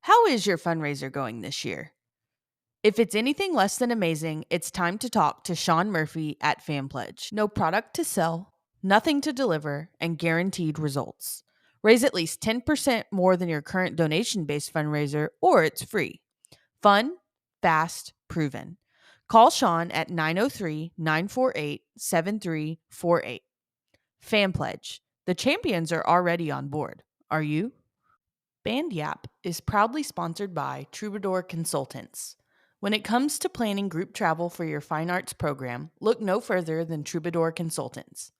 How is your fundraiser going this year? If it's anything less than amazing, it's time to talk to Shawn Murphy at FanPledge. No product to sell, nothing to deliver, and guaranteed results. Raise at least 10% more than your current donation based fundraiser, or it's free. Fun, fast, proven. Call Shawn at 903-948-7348. FanPledge. The champions are already on board. Are you? Band Yap is proudly sponsored by Troubadour Consultants. When it comes to planning group travel for your fine arts program, look no further than Troubadour Consultants.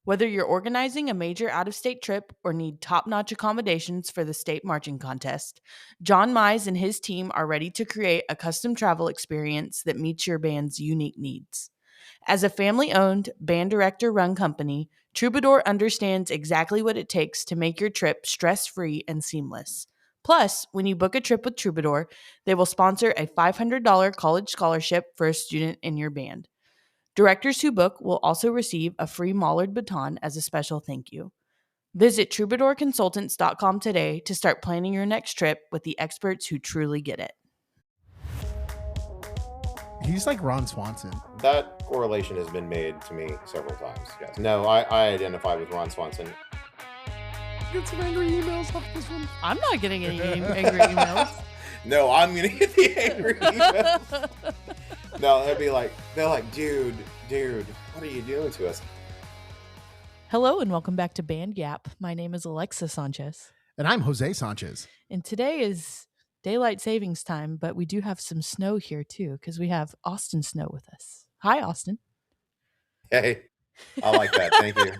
Whether you're organizing a major out of state trip or need top notch accommodations for the state marching contest, John Mize and his team are ready to create a custom travel experience that meets your band's unique needs. As a family owned, band director run company, Troubadour understands exactly what it takes to make your trip stress free and seamless. Plus, when you book a trip with Troubadour, they will sponsor a $500 college scholarship for a student in your band. Directors who book will also receive a free Mollard baton as a special thank you. Visit troubadourconsultants.com today to start planning your next trip with the experts who truly get it. He's like Ron Swanson. That correlation has been made to me several times. Yes. No, I identify with Ron Swanson. Get some angry emails off this one. I'm not getting any angry emails. No, I'm gonna get the angry emails. No, they're like, dude, what are you doing to us? Hello and welcome back to Band Yap. My name is Alexa Sanchez. And I'm Jose Sanchez. And today is daylight savings time, but we do have some snow here too, because we have Austin Snow with us. Hi, Austin. Hey, I like that. Thank you.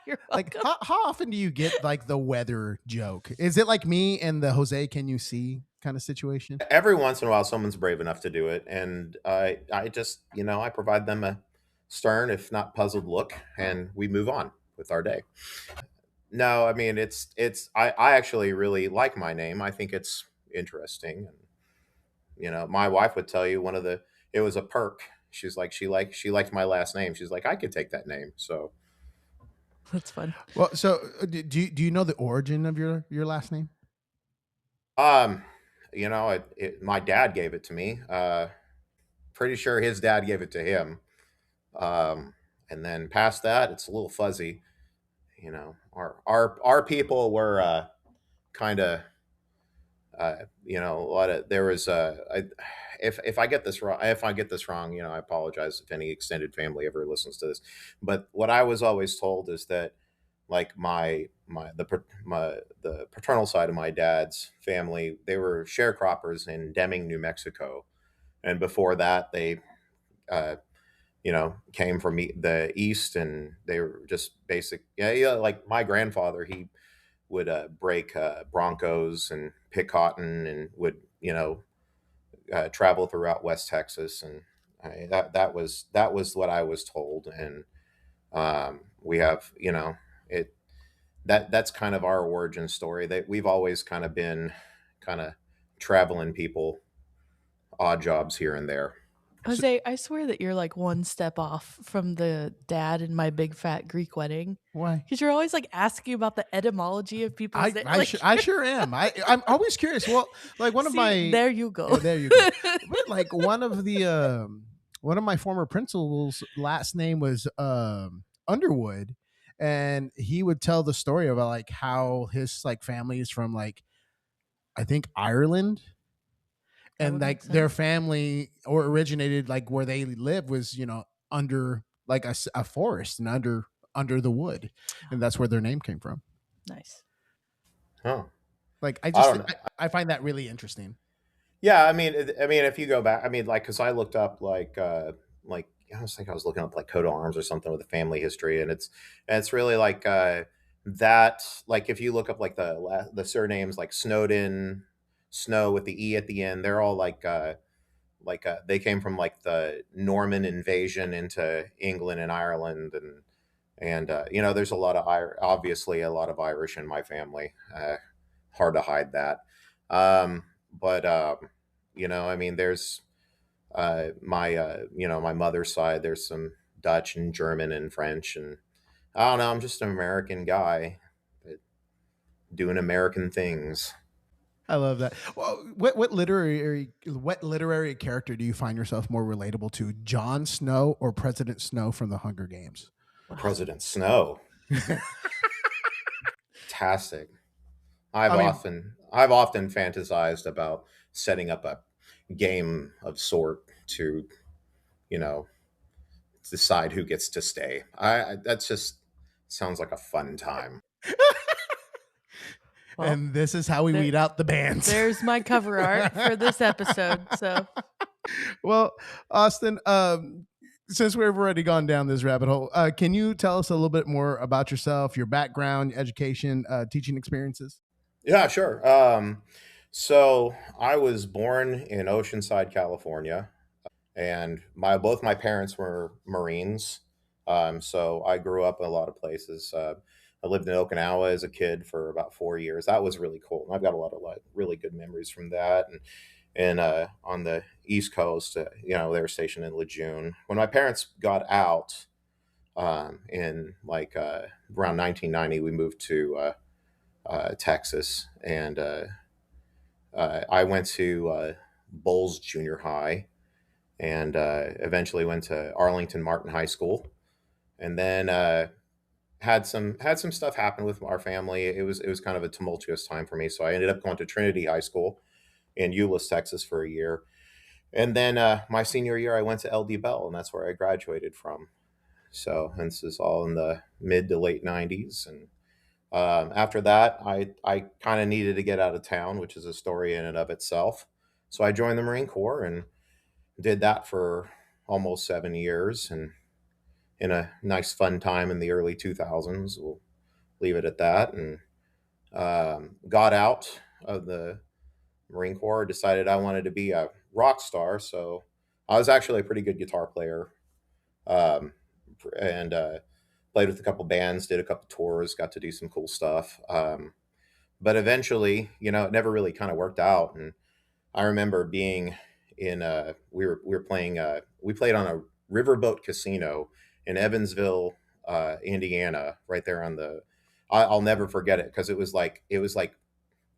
You're Like, welcome. how often do you get like the weather joke? Is it like me and the Jose can you see kind of situation? Every once in a while, someone's brave enough to do it, and I just, I provide them a stern, if not puzzled look, and we move on with our day. No, I mean I actually really like my name. I think it's interesting, and my wife would tell you it was a perk. She's like she liked my last name. She's like, I could take that name. So That's fun. Well, so do you know the origin of your last name? um my dad gave it to me. Pretty sure his dad gave it to him. And then past that, it's a little fuzzy. Our people were kind of a lot of there was if I get this wrong, I apologize if any extended family ever listens to this. But what I was always told is that like the paternal side of my dad's family, they were sharecroppers in Deming, New Mexico, and before that they uh, came from the east, and they were just basic. Yeah. Like my grandfather, he would break broncos and pick cotton, and would travel throughout West Texas, and that was what I was told, and we have it that's kind of our origin story. That we've always kind of been kind of traveling people, odd jobs here and there. Jose, I swear that you're like one step off from the dad in my big fat Greek wedding. Why? Because you're always like asking about the etymology of people's names. I sure am. I'm always curious. Well, like one of my there you go. Oh, there you go. But like one of my former principals' last name was Underwood, and he would tell the story about like how his like family is from like I think Ireland, That and would like make their sense. family or originated like where they live was under like a forest and under the wood, and that's where their name came from. Nice. Huh. Like I don't know. I find that really interesting. Yeah, I mean, if you go back, I mean, like, because I looked up like I was looking up like coat of arms or something with the family history, and it's really like that. Like, if you look up like the surnames like Snowden, Snow with the e at the end, they're all like they came from like the Norman invasion into England and Ireland, and there's a lot of obviously a lot of Irish in my family. Hard to hide that. But I mean, there's my mother's side. There's some Dutch and German and French, and I don't know. I'm just an American guy, but doing American things. I love that. Well, what literary character do you find yourself more relatable to, Jon Snow or President Snow from the Hunger Games? Wow. President Snow, fantastic. I mean, I've often fantasized about setting up a game of sort to, you know, decide who gets to stay. That's just sounds like a fun time. Well, and this is how we there, weed out the bands. there's my cover art for this episode. So, Well, Austin, since we've already gone down this rabbit hole, can you tell us a little bit more about yourself, your background, education, teaching experiences? Yeah, sure. So I was born in Oceanside, California, and my both my parents were Marines. So I grew up in a lot of places. I lived in Okinawa as a kid for about 4 years. That was really cool, and I've got a lot of like really good memories from that. And on the East Coast, they were stationed in Lejeune. When my parents got out in like around 1990, we moved to Texas, and I went to Bowles Junior High, and eventually went to Arlington Martin High School, and then had some stuff happen with our family. It was kind of a tumultuous time for me, so I ended up going to Trinity High School in Euless, Texas, for a year, and then my senior year I went to LD Bell, and that's where I graduated from. So, and this is all in the mid to late '90s, and after that, I kind of needed to get out of town, which is a story in and of itself. So I joined the Marine Corps and did that for almost 7 years, and in a nice fun time in the early 2000s. We'll leave it at that. And got out of the Marine Corps, decided I wanted to be a rock star. So I was actually a pretty good guitar player, um, and played with a couple bands, did a couple tours, got to do some cool stuff. But eventually, it never really kind of worked out. And I remember being in we were playing we played on a riverboat casino in Evansville, Indiana, right there on the. I'll never forget it because it was like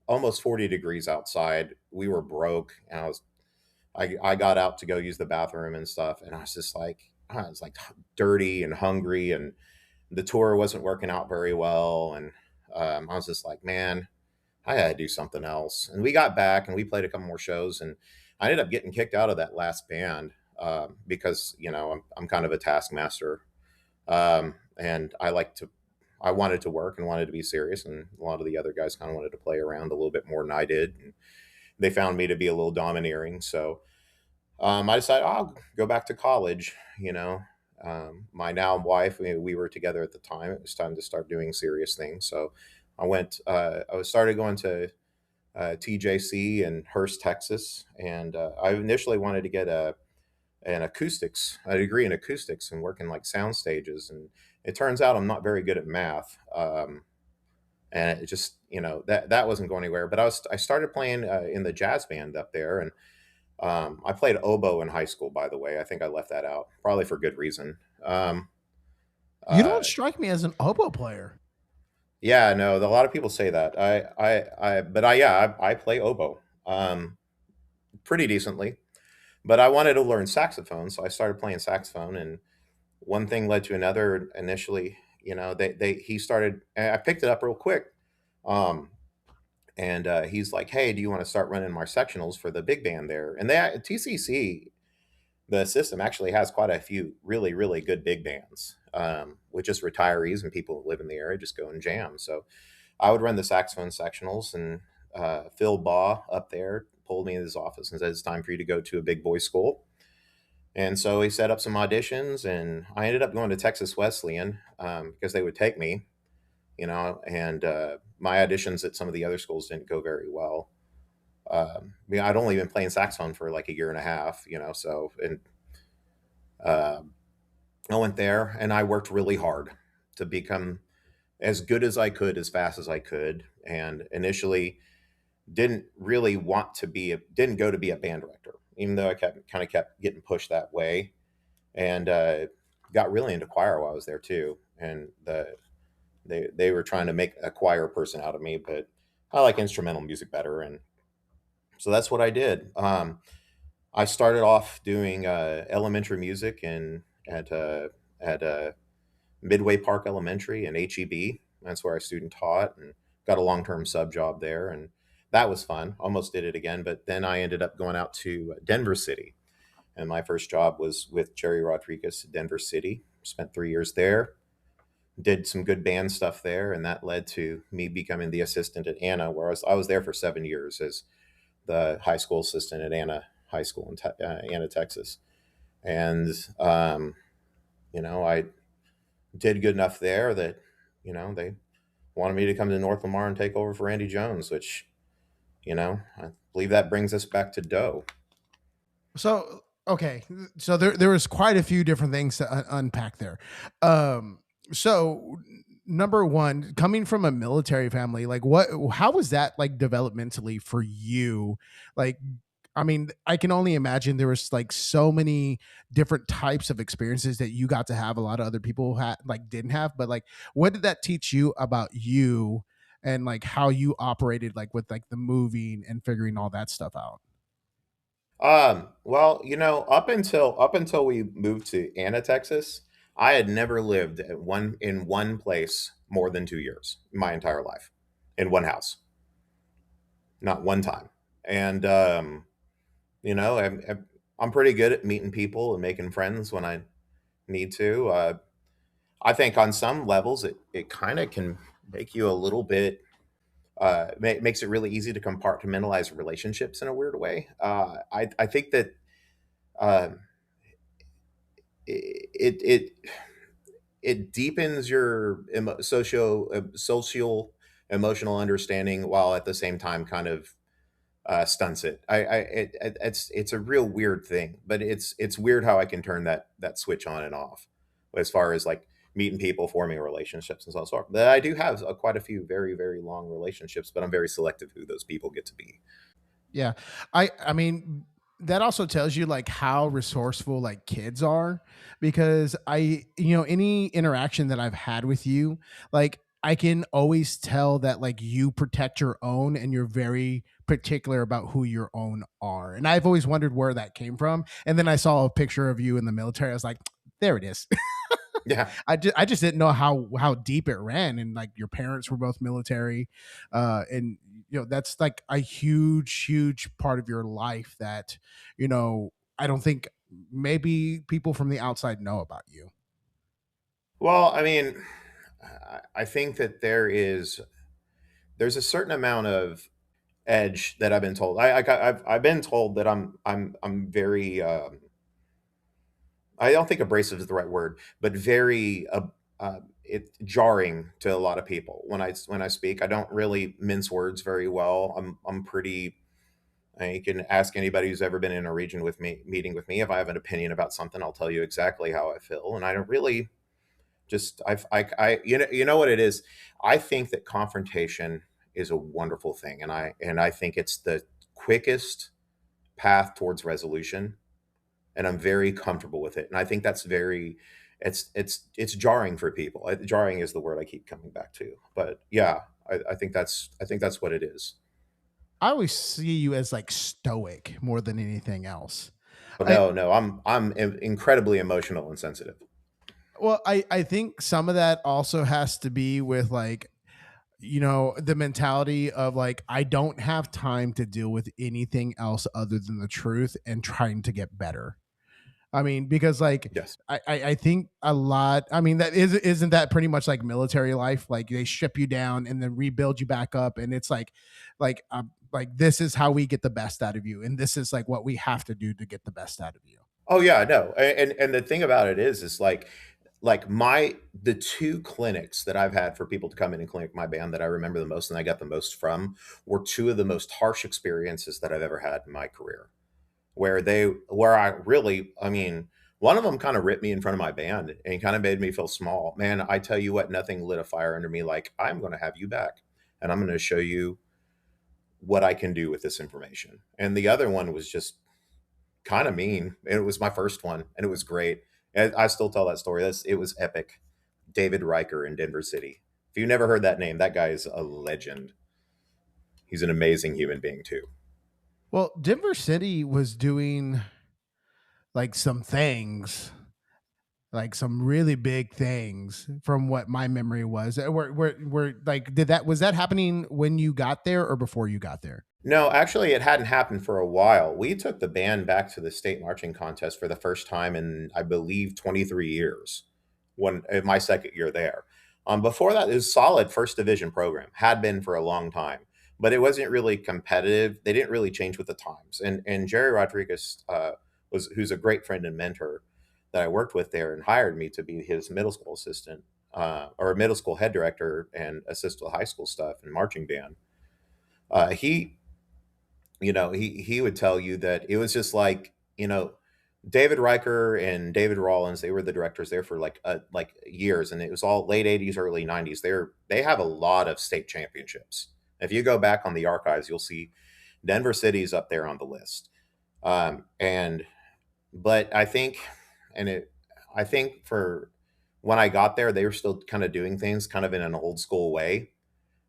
almost 40 degrees outside. We were broke, and I got out to go use the bathroom and stuff, and I was like dirty and hungry, and the tour wasn't working out very well, and I was just like, man, I had to do something else. And we got back and we played a couple more shows, and I ended up getting kicked out of that last band because I'm kind of a taskmaster, and I wanted to work and wanted to be serious, and a lot of the other guys kind of wanted to play around a little bit more than I did. And they found me to be a little domineering, so I decided I'll go back to college. My now wife, we were together at the time. It was time to start doing serious things, so I started going to TJC in Hurst, Texas, and I initially wanted to get a degree in acoustics and work in like sound stages. And it turns out I'm not very good at math, and it just that wasn't going anywhere. But I started playing in the jazz band up there, and I played oboe in high school. By the way, I think I left that out, probably for good reason. You Uh, don't strike me as an oboe player. yeah, no, a lot of people say that. But yeah, I play oboe pretty decently. But I wanted to learn saxophone, so I started playing saxophone, and one thing led to another. Initially, he started. I picked it up real quick, um, and he's like, "Hey, do you want to start running my sectionals for the big band there?" And TCC, the system actually has quite a few really really good big bands, with just retirees and people who live in the area just go and jam. So I would run the saxophone sectionals, and Phil Baugh up there pulled me in his office and said, "It's time for you to go to a big boy school." And so he set up some auditions, and I ended up going to Texas Wesleyan because they would take me, and my auditions at some of the other schools didn't go very well. I'd only been playing saxophone for like a year and a half, so, and um I went there and I worked really hard to become as good as I could, as fast as I could. And initially, didn't go to be a band director, even though I kept getting pushed that way, and got really into choir while I was there too. And they were trying to make a choir person out of me, but I like instrumental music better. And So that's what I did. I started off doing elementary music at Midway Park Elementary and HEB. That's where I student taught and got a long term sub job there, and that was fun. Almost did it again, but then I ended up going out to Denver City, and my first job was with Jerry Rodriguez at Denver City. Spent 3 years there, did some good band stuff there, and that led to me becoming the assistant at Anna, where I was there for 7 years as the high school assistant at Anna High School in Anna, Texas. And I did good enough there that they wanted me to come to North Lamar and take over for Andy Jones, which I believe that brings us back to Doe. So okay, so there was quite a few different things to unpack there. Um, so number one, coming from a military family, like how was that like developmentally for you? Like, I mean, I can only imagine there was like so many different types of experiences that you got to have. A lot of other people had like didn't have, but like, what did that teach you about you? And like how you operated like with like the moving and figuring all that stuff out. Well, up until we moved to Anna, Texas, I had never lived in one place more than 2 years my entire life, in one house, not one time. And you know, I'm pretty good at meeting people and making friends when I need to. I think on some levels it kind of can make you a little bit makes it really easy to compartmentalize relationships in a weird way. I think that uh, it it deepens your social emotional understanding while at the same time kind of stunts it. It's a real weird thing, but it's weird how I can turn that switch on and off as far as like meeting people, forming relationships, and so on and so forth. But I do have quite a few very very long relationships, but I'm very selective who those people get to be. Yeah. I mean that also tells you like how resourceful like kids are because any interaction that I've had with you, like I can always tell that like you protect your own and you're very particular about who your own are. And I've always wondered where that came from. And then I saw a picture of you in the military. I was like, there it is. Yeah. I just didn't know how deep it ran, and like your parents were both military, and that's like a huge part of your life that I don't think maybe people from the outside know about you. Well, I mean, I think that there's a certain amount of edge that I've been told. I've been told that I'm very I don't think abrasive is the right word, but very it jarring to a lot of people when I speak. I don't really mince words very well. I'm pretty. You can ask anybody who's ever been in a region with me, meeting with me. If I have an opinion about something, I'll tell you exactly how I feel, and I don't really just you know what it is. I think that confrontation is a wonderful thing, and I think it's the quickest path towards resolution, and I'm very comfortable with it. And I think that's very it's jarring for people. Jarring is the word I keep coming back to. But yeah, I think that's what it is. I always see you as like stoic more than anything else. But I no, I'm incredibly emotional and sensitive. Well, I think some of that also has to be with like the mentality of like I don't have time to deal with anything else other than the truth and trying to get better. I mean, because like Yes. I think a lot. I mean, that isn't that pretty much like military life? Like they strip you down and then rebuild you back up, and it's like this is how we get the best out of you, and this is like what we have to do to get the best out of you. Oh yeah, no. And the thing about it is like my the two clinics that I've had for people to come in and clinic my band that I remember the most and I got the most from were two of the most harsh experiences that I've ever had in my career. Where I really, I mean, one of them kind of ripped me in front of my band and kind of made me feel small. Man, I tell you what, nothing lit a fire under me like I'm going to have you back and I'm going to show you what I can do with this information. And the other one was just kind of mean. It was my first one and it was great. And I still tell that story. It was epic. David Riker in Denver City. If you've never heard that name, that guy is a legend. He's an amazing human being too. Well, Denver City was doing like some things, like some really big things from what my memory was. Were like, did that, was that happening when you got there or before you got there? No, actually, it hadn't happened for a while. We took the band back to the state marching contest for the first time in, I believe, 23 years. When in my second year there. Before that, it was solid first division program. Had been for a long time, but it wasn't really competitive. They didn't really change with the times. And Jerry Rodriguez was who's a great friend and mentor that I worked with there and hired me to be his middle school assistant or middle school head director and assist with high school stuff and marching band. He he would tell you that it was just like, David Riker and David Rollins, they were the directors there for like years, and it was all late 80s, early 90s. They have a lot of state championships. If you go back on the archives, you'll see Denver City's up there on the list. And but I think for when I got there, they were still kind of doing things kind of in an old school way,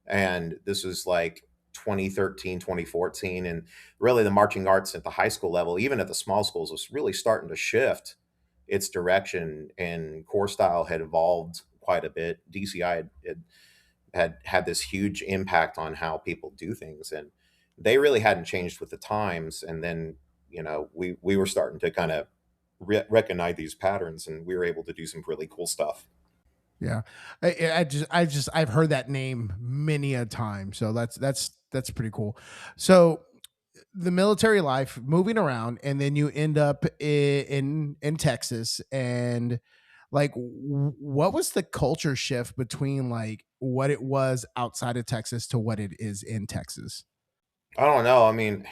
and this was like 2013, 2014, and really the marching arts at the high school level, even at the small schools, was really starting to shift its direction, and core style had evolved quite a bit. DCI had this huge impact on how people do things, and they really hadn't changed with the times. And then we were starting to kind of recognize these patterns, and we were able to do some really cool stuff. Yeah, I've heard that name many a time, so that's pretty cool. So the military life, moving around, and then you end up in Texas, and like, what was the culture shift between like what it was outside of Texas to what it is in Texas? I don't know. I mean,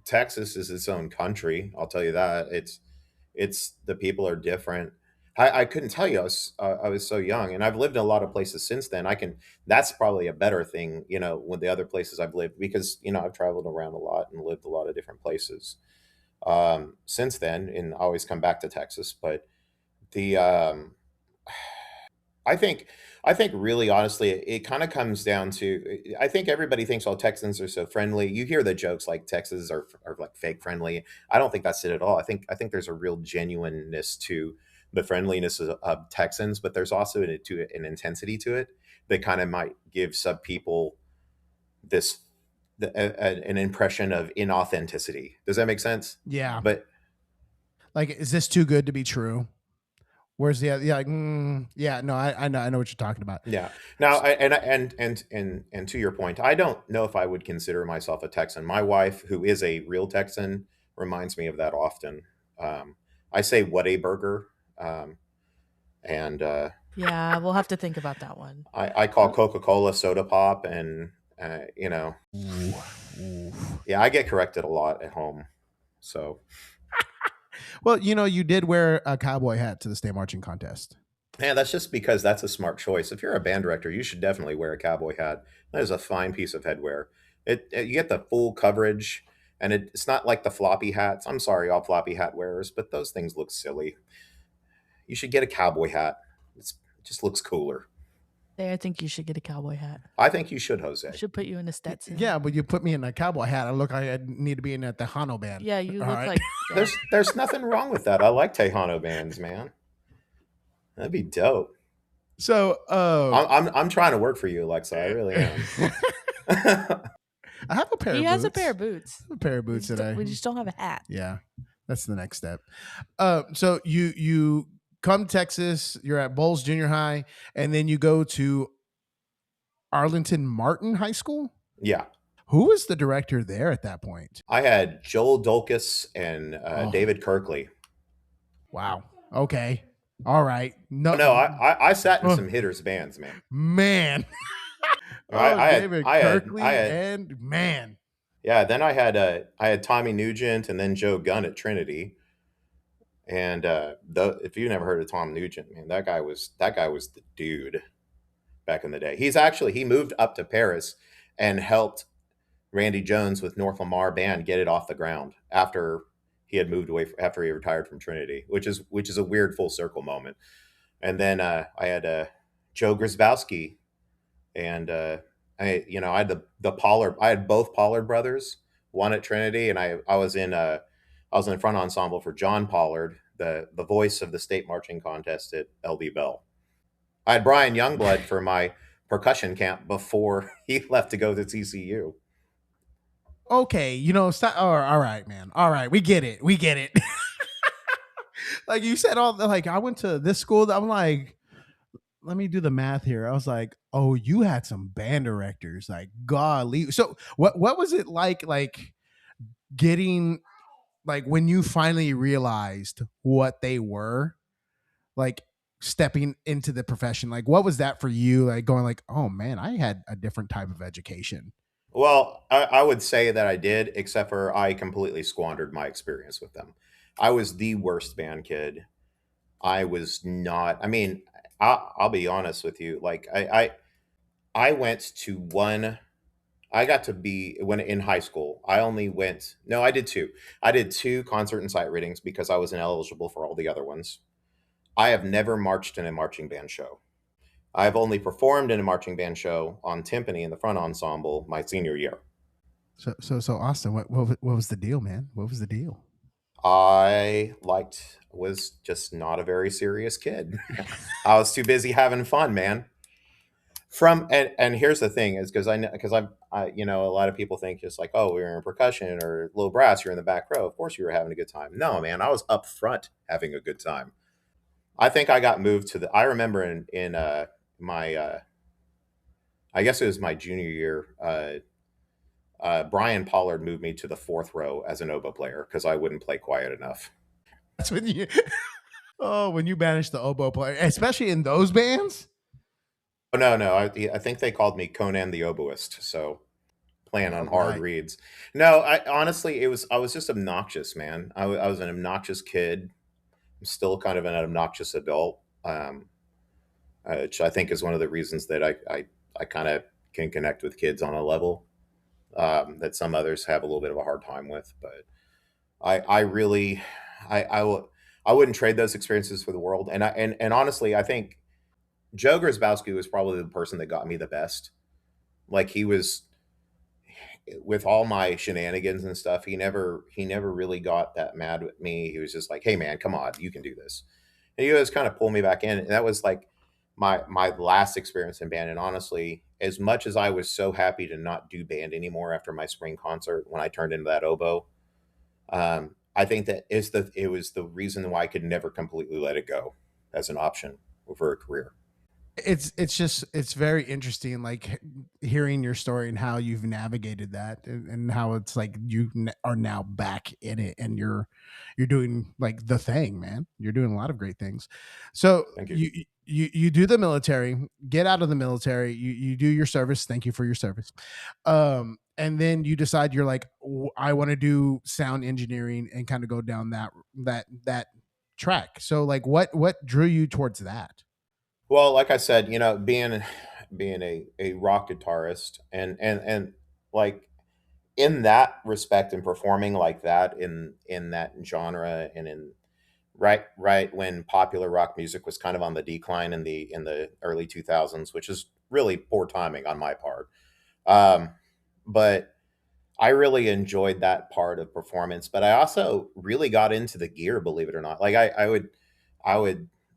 Texas is its own country. I'll tell you that. It's the people are different. I couldn't tell you. I was so young, and I've lived in a lot of places since then. I can. That's probably a better thing, with the other places I've lived, because I've traveled around a lot and lived a lot of different places since then, and I always come back to Texas. But the I think I think really honestly, it kind of comes down to, I think everybody thinks all Texans are so friendly. You hear the jokes like Texas are like fake friendly. I don't think that's it at all. I think there's a real genuineness to the friendliness of Texans, but there's also an intensity to it that kind of might give some people this an impression of inauthenticity. Does that make sense? Yeah, But like, is this too good to be true? Where's the other? Yeah, like, yeah, no, I know what you're talking about. Yeah. Now, and to your point, I don't know if I would consider myself a Texan. My wife, who is a real Texan, reminds me of that often. I say "what a burger," um, and Yeah, we'll have to think about that one. I call Coca Cola soda pop, and Ooh, ooh. yeah, I get corrected a lot at home. So, Well, you did wear a cowboy hat to the state marching contest. man, that's just because that's a smart choice. If you're a band director, you should definitely wear a cowboy hat. That is a fine piece of headwear. You get the full coverage, and it's not like the floppy hats. I'm sorry, all floppy hat wearers, but those things look silly. You should get a cowboy hat. It just looks cooler. Hey, I think you should get a cowboy hat. I think you should, I Jose. should put you in a Stetson. Yeah, but you put me in a cowboy hat. I look like I need to be in a Tejano band. Yeah, you All look right. like yeah. There's nothing wrong with that. I like Tejano bands, man. That'd be dope. So, I'm trying to work for you, Alexa. I really am. I have a pair He of has boots. a pair of boots. I have a pair of boots today. We just don't have a hat. Yeah, that's the next step. So you come to Texas. You're at Bowles Junior High, and then you go to Arlington Martin High School. Yeah. Who was the director there at that point? I had Joel Dulcus and Oh. David Kirkley. Wow. Okay. All right. No, Oh, no, I sat in some hitters bands, man. man. David Kirkley and man. Yeah. Then I had Tommy Nugent and then Joe Gunn at Trinity. And if you never heard of Tom Nugent, man, that guy was the dude back in the day. He moved up to Paris and helped Randy Jones with North Lamar Band get it off the ground after he had moved away after he retired from Trinity, which is a weird full circle moment. And then I had Joe Grzybowski, and I had the Pollard. I had both Pollard brothers one at Trinity, and I was in front ensemble for John Pollard, the voice of the state marching contest at LB Bell. I had Brian Youngblood for my percussion camp before he left to go to TCU. Okay, stop. All right, man. All right, we get it. We get it. Like you said, all like I went to this school. I'm like, let me do the math here. I was like, oh, you had some band directors. Like, golly. So, what was it like getting like when you finally realized what they were like stepping into the profession? Like, what was that for you? Like going like, oh man, I had a different type of education. Well, I would say that I did, except for I completely squandered my experience with them. I was the worst band kid. I was not. I mean, I'll be honest with you. Like I went to one. I got to be when in high school. I only went. No, I did two. I did two concert and sight readings because I was ineligible for all the other ones. I have never marched in a marching band show. I've only performed in a marching band show on timpani in the front ensemble my senior year. So Austin, what was the deal, man? What was the deal? I liked was just not a very serious kid. I was too busy having fun, man. From and here's the thing is because I know because a lot of people think just like, oh, we were in percussion or low brass, you're in the back row, of course you were having a good time. No, man, I was up front having a good time. I think I got moved to the I remember in my I guess it was my junior year. Brian Pollard moved me to the fourth row as an oboe player because I wouldn't play quiet enough. That's when you oh when you banished the oboe player, especially in those bands. Oh no, no, I think they called me Conan the oboist. So playing All on hard right. reeds. No, I honestly, I was just obnoxious, man. I was an obnoxious kid. I'm still kind of an obnoxious adult, which I think is one of the reasons that I kind of can connect with kids on a level that some others have a little bit of a hard time with. But I really, I wouldn't trade those experiences for the world. And honestly, I think Joe Grzybowski was probably the person that got me the best. Like he was with all my shenanigans and stuff, he never really got that mad with me. He was just like, "Hey man, come on, you can do this." And he always kind of pulled me back in. And that was like my last experience in band. And honestly, as much as I was so happy to not do band anymore after my spring concert when I turned into that oboe, I think that is the it was the reason why I could never completely let it go as an option for a career. It's just it's very interesting like hearing your story and how you've navigated that and how it's like are now back in it and you're doing like the thing, man. You're doing a lot of great things. So Thank you. you do the military, get out of the military, you do your service, thank you for your service. And then you decide you're like, I want to do sound engineering and kind of go down that track. So like what drew you towards that? Well, like I said, being a rock guitarist and like in that respect and performing like that in that genre and in right when popular rock music was kind of on the decline in the early 2000s, which is really poor timing on my part. Um, but I really enjoyed that part of performance, but I also really got into the gear, believe it or not. Like I would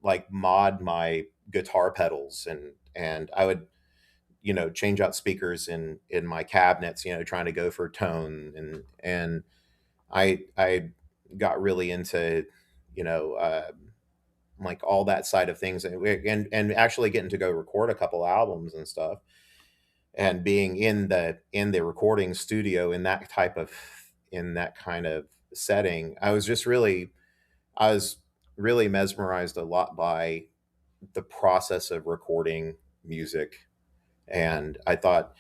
like mod my guitar pedals and I would change out speakers in my cabinets, trying to go for tone and I got really into you know like all that side of things and actually getting to go record a couple albums and stuff and being in the recording studio in that kind of setting. I was really mesmerized a lot by the process of recording music. And I thought,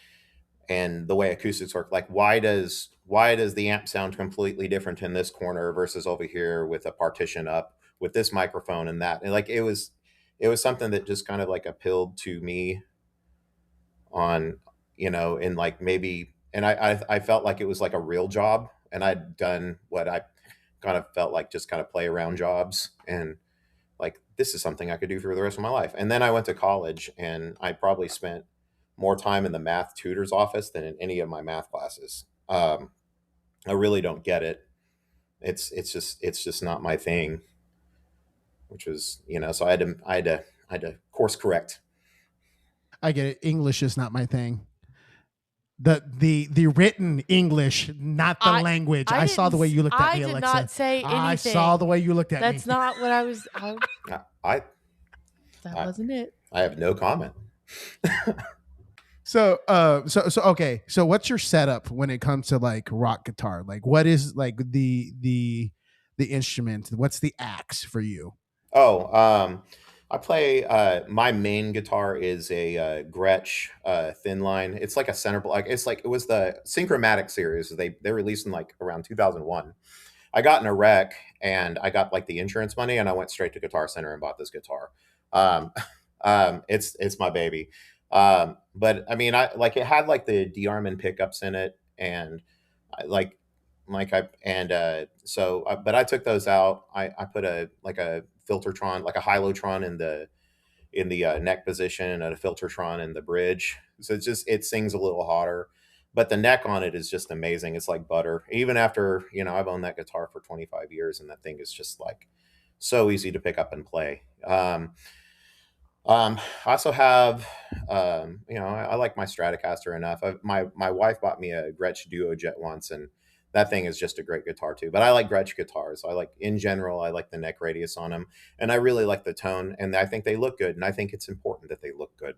and the way acoustics work, like why does the amp sound completely different in this corner versus over here with a partition up with this microphone and that, and like it was something that just kind of like appealed to me on in like maybe, and I felt like it was like a real job, and I'd done what I kind of felt like just kind of play around jobs, and like this is something I could do for the rest of my life. And then I went to college, and I probably spent more time in the math tutor's office than in any of my math classes. I really don't get it. It's just not my thing, which was, so I had to course correct. I get it. English is not my thing. The written English, not the I language. I I saw didn't the way you looked at I me, did not Alexa. say I saw the anything. way you looked at me. That's not what I was. I That I, wasn't it. I have no comment. So okay. So what's your setup when it comes to like rock guitar? Like what is like the instrument? What's the axe for you? Oh, I play. My main guitar is a Gretsch thin line. It's like a center block. It's like it was the Synchromatic series. They released in like around 2001. I got in a wreck and I got like the insurance money and I went straight to Guitar Center and bought this guitar. Um, it's my baby. But I mean, I like it had like the de-arming pickups in it, and I like I and so but I took those out. I put a like a filtertron, like a hylotron in the neck position and a filtertron in the bridge. So it sings a little hotter, but the neck on it is just amazing. It's like butter. Even after, I've owned that guitar for 25 years and that thing is just like so easy to pick up and play. I also have, I like my Stratocaster enough. My wife bought me a Gretsch Duo Jet once, and that thing is just a great guitar too. But I like Gretsch guitars. In general, I like the neck radius on them, and I really like the tone, and I think they look good, and I think it's important that they look good.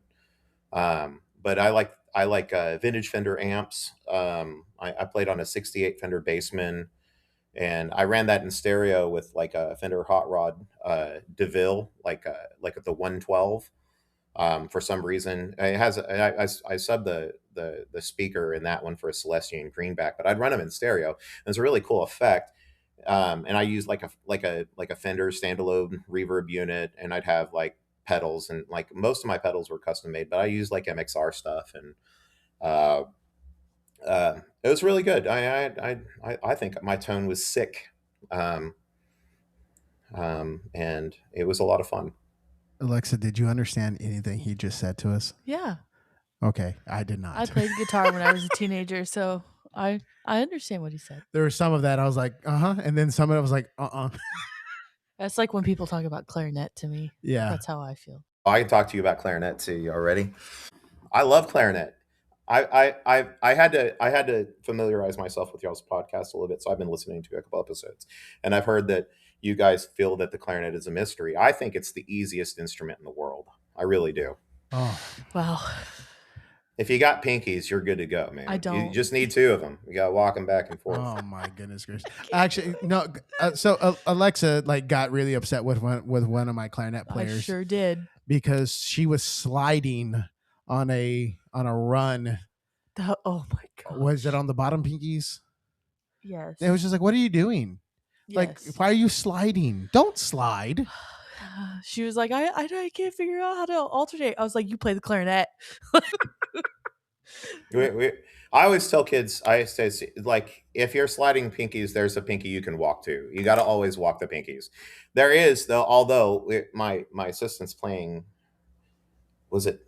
But I like vintage Fender amps. I played on a '68 Fender Bassman, and I ran that in stereo with like a Fender Hot Rod DeVille, like at the 112. For some reason, it has I subbed the speaker in that one for a Celestian greenback, but I'd run them in stereo. And it's a really cool effect. And I used like a Fender standalone reverb unit, and I'd have like pedals, and like most of my pedals were custom made, but I used like MXR stuff, and uh, it was really good. I think my tone was sick, um, and it was a lot of fun. Alexa, did you understand anything he just said to us? Yeah, Okay, I did I not. played guitar when I was a teenager, so I understand what he said. There was some of that I was like, uh-huh, and then some of it was like, uh-uh. That's like when people talk about clarinet to me. Yeah. That's how I feel. I can talk to you about clarinet too. You already? I love clarinet. I had to familiarize myself with y'all's podcast a little bit, so I've been listening to a couple episodes, and I've heard that you guys feel that the clarinet is a mystery. I think it's the easiest instrument in the world. I really do. Oh. Wow. If you got pinkies, you're good to go, man. I You don't. just need two of them. You got to walk them back and forth. Oh my goodness gracious! Actually, no. So Alexa like got really upset with one of my clarinet I players sure did. because she was sliding on a run. Oh my god. Was it on the bottom pinkies? Yes. It was just like, what are you doing? Like, Yes. why are you sliding? Don't slide. She was like, I can't figure out how to alternate. I was like, you play the clarinet. I always tell kids, I say, like, if you're sliding pinkies, there's a pinky you can walk to. You got to always walk the pinkies. There is, though, although my assistant's playing, was it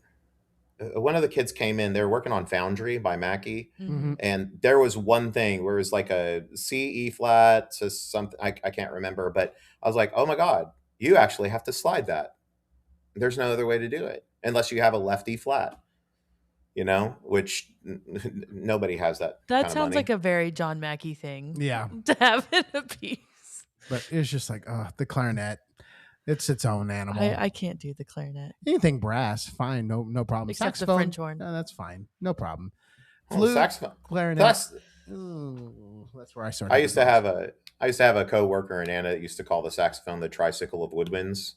one of the kids came in, they were working on Foundry by Mackie, Mhm. and there was one thing where it was like a C E flat to something, I can't remember, but I was like, oh my god, you actually have to slide that. There's no other way to do it unless you have a lefty flat, which nobody has that That kind of sounds money. like a very John Mackey thing. Yeah. To have in a piece. But it's just like, the clarinet. It's its own animal. I can't do the clarinet. Anything brass, fine, no problem. Except the Saxophone, French horn. no, that's fine, no problem. Well, Flute, saxophone. clarinet. That's That's where I started. I used to have a coworker in Anna that used to call the saxophone the tricycle of woodwinds,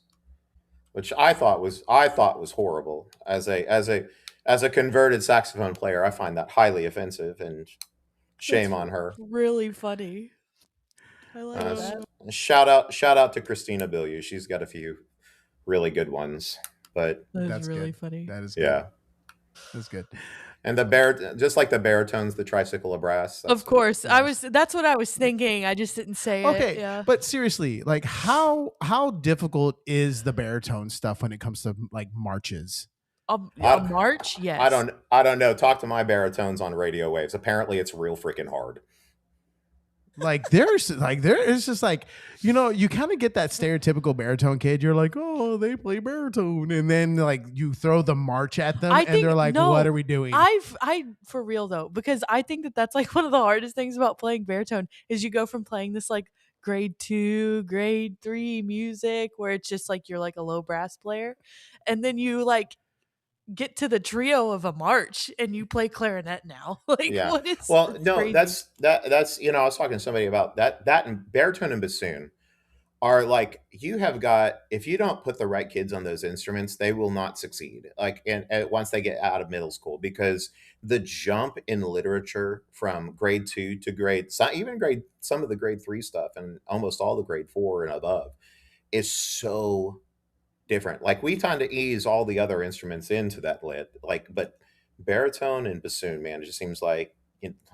which I thought was horrible. As a converted saxophone player, I find that highly offensive, and shame That's on her. Really funny. I like Uh, that. shout out to Christina Biliou. She's got a few really good ones. But That That's is really good. funny. That is good. yeah, That's good. and just like the baritones, the tricycle of brass. Of course. That's what I was thinking. I just didn't say it. Okay, Yeah. but seriously, like how difficult is the baritone stuff when it comes to like marches? A I- march? Yes. I don't know. Talk to my baritones on radio waves. Apparently, it's real freaking hard. Like there is just like, you kind of get that stereotypical baritone kid. You're like, oh, they play baritone, and then like you throw the march at them, I and they're think like, what no. are we doing? I for real though, because I think that that's like one of the hardest things about playing baritone is you go from playing this like grade 2, grade 3 music where it's just like you're like a low brass player, and then you like get to the trio of a march and you play clarinet now. Like Yeah. what is Well, it's no, crazy. that's I was talking to somebody about that and baritone and bassoon are like you have got if you don't put the right kids on those instruments, they will not succeed. Like and once they get out of middle school, because the jump in literature from grade 2 to even grade some of the grade 3 stuff and almost all the grade 4 and above is so different. Like we tend to ease all the other instruments into that lit, like, but baritone and bassoon, man, it just seems like,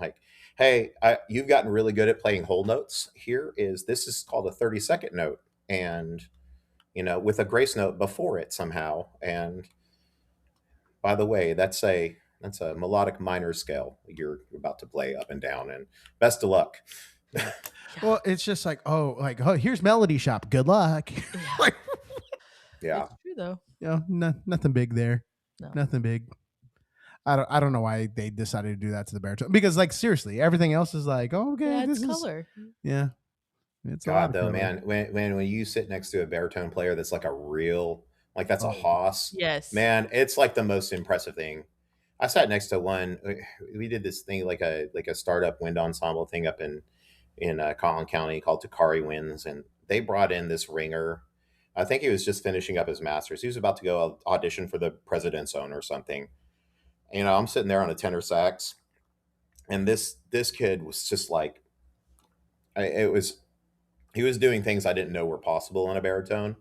like, hey, you've gotten really good at playing whole notes. This is called a 30-second note, and with a grace note before it somehow. And by the way, that's a melodic minor scale you're about to play up and down. And best of luck. Yeah. Well, it's just like, oh, here's Melody Shop. Good luck. Yeah. Like, Yeah. It's true though. nothing big there. No. Nothing big. I don't know why they decided to do that to the baritone, because like seriously, everything else is like, oh, okay, Yeah, it's this is color. yeah, it's a lot God of though, color. man, when you sit next to a baritone player that's like a real like that's a Oh, hoss, Yes. man, it's like the most impressive thing. I sat next to one. We did this thing like a startup wind ensemble thing up in Collin County called Takari Winds, and they brought in this ringer. I think he was just finishing up his masters. He was about to go audition for the President's Own or something. I'm sitting there on a tenor sax, and this kid was just like, it was he was doing things I didn't know were possible on a baritone.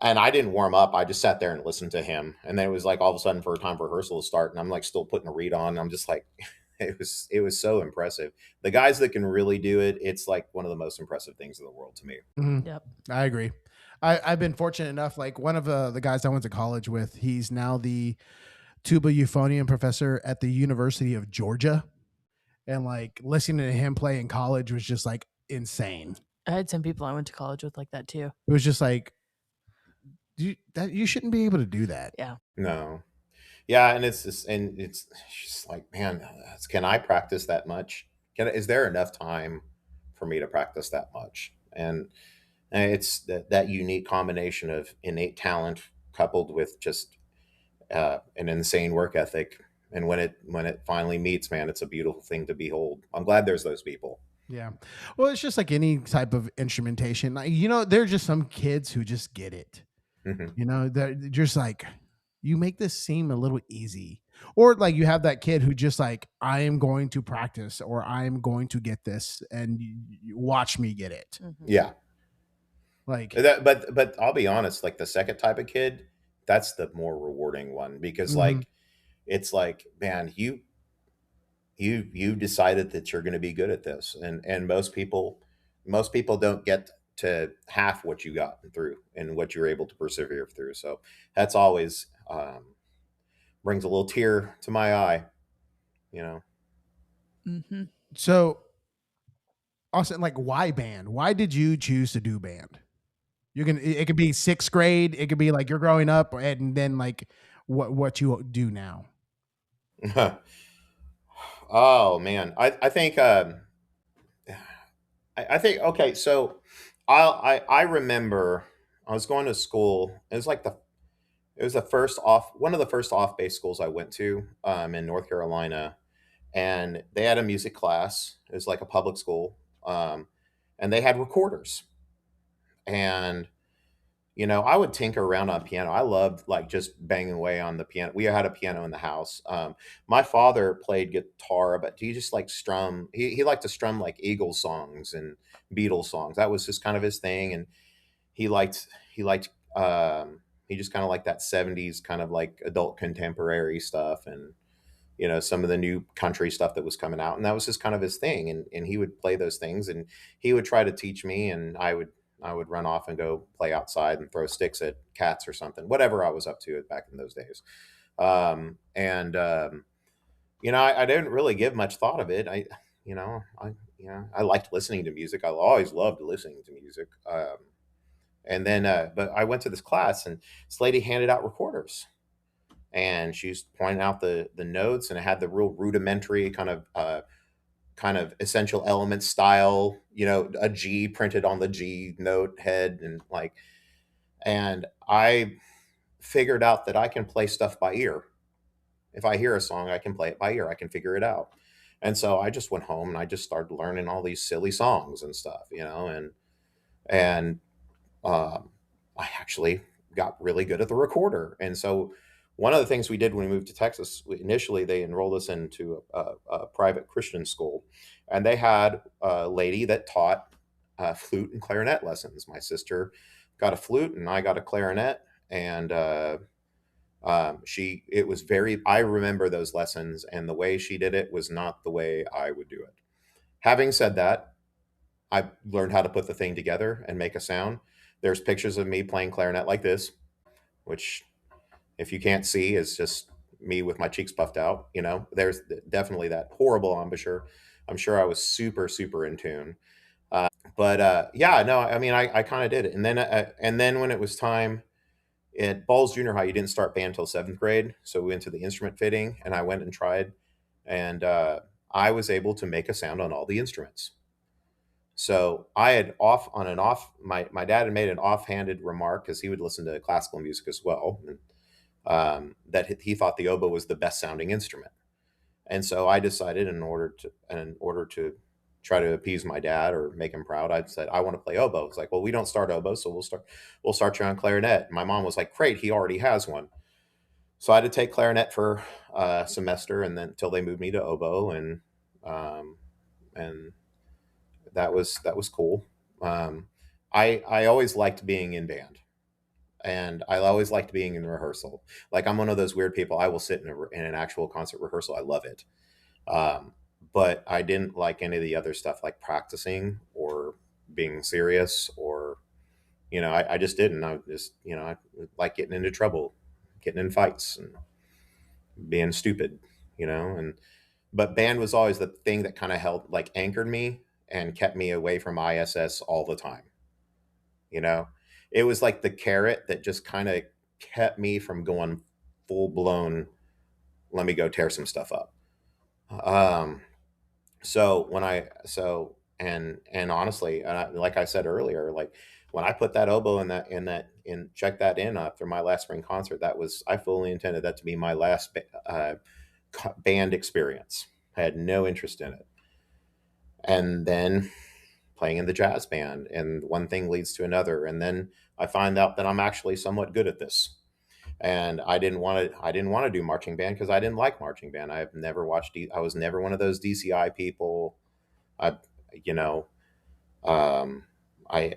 And I didn't warm up. I just sat there and listened to him. And then it was like all of a sudden for time for rehearsal to start, and I'm like still putting a read on. I'm just like, it was so impressive. The guys that can really do it, it's like one of the most impressive things in the world to me. mhm. Yep. I agree. I've been fortunate enough. Like one of the guys I went to college with, he's now the tuba euphonium professor at the University of Georgia, and like listening to him play in college was just like insane. I had some people I went to college with like that too. It was just like you shouldn't be able to do that. Yeah. No. Yeah, and it's just like, man, can I practice that much? Is there enough time for me to practice that much? And it's that unique combination of innate talent coupled with just an insane work ethic. And when it finally meets, man, it's a beautiful thing to behold. I'm glad there's those people. Yeah. Well, it's just like any type of instrumentation. Like, there's just some kids who just get it. Hmm. They're just like, you make this seem a little easy. Or like you have that kid who just like, I am going to practice, or I'm going to get this, and you watch me get it. Mhm. Yeah, Like, but I'll be honest, like the second type of kid, that's the more rewarding one because mhm. like it's like, man, you decided that you're going to be good at this, and most people don't get to half what you got through and what you're able to persevere through. So that's always brings a little tear to my eye, you know. Mhm. So, Austin, like, why band? Why did you choose to do band? It could be sixth grade. It could be like you're growing up, and then like what you do now. Oh man, I think I think okay. So I remember I was going to school. It was the first off one of the first off base schools I went to in North Carolina, and they had a music class. It was like a public school, and they had recorders. And I would tinker around on piano. I loved like just banging away on the piano. We had a piano in the house. My father played guitar, but he just like strum. He liked to strum like Eagles songs and Beatles songs. That was just kind of his thing. And he just kind of liked that '70s kind of like adult contemporary stuff, and some of the new country stuff that was coming out, and that was just kind of his thing. And he would play those things, and he would try to teach me, and I would run off and go play outside and throw sticks at cats or something, whatever I was up to back in those days. And I didn't really give much thought of it. I I liked listening to music. I always loved listening to music. And then, but I went to this class, and this lady handed out recorders, and she's pointing out the notes, and it had the real rudimentary kind of essential element style, a G printed on the G note head, and like, and I figured out that I can play stuff by ear. If I hear a song, I can play it by ear. I can figure it out. And so I just went home and I just started learning all these silly songs and stuff, and um, I actually got really good at the recorder. And so one of the things we did when we moved to Texas, initially they enrolled us into a private Christian school, and they had a lady that taught flute and clarinet lessons. My sister got a flute and I got a clarinet, and it was very, I remember those lessons, and the way she did it was not the way I would do it. Having said that, I learned how to put the thing together and make a sound. There's pictures of me playing clarinet like this, which, if you can't see, is just me with my cheeks puffed out. There's definitely that horrible embouchure. I'm sure I was super, super in tune. But yeah, no, I mean, I kind of did it. And then when it was time at Ball's Junior High, you didn't start band till seventh grade. So we went to the instrument fitting, and I went and tried. And I was able to make a sound on all the instruments. So I had my dad had made an offhanded remark, because he would listen to classical music as well, and, that he thought the oboe was the best sounding instrument. And so I decided, in order to try to appease my dad or make him proud, I said, I want to play oboe. It's like, well, we don't start oboe, so we'll start you on clarinet. And my mom was like, great, he already has one. So I had to take clarinet for a semester, and then until they moved me to oboe, um, and that was cool. Um, I always liked being in band, and I always liked being in rehearsal. Like, I'm one of those weird people. I will sit in an actual concert rehearsal. I love it. Um, but I didn't like any of the other stuff, like practicing or being serious, or I just didn't. I like getting into trouble, getting in fights, and being stupid, and but band was always the thing that kind of held, like, anchored me and kept me away from ISS all the time. You know, it was like the carrot that just kind of kept me from going full blown. Let me go tear some stuff up. Um, so when I so and honestly, like I said earlier, like, when I put that oboe in check that in after my last spring concert, I fully intended that to be my last band experience. I had no interest in it. And then playing in the jazz band, and one thing leads to another, and then I find out that I'm actually somewhat good at this. And I didn't want to do marching band, because I didn't like marching band. I've never watched I was never one of those DCI people. I you know um I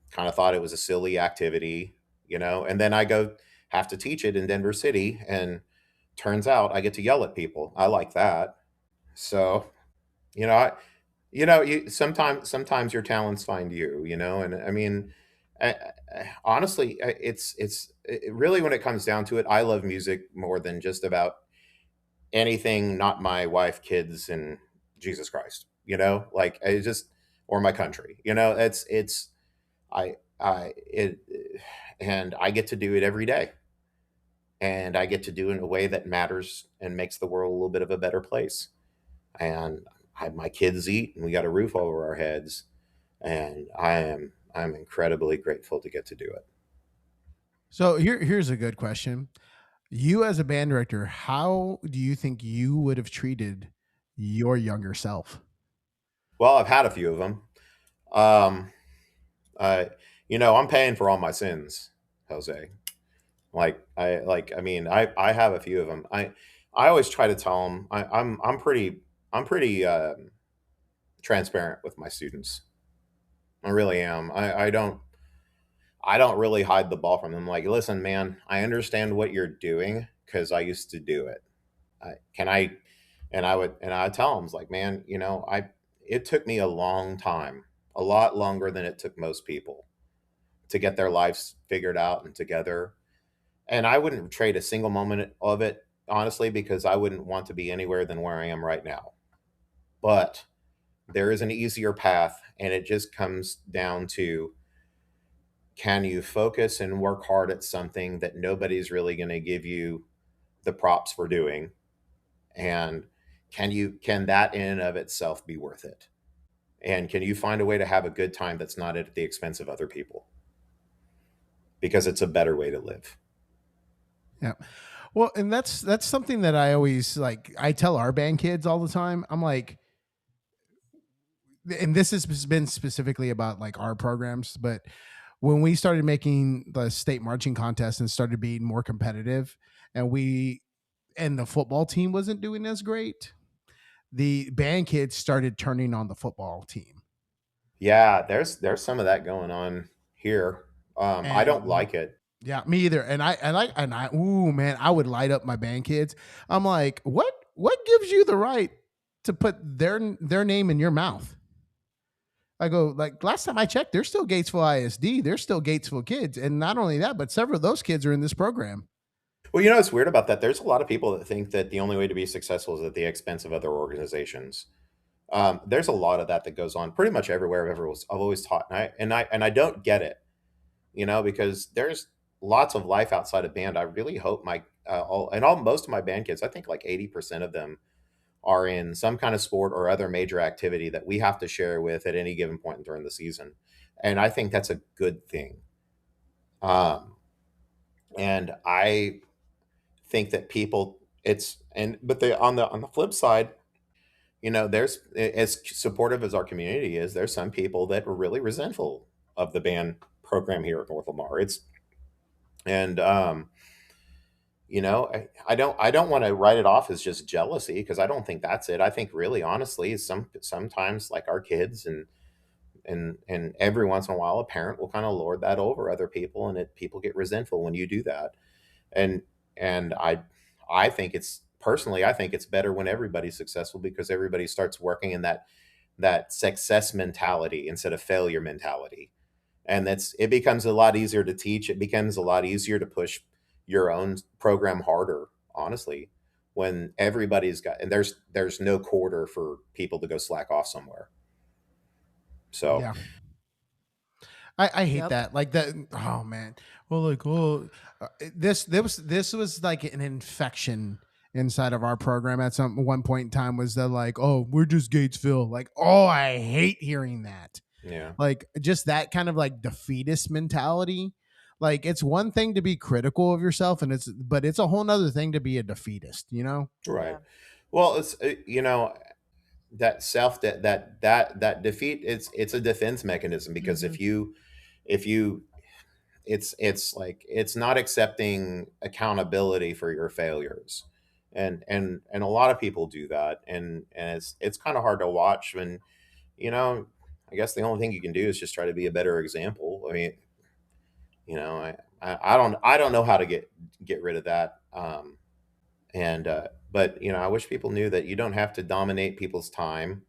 kind of thought it was a silly activity, and then I go have to teach it in Denver City, and turns out I get to yell at people. I like that. So, you know, I, sometimes your talents find you, and I mean, honestly, really, when it comes down to it, I love music more than just about anything, not my wife, kids, and Jesus Christ, like, I just, or my country, I it and I get to do it every day, and I get to do it in a way that matters and makes the world a little bit of a better place. And my kids eat, and we got a roof over our heads, and I'm incredibly grateful to get to do it. So here's a good question. You as a band director, how do you think you would have treated your younger self? Well, I've had a few of them. Um, I, I'm paying for all my sins, Jose. I mean, I have a few of them. I always try to tell them, I'm pretty transparent with my students. I really am. I don't really hide the ball from them. Like, listen, man, I understand what you're doing, because I used to do it. Can I? And I tell them, it's like, man, it took me a long time, a lot longer than it took most people, to get their lives figured out and together. And I wouldn't trade a single moment of it, honestly, because I wouldn't want to be anywhere than where I am right now. But there is an easier path, and it just comes down to, can you focus and work hard at something that nobody's really going to give you the props for doing, and can that in and of itself be worth it, and can you find a way to have a good time that's not at the expense of other people, because it's a better way to live. Yeah. Well, and that's something that I always like. I tell our band kids all the time. I'm like, and this has been specifically about like our programs, but when we started making the state marching contest and started being more competitive, and the football team wasn't doing as great, the band kids started turning on the football team. Yeah, there's some of that going on here. I don't And like it. yeah, me either. And I ooh man, I would light up my band kids. I'm like, what gives you the right to put their name in your mouth? I go, like, last time I checked, they're still Gatesville ISD. They're still Gatesville kids. And not only that, but several of those kids are in this program. Well, you know what's weird about that? There's a lot of people that think that the only way to be successful is at the expense of other organizations. There's a lot of that that goes on pretty much everywhere I've always taught, and I don't get it, because there's lots of life outside of band. I really hope most of my band kids, I think like 80% of them are in some kind of sport or other major activity that we have to share with at any given point during the season, and I think that's a good thing. Um, and I think that people it's and but they on the flip side, there's, as supportive as our community is, there's some people that are really resentful of the band program here at North Lamar. It's and I don't want to write it off as just jealousy, because I don't think that's it. I think really honestly, sometimes like our kids, and every once in a while a parent will kind of lord that over other people, and people get resentful when you do that. And and I I think it's better when everybody's successful, because everybody starts working in that success mentality instead of failure mentality. And it becomes a lot easier to teach. It becomes a lot easier to push your own program harder, honestly, when everybody's got, and there's no quarter for people to go slack off somewhere. So Yeah. I hate Yep. that. Like that. Oh man. Well, like, this was like an infection inside of our program at some one point in time. Was that like, oh, we're just Gatesville? Like, oh, I hate hearing that. yeah, Like, just that kind of like defeatist mentality. Like, it's one thing to be critical of yourself, but it's a whole nother thing to be a defeatist. You know? right. Yeah. Well, it's that that defeat, it's a defense mechanism, because Hmm. if you it's like it's not accepting accountability for your failures, and a lot of people do that, and it's kind of hard to watch when, you know I guess the only thing you can do is just try to be a better example. I mean, I don't know how to get rid of that. And But I wish people knew that you don't have to dominate people's time,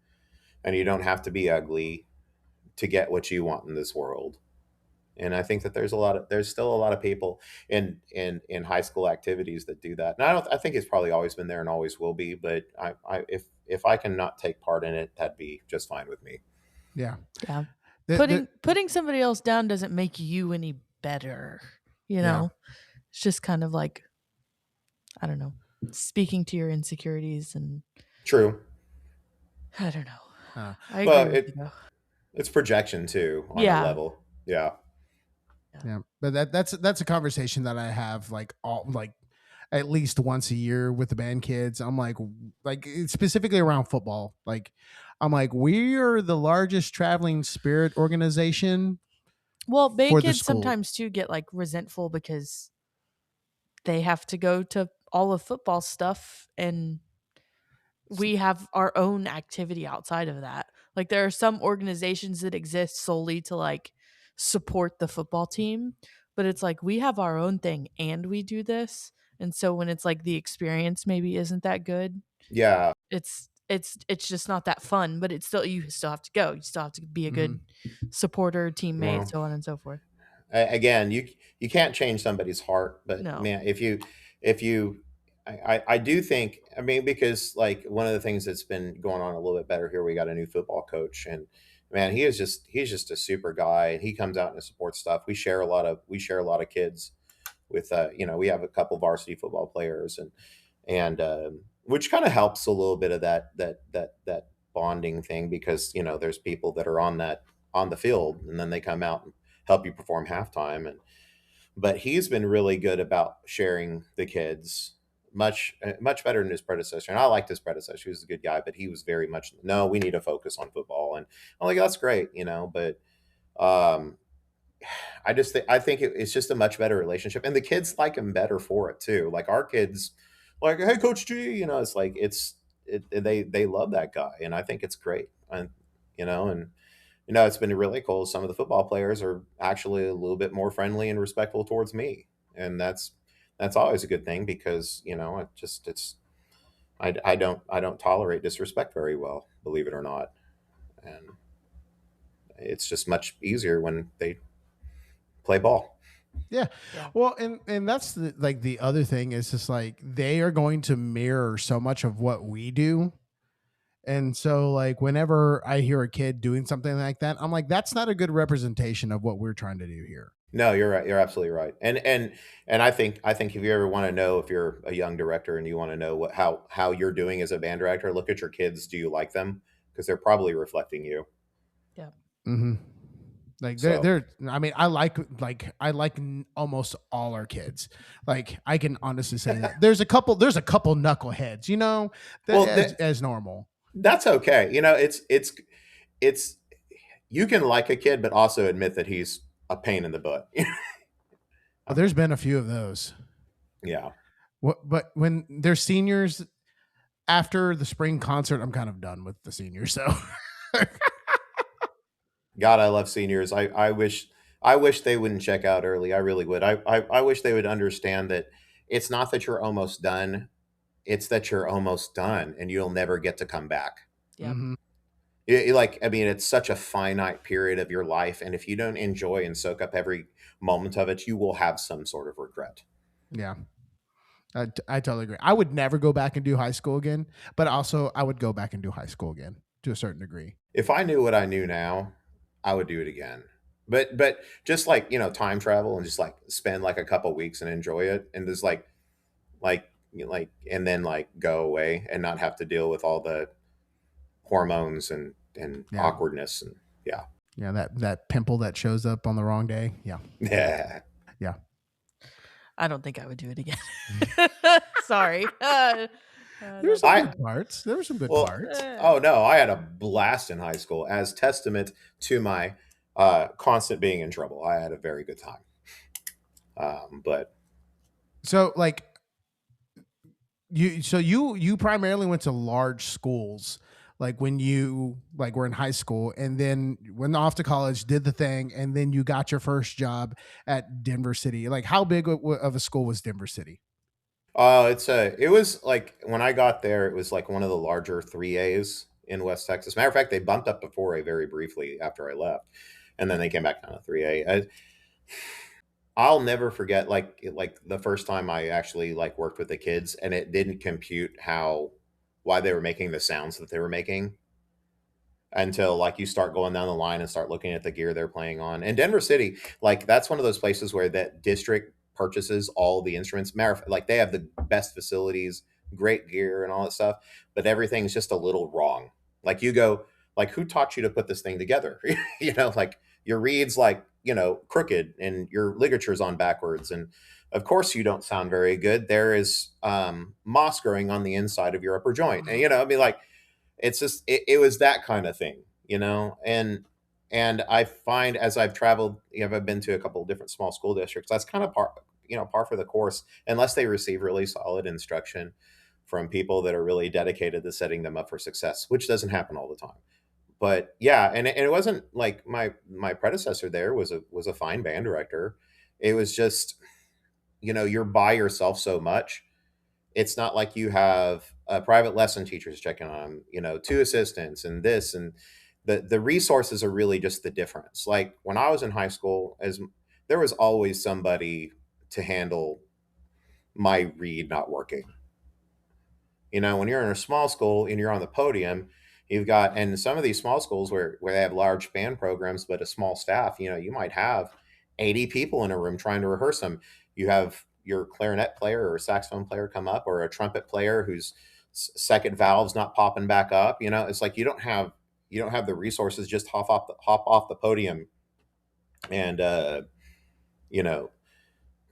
and you don't have to be ugly to get what you want in this world. And I think that there's still a lot of people in high school activities that do that. And I think it's probably always been there and always will be. But if I can not take part in it, that'd be just fine with me. Yeah. Yeah. The Putting somebody else down doesn't make you any better. You yeah. know, it's just kind of like, I don't know, speaking to your insecurities, and True. I don't know. Uh, I agree Well, with you though. it's projection too on a Yeah. level. Yeah. Yeah. Yeah, but that's a conversation that I have like all like at least once a year with the band kids. I'm like specifically around football. Like I'm like, we are the largest traveling spirit organization Well, band for the kids school. sometimes too get like resentful because they have to go to all of football stuff, and we have our own activity outside of that. Like there are some organizations that exist solely to like support the football team, but it's like we have our own thing and we do this. And so when it's like the experience maybe isn't that good, Yeah. it's just not that fun, but it's still, you still have to go. You still have to be a Hmm. good supporter, teammate, Well, so on and so forth. again, you can't change somebody's heart, but No. man, if you I do think, I mean, because like one of the things that's been going on a little bit better here, we got a new football coach, and man, he's just a super guy, and he comes out and supports stuff. We share a lot of kids with we have a couple varsity football players, and which kind of helps a little bit of that bonding thing, because there's people that are on the field, and then they come out and help you perform halftime. And but he's been really good about sharing the kids, much better than his predecessor. And I liked his predecessor; he was a good guy, but he was very much, no, we need to focus on football. And I'm like, that's great, but um I think it's just a much better relationship, and the kids like him better for it too. Like our kids, like, hey, Coach G, it's like they love that guy, and I think it's great. And and it's been really cool. Some of the football players are actually a little bit more friendly and respectful towards me, and that's always a good thing, because I don't tolerate disrespect very well, believe it or not, and it's just much easier when they play ball. Yeah. Yeah. Well, and that's the other thing is just like they are going to mirror so much of what we do. And so like whenever I hear a kid doing something like that, I'm like, that's not a good representation of what we're trying to do here. No, you're right. You're absolutely right. And I think if you ever want to know, if you're a young director and you want to know how you're doing as a band director, look at your kids. Do you like them? Because they're probably reflecting you. Yeah. Mm-hmm. Like So they're I mean I like almost all our kids. Like I can honestly say that there's a couple knuckleheads, that well, as normal. that's okay. It's you can like a kid, but also admit that he's a pain in the butt. Oh, there's been a few of those. Yeah. But when they're seniors after the spring concert, I'm kind of done with the seniors. So God, I love seniors. I wish they wouldn't check out early. I really would. I wish they would understand that it's not that you're almost done. It's that you're almost done and you'll never get to come back. Yep. Like, I mean, it's such a finite period of your life, and if you don't enjoy and soak up every moment of it, you will have some sort of regret. yeah, I totally agree. I would never go back and do high school again, but also I would go back and do high school again to a certain degree. If I knew what I knew now, I would do it again. But just like, time travel and just like spend like a couple weeks and enjoy it, and just and then like go away and not have to deal with all the hormones and Yeah, awkwardness, and yeah. yeah, that pimple that shows up on the wrong day. Yeah, Yeah. yeah. I don't think I would do it again. Sorry. There were No, some I good parts. There were some good Well, parts. oh no, I had a blast in high school, as testament to my constant being in trouble. I had a very good time. But So like you primarily went to large schools like when you like were in high school and then went off to college, did the thing, and then you got your first job at Denver City. Like how big of a school was Denver City? it was like when I got there, it was like one of the larger 3As in West Texas. Matter of fact, they bumped up to 4A very briefly after I left, and then they came back down to 3A. I'll never forget like the first time I actually like worked with the kids, and it didn't compute how why they were making the sounds that they were making, until like you start going down the line and start looking at the gear they're playing on. And Denver City, like that's one of those places where that district purchases all the instruments. Matter of, like they have the best facilities, great gear and all that stuff, but everything's just a little wrong. Like you go, like who taught you to put this thing together? Like your reeds like, crooked, and your ligature's on backwards, and of course you don't sound very good. There is moss growing on the inside of your upper joint. And I mean, like, it's just it was that kind of thing, and I find as I've traveled, I've been to a couple of different small school districts. That's kind of par for the course, unless they receive really solid instruction from people that are really dedicated to setting them up for success, which doesn't happen all the time. But yeah, and it wasn't like my predecessor there was a fine band director. It was just, you're by yourself so much. It's not like you have private lesson teachers checking on, two assistants and this, and the resources are really just the difference. Like when I was in high school, as there was always somebody to handle my reed not working. When you're in a small school and you're on the podium, you've got, and some of these small schools where they have large band programs but a small staff, you might have 80 people in a room trying to rehearse them. You have your clarinet player or saxophone player come up, or a trumpet player whose second valve's not popping back up. It's like you don't have the resources just hop off the podium and you know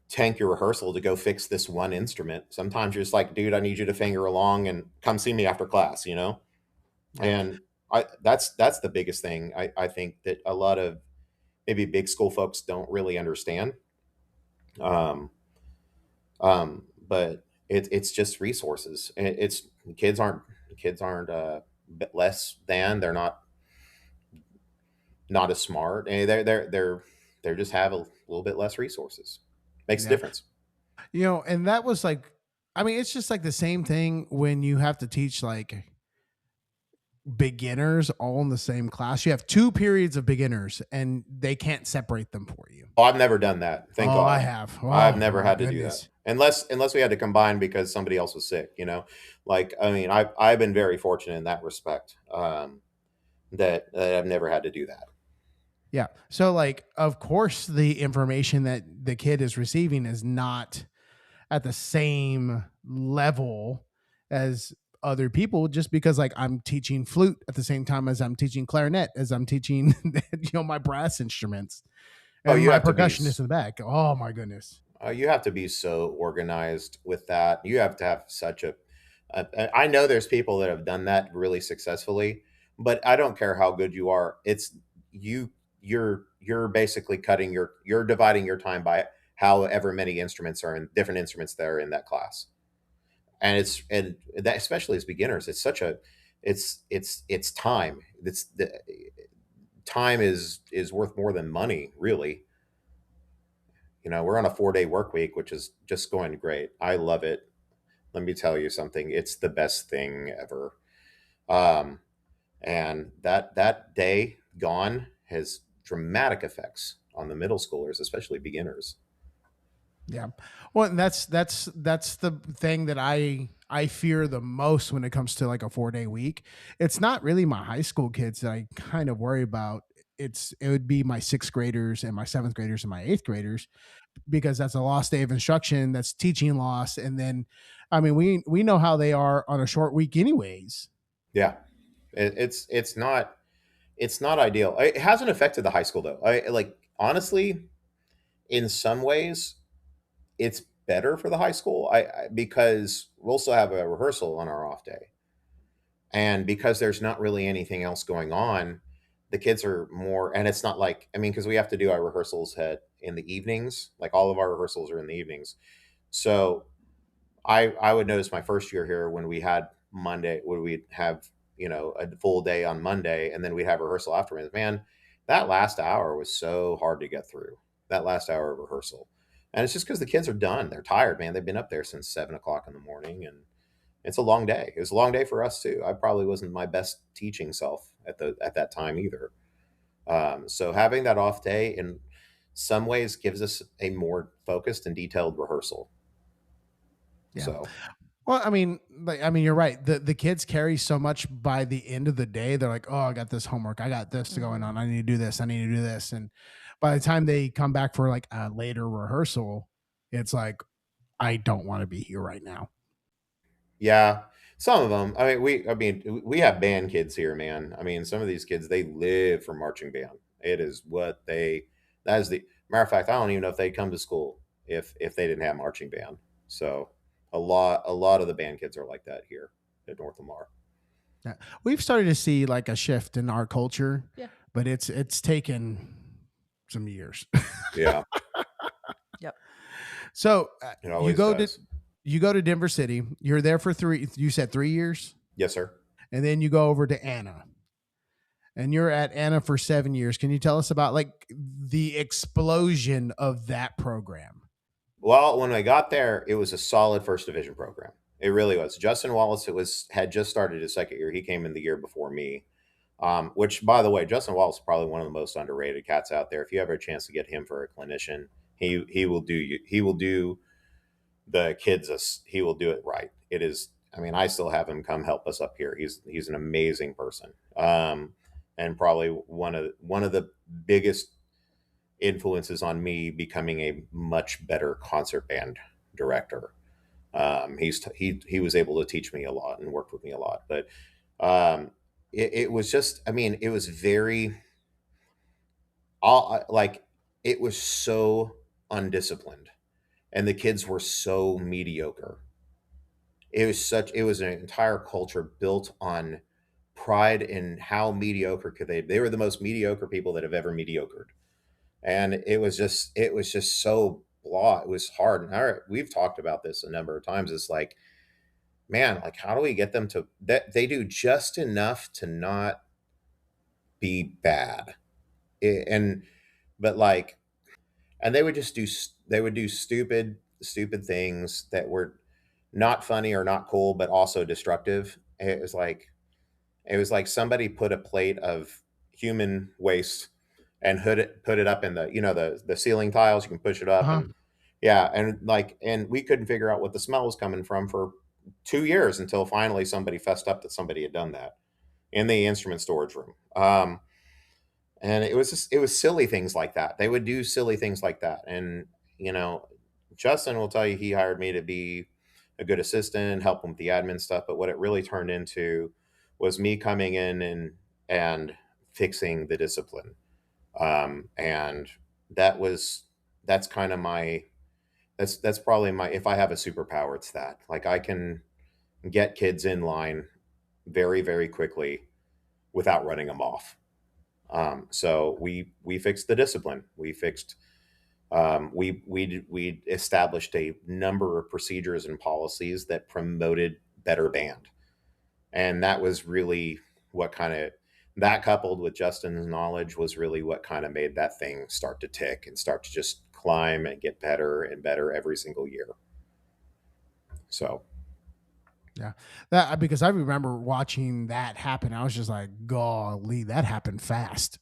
tank your rehearsal to go fix this one instrument. Sometimes you're just like, dude, I need you to finger along and come see me after class. Yeah. And that's the biggest thing I think that a lot of maybe big school folks don't really understand. Um, but it's just resources. It's kids aren't less than. They're not as smart. And they're just have a little bit less resources. Makes a Yeah. difference. And that was like, I mean, it's just like the same thing when you have to teach like beginners all in the same class. You have two periods of beginners and they can't separate them for you. Oh, I've never done that. Thank Oh, I God. have. I've Oh never my had to do that. goodness. Unless we had to combine because somebody else was sick. Like, I mean, I've been very fortunate in that respect. That I've never had to do that. Yeah. So like, of course, the information that the kid is receiving is not at the same level as other people, just because like I'm teaching flute at the same time as I'm teaching clarinet, as I'm teaching my brass instruments, Oh, and you my have to be percussionist in the back. Oh my goodness. you have to be so organized with that. You have to have such I know there's people that have done that really successfully, but I don't care how good you are. It's you. You're basically you're dividing your time by however many instruments are in different instruments that are in that class. And that, especially as beginners, it's such a it's time. It's the time is worth more than money, really. We're on a 4-day work week, which is just going great. I love it. Let me tell you something. It's the best thing ever. Um, and that day gone has dramatic effects on the middle schoolers, especially beginners. Yeah. Well, and that's the thing that I fear the most when it comes to like a 4-day week. It's not really my high school kids that I kind of worry about. It would be my sixth graders and my seventh graders and my eighth graders, because that's a lost day of instruction. That's teaching loss. And then, I mean, we know how they are on a short week anyways. Yeah, it's not ideal. It hasn't affected the high school though. I like honestly, in some ways, it's better for the high school. Because we'll still have a rehearsal on our off day, and because there's not really anything else going on, the kids are more. And it's not like, I mean, because we have to do our rehearsals in the evenings. Like all of our rehearsals are in the evenings. So I would notice my first year here when we had Monday, when we'd have a full day on Monday, and then we'd have rehearsal afterwards. Man, that last hour was so hard to get through. That last hour of rehearsal, and it's just because the kids are done. They're tired, man. They've been up there since 7 o'clock in the morning, and it's a long day. It was a long day for us too. I probably wasn't my best teaching self at that time either. So having that off day in some ways gives us a more focused and detailed rehearsal. Yeah. So Well, I mean, you're right. The kids carry so much by the end of the day. They're like, oh, I got this homework. I got this going Mhm. on. I need to do this. I need to do this. And by the time they come back for like a later rehearsal, it's like, I don't want to be here right now. yeah, some of them. I mean, we have band kids here, man. I mean, some of these kids they live for marching band. It is what they. That is the matter of fact. I don't even know if they'd come to school if they didn't have marching band. So a lot of the band kids are like that here at North Lamar. Yeah. We've started to see like a shift in our culture, Yeah. but it's taken some years. Yeah, Yep. So it you always go to does. you go to Denver City. You're there for three. You said 3 years, Yes, sir. and then you go over to Anna, and you're at Anna for 7 years. Can you tell us about like the explosion of that program? Well, when I got there, it was a solid first division program. It really was. Justin Wallace, it was had just started his second year. He came in the year before me. Which, by the way, Justin Wallace is probably one of the most underrated cats out there. If you ever a chance to get him for a clinician, he will do the kids. He will do it right. It is. I mean, I still have him come help us up here. He's an amazing person, and probably one of the biggest influences on me becoming a much better concert band director. He was able to teach me a lot and worked with me a lot, but it was just, I mean, it was very like it was so undisciplined, and the kids were so mediocre. It was an entire culture built on pride in how mediocre could they were the most mediocre people that have ever mediocred. And it was just so blah. It was hard. And we've talked about this a number of times. It's like, man, like how do we get them to that they do just enough to not be bad. And but like and they would just they would do stupid things that were not funny or not cool, but also destructive. It was like somebody put a plate of human waste and put it up in the, the ceiling tiles. You can push it up, Uh-huh. and yeah, and we couldn't figure out what the smell was coming from for 2 years until finally somebody fessed up that somebody had done that in the instrument storage room. And it was silly things like that. They would do silly things like that, and you know, Justin will tell you he hired me to be a good assistant, help him with the admin stuff. But what it really turned into was me coming in and fixing the discipline. And that was that's kind of my that's probably my, if I have a superpower, it's that, like, I can get kids in line very quickly without running them off. So we fixed the discipline. We established a number of procedures and policies that promoted better band, and that was really what kind of, that coupled with Justin's knowledge was really what kind of made that thing start to tick and start to just climb and get better and better every single year. So Yeah, that because I remember watching that happen. I was just like, "Golly, that happened fast."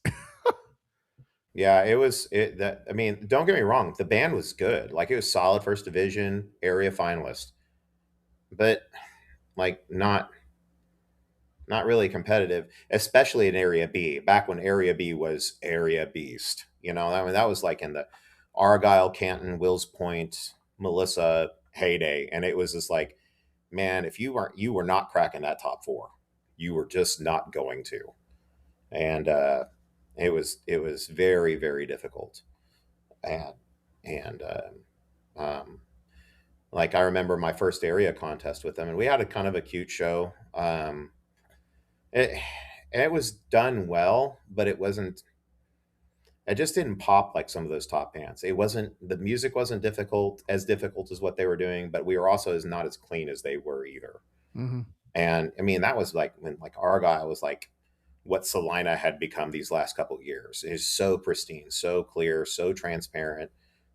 yeah, it was it that I mean, don't get me wrong, the band was good. Like, it was solid first division area finalist, but like not really competitive, especially in Area B. Back when Area B was Area Beast, I mean, that was like in the Argyle, Canton, Wills Point, Melissa heyday, and it was just like, man, if you were not cracking that top four, you were just not going to, and it was very difficult, and and like, I remember my first area contest with them, and we had a kind of a cute show. It it was done well, but it just didn't pop like some of those top bands. It wasn't The music wasn't difficult as what they were doing, but we were also as not as clean as they were either. Hmm. And I mean, that was like when, like, Argyle was like what Salina had become these last couple of years. It is so pristine, so clear, so transparent,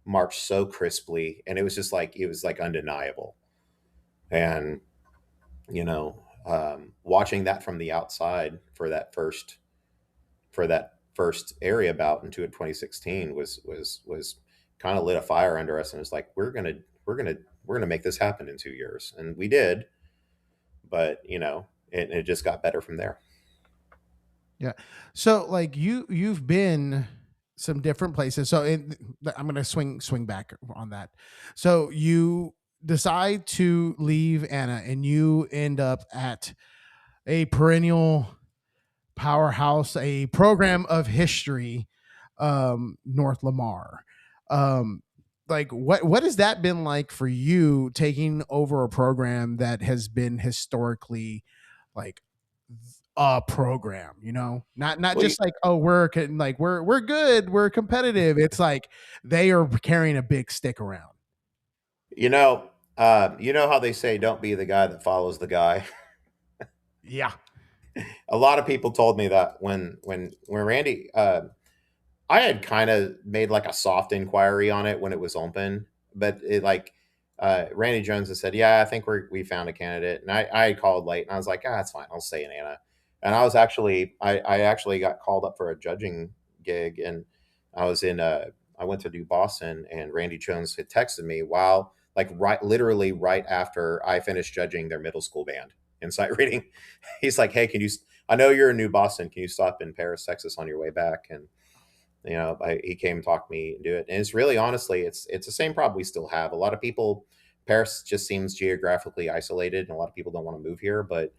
marched so crisply, and it was like undeniable. And watching that from the outside for that first area bout into 2016 was kind of lit a fire under us, and it's like, we're gonna make this happen in 2 years, and we did. But it just got better from there. Yeah. So like you've been some different places. So I'm gonna swing back on that. So you decide to leave Anna, and you end up at a perennial powerhouse, a program of history, North Lamar. Um, like what has that been like for you, taking over a program that has been historically like a program, not Well, just like, oh, like we're good, we're competitive. It's like they are carrying a big stick around. you know how they say, don't be the guy that follows the guy. Yeah. A lot of people told me that when Randy, I had kind of made like a soft inquiry on it when it was open, but Randy Jones had said, "Yeah, I think we found a candidate," and I had called late, and I was like, "Ah, that's fine. I'll stay in Anna." And I actually got called up for a judging gig, and I was in I went to do Boston, and Randy Jones had texted me while like right, literally right after I finished judging their middle school band in sight reading. He's like, "Hey, can you? I know you're in New Boston. Can you stop in Paris, Texas, on your way back?" And he came and talked to me and do it. And it's really, honestly, it's the same problem we still have. A lot of people, Paris just seems geographically isolated, and a lot of people don't want to move here. But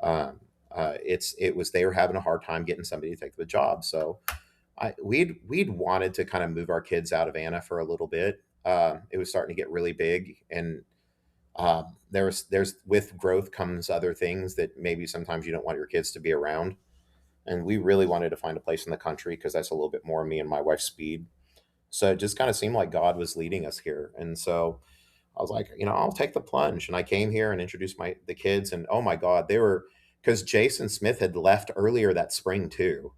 um, it was they were having a hard time getting somebody to take the job. So we'd wanted to kind of move our kids out of Anna for a little bit. It was starting to get really big, and there's with growth comes other things that maybe sometimes you don't want your kids to be around. And we really wanted to find a place in the country because that's a little bit more me and my wife's speed. So it just kind of seemed like God was leading us here. And so I was like, I'll take the plunge. And I came here and introduced the kids, and oh my God, they were, because Jason Smith had left earlier that spring too.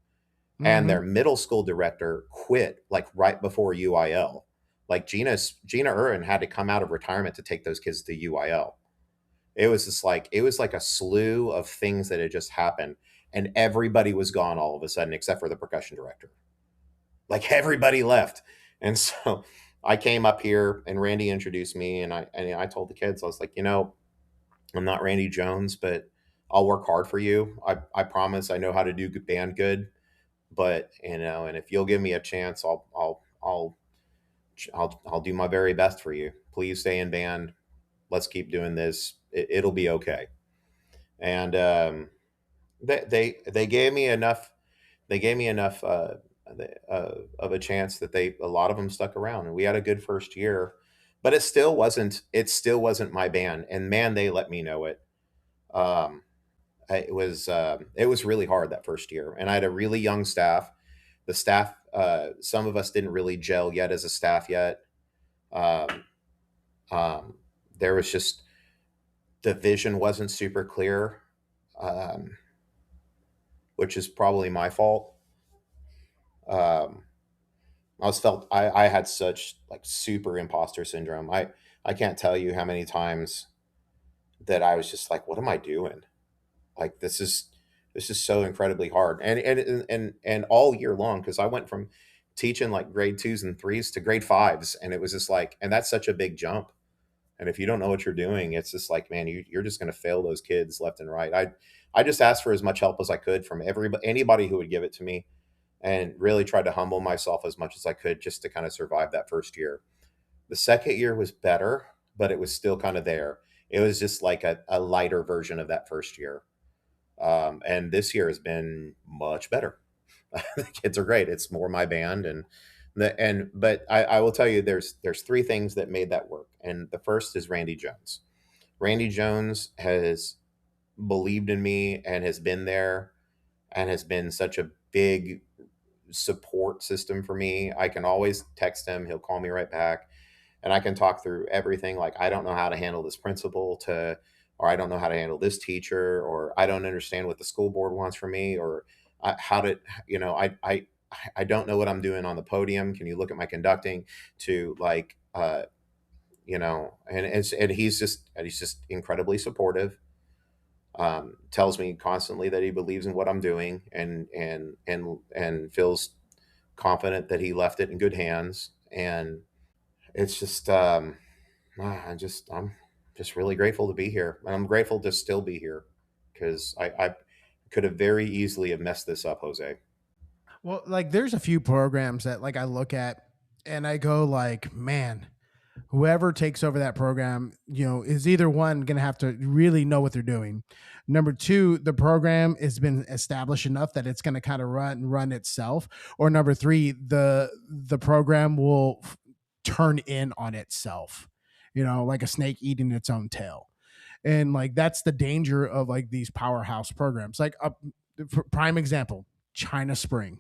And Mm-hmm. their middle school director quit like right before UIL. Like Gina Urin had to come out of retirement to take those kids to UIL. It was like a slew of things that had just happened, and everybody was gone all of a sudden except for the percussion director. Like everybody left. And so I came up here and Randy introduced me, and I told the kids, I was like, I'm not Randy Jones, but I'll work hard for you. I promise I know how to do band good, but and if you'll give me a chance, I'll do my very best for you. Please stay in band. Let's keep doing this. It'll be okay. And they gave me enough. They gave me enough of a chance that a lot of them stuck around, and we had a good first year. But it still wasn't. It still wasn't my band, and man, they let me know it. Um, it was really hard that first year, and I had a really young staff. The staff, some of us didn't really gel yet as a staff yet. Um, um, there was just the vision wasn't super clear, um, which is probably my fault. Um, I had such like super imposter syndrome. I can't tell you how many times that I was just like, what am I doing? Like this is so incredibly hard. And all year long, because I went from teaching like grade twos and threes to grade fives, and it was just like, and that's such a big jump. And if you don't know what you're doing, it's just like, man, you're just going to fail those kids left and right. I just asked for as much help as I could from anybody who would give it to me, and really tried to humble myself as much as I could just to kind of survive that first year. The second year was better, but it was still kind of there. It was just like a lighter version of that first year. And this year has been much better. The kids are great. It's more my band, but I will tell you, there's three things that made that work, and the first is Randy Jones. Randy Jones has believed in me and has been there and has been such a big support system for me. I can always text him, he'll call me right back, and I can talk through everything. Like, I don't know how to handle this principal, or I don't know how to handle this teacher, or I don't understand what the school board wants from me, or how to, I don't know what I'm doing on the podium. Can you look at my conducting? To like, and he's just incredibly supportive. Tells me constantly that he believes in what I'm doing, and feels confident that he left it in good hands. And it's just I'm just really grateful to be here, and I'm grateful to still be here, because I could have very easily have messed this up, Jose. Well, like there's a few programs that like I look at and I go like, man, whoever takes over that program, is either one going to have to really know what they're doing. Number two, the program has been established enough that it's going to kind of run itself. Or number three, the program will turn in on itself, like a snake eating its own tail. And like that's the danger of like these powerhouse programs. Like a prime example, China Spring.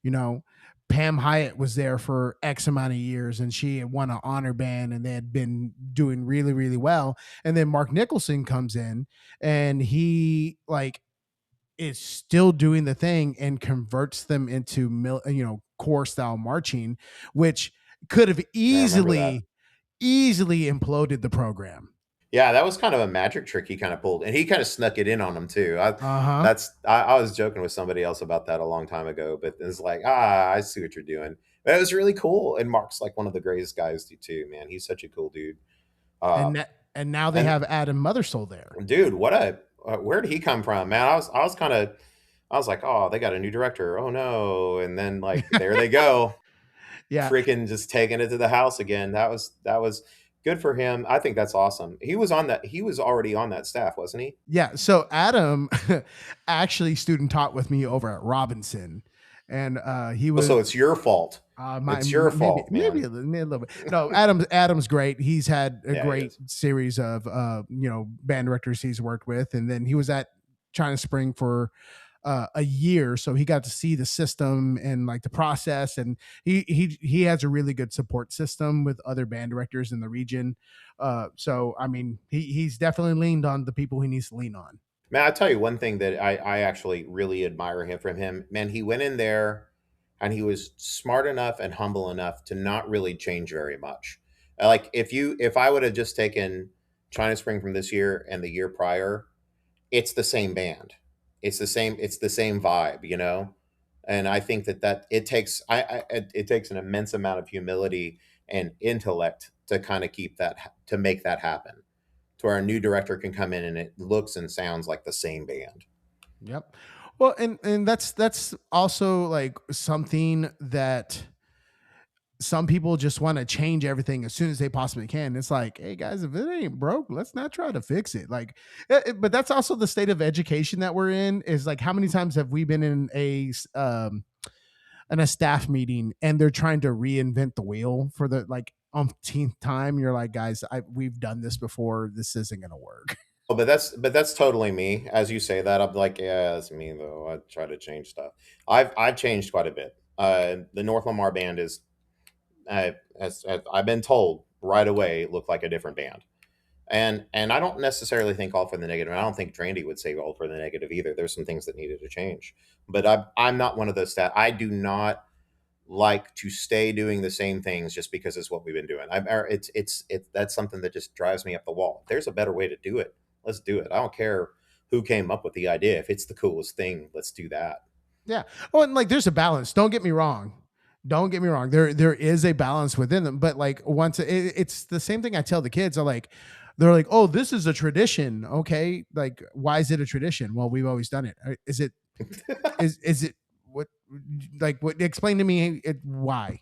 you know Pam Hyatt was there for X amount of years and she had won an honor band and they had been doing really, really well. And then Mark Nicholson comes in and he like is still doing the thing and converts them into core style marching, which could have Yeah, I remember that. easily imploded the program. Yeah, that was kind of a magic trick he kind of pulled, and he kind of snuck it in on them too. Uh-huh. I was joking with somebody else about that a long time ago, but it's like, I see what you're doing. But it was really cool, and Mark's like one of the greatest guys too, man. He's such a cool dude. Uh, And now they and have Adam Mothersole there. dude, what a where did he come from, man? I was kind of I was like, oh, they got a new director. Oh no! And then like there they go, Yeah, freaking just taking it to the house again. That was good for him. I think that's awesome. He was on that. He was already on that staff, wasn't he? yeah. So Adam actually student taught with me over at Robinson, and he Oh, was so it's your fault. my It's your maybe fault, man. maybe a little bit. No, Adam's great. He's had a Yeah, he great is. series of band directors he's worked with, and then he was at China Spring for a year, so he got to see the system and like the process, and he has a really good support system with other band directors in the region. So I mean, he's definitely leaned on the people he needs to lean on. Man, I tell you one thing that I actually really admire him from him. Man, he went in there and he was smart enough and humble enough to not really change very much. Like if I would have just taken China Spring from this year and the year prior, it's the same band. It's the same vibe, you know? And I think that it takes it takes an immense amount of humility and intellect to kind of keep that to make that happen. To where a new director can come in and it looks and sounds like the same band. Yep. Well, and that's also like something that some people just want to change everything as soon as they possibly can. It's like, hey guys, if it ain't broke, let's not try to fix it. Like, but that's also the state of education that we're in. Is like, how many times have we been in a staff meeting and they're trying to reinvent the wheel for the like umpteenth time? You're like, guys, we've done this before. This isn't gonna work. Oh, but that's totally me. As you say that, I'm like, yeah, that's me though. I try to change stuff. I've changed quite a bit. The North Lamar band is, as I've been told right away, looked like a different band. And I don't necessarily think all for the negative. I don't think Drandy would say all for the negative either. There's some things that needed to change. But I'm not one of those that I do not like to stay doing the same things just because it's what we've been doing. It's that's something that just drives me up the wall. If there's a better way to do it, let's do it. I don't care who came up with the idea. If it's the coolest thing, let's do that. Yeah. Oh, and like there's a balance. Don't get me wrong. Don't get me wrong. There is a balance within them, but like once it's the same thing I tell the kids. They're like, oh, this is a tradition. Okay, like why is it a tradition? Well, we've always done it. Is it what like what? Explain to me why.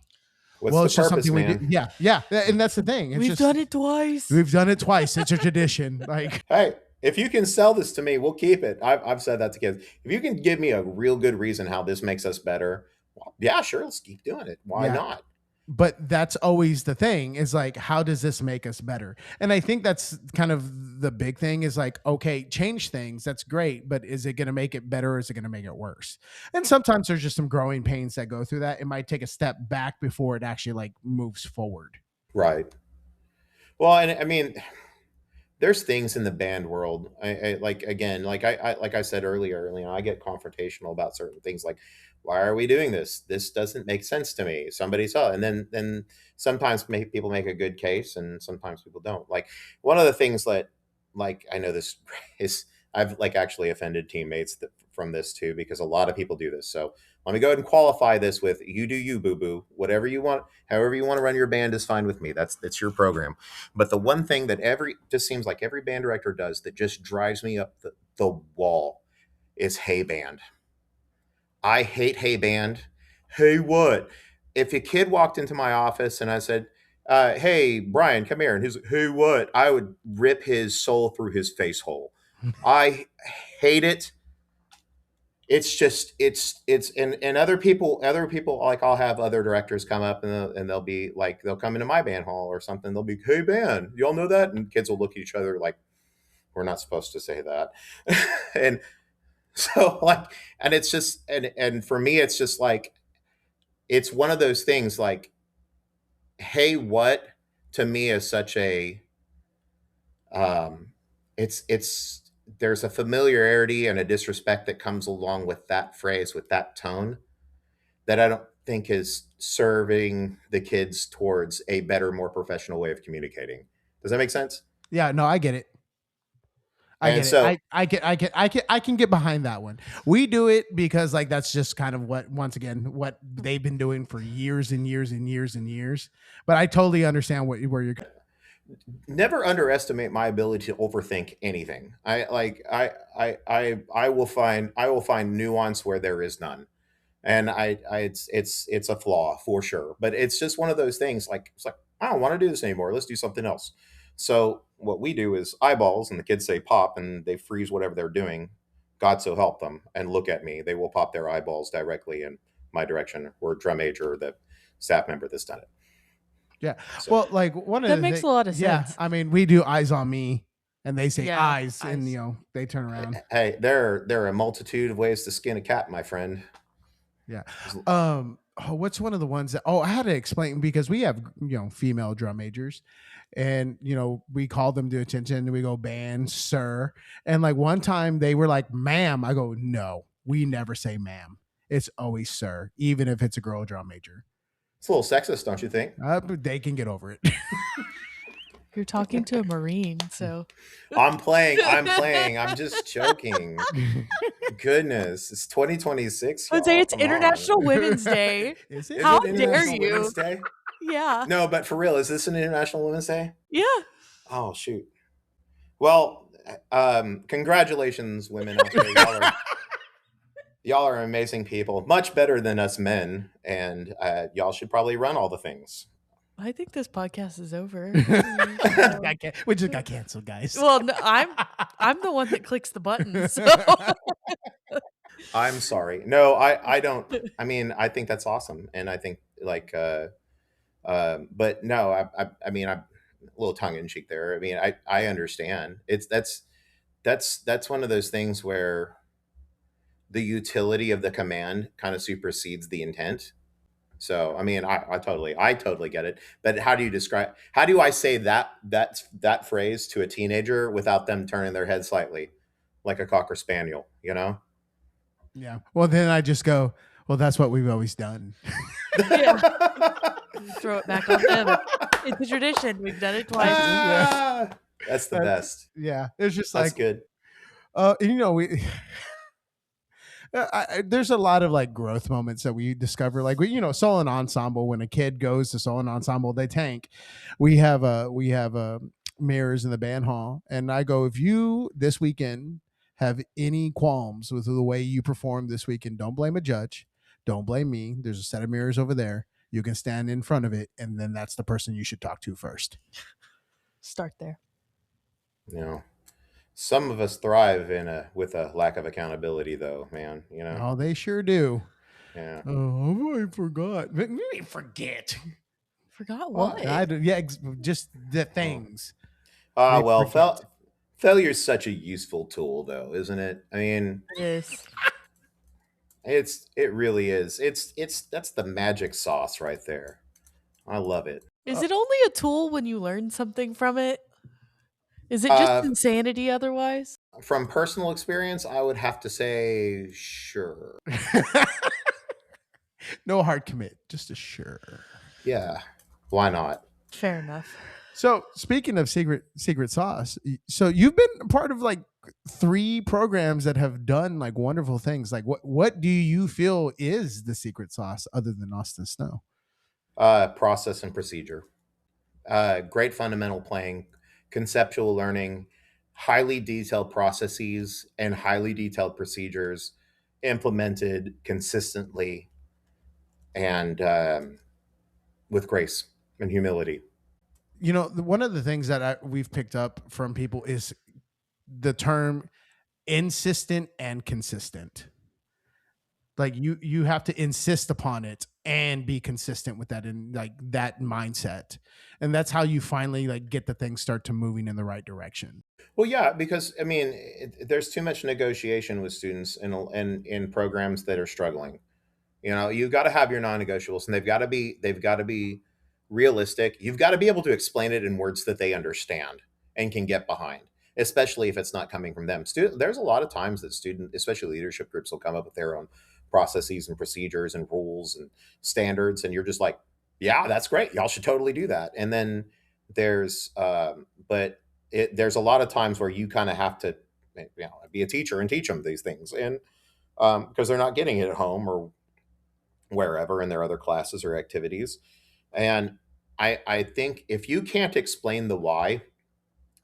What's Well, the it's just purpose, something we do. man? Yeah, yeah, and that's the thing. It's We've just done it twice. we've done it twice. It's a tradition. Like Hey, if you can sell this to me, we'll keep it. I've said that to kids. If you can give me a real good reason how this makes us better, well, yeah, sure, let's keep doing it. Why yeah, not? but that's always the thing is like how does this make us better, and I think that's kind of the big thing is like, okay, change things, that's great, but is it going to make it better or is it going to make it worse? And sometimes there's just some growing pains that go through that. It might take a step back before it actually like moves forward. Right. Well, and I mean, there's things in the band world. I like again, like I said earlier, you know, I get confrontational about certain things. Like, why are we doing this? This doesn't make sense to me. Somebody saw, it. And then sometimes people make a good case, and sometimes people don't. Like one of the things that, like, I know this is I've like actually offended teammates from this too because a lot of people do this. So let me go ahead and qualify this with you do you, boo boo. Whatever you want, however you want to run your band is fine with me. That's your program. But the one thing that every just seems like every band director does that just drives me up the wall is hey band. I hate hey band. Hey what? If a kid walked into my office and I said, hey Brian, come here, and he's like, hey what? I would rip his soul through his face hole. I hate it. It's just it's and other people like I'll have other directors come up and they'll be like they'll come into my band hall or something, they'll be hey band, y'all know that, and kids will look at each other like we're not supposed to say that. And so like and it's just and for me it's just like it's one of those things like hey what to me is such a um it's there's a familiarity and a disrespect that comes along with that phrase with that tone that I don't think is serving the kids towards a better, more professional way of communicating. Does that make sense? Yeah, no, I get it. I And get it. so, I can get behind that one. We do it because like that's just kind of what once again what they've been doing for years and years and years and years. But I totally understand where you're. never underestimate my ability to overthink anything. I will find nuance where there is none. And it's a flaw for sure, but it's just one of those things. Like, it's like, I don't want to do this anymore, let's do something else. So what we do is eyeballs, and the kids say pop, and they freeze whatever they're doing, God so help them, and look at me. They will pop their eyeballs directly in my direction, or drum major, or the staff member that's done it. Yeah. So Well, like one of That the makes a lot of yeah, sense. I mean, we do eyes on me and they say Yeah, eyes and eyes. they turn around. hey, there are a multitude of ways to skin a cat, my friend. Yeah. What's one of the ones that I had to explain because we have, female drum majors and we call them to attention and we go band, sir. And like one time they were like, ma'am. I go, no, we never say ma'am. It's always sir, even if it's a girl drum major. It's a little sexist, don't you think? But they can get over it. You're talking to a Marine, so I'm just joking. Goodness, it's 2026, I'd say y'all. it's Come on. International Women's Day. Is Is it? How it dare International you? Women's Day? Yeah. No, but for real, is this an International Women's Day? Yeah. Oh shoot. Well, congratulations, women out there. Y'all are amazing people, much better than us men, and y'all should probably run all the things. I think this podcast is over. We just got canceled, guys. Well, no, I'm the one that clicks the button. So I'm sorry. No, I don't. I mean, I think that's awesome, and I think like, but no, I mean, I'm a little tongue in cheek there. I mean, I understand. That's one of those things where the utility of the command kind of supersedes the intent. So, I mean, I totally get it. But how do I say that phrase to a teenager without them turning their head slightly like a cocker spaniel, you know? Yeah. Well, then I just go, well, that's what we've always done. yeah, throw it back on them. It's a tradition. We've done it twice. Ah, that's the best. Yeah. It's just That's like, good. we. There's a lot of like growth moments that we discover, like solo and ensemble. When a kid goes to solo and ensemble, they tank. We have mirrors in the band hall, and I go, if you this weekend have any qualms with the way you perform this weekend, don't blame a judge, don't blame me. There's a set of mirrors over there. You can stand in front of it, and then that's the person you should talk to first. Start there. You know, some of us thrive with a lack of accountability, though, man. You know, Oh, they sure do. yeah. Oh, I forgot. Maybe forget. Forgot Well, what? just the things. Ah, They well, forget. failure's such a useful tool, though, isn't it? I mean, It is. it really is. It's that's the magic sauce right there. I love it. Is it only a tool when you learn something from it? Is it just Uh, insanity otherwise? from personal experience, I would have to say sure. No hard commit, just a sure. Yeah, why not? Fair enough. So speaking of secret sauce, so you've been part of like 3 programs that have done like wonderful things. Like what do you feel is the secret sauce other than Austin Snow? Process and procedure. Great fundamental playing, conceptual learning, highly detailed processes, and highly detailed procedures implemented consistently and with grace and humility. One of the things that we've picked up from people is the term insistent and consistent. Like you have to insist upon it and be consistent with that and like that mindset, and that's how you finally like get the things start to moving in the right direction. Well, yeah, because I mean, there's too much negotiation with students in programs that are struggling. You know, you've got to have your non-negotiables, and they've got to be realistic. You've got to be able to explain it in words that they understand and can get behind, especially if it's not coming from them. There's a lot of times that especially leadership groups, will come up with their own processes and procedures and rules and standards, and you're just like, yeah, that's great. Y'all should totally do that. And then but there's a lot of times where you kind of have to, be a teacher and teach them these things, and because they're not getting it at home or wherever in their other classes or activities. And I think if you can't explain the why,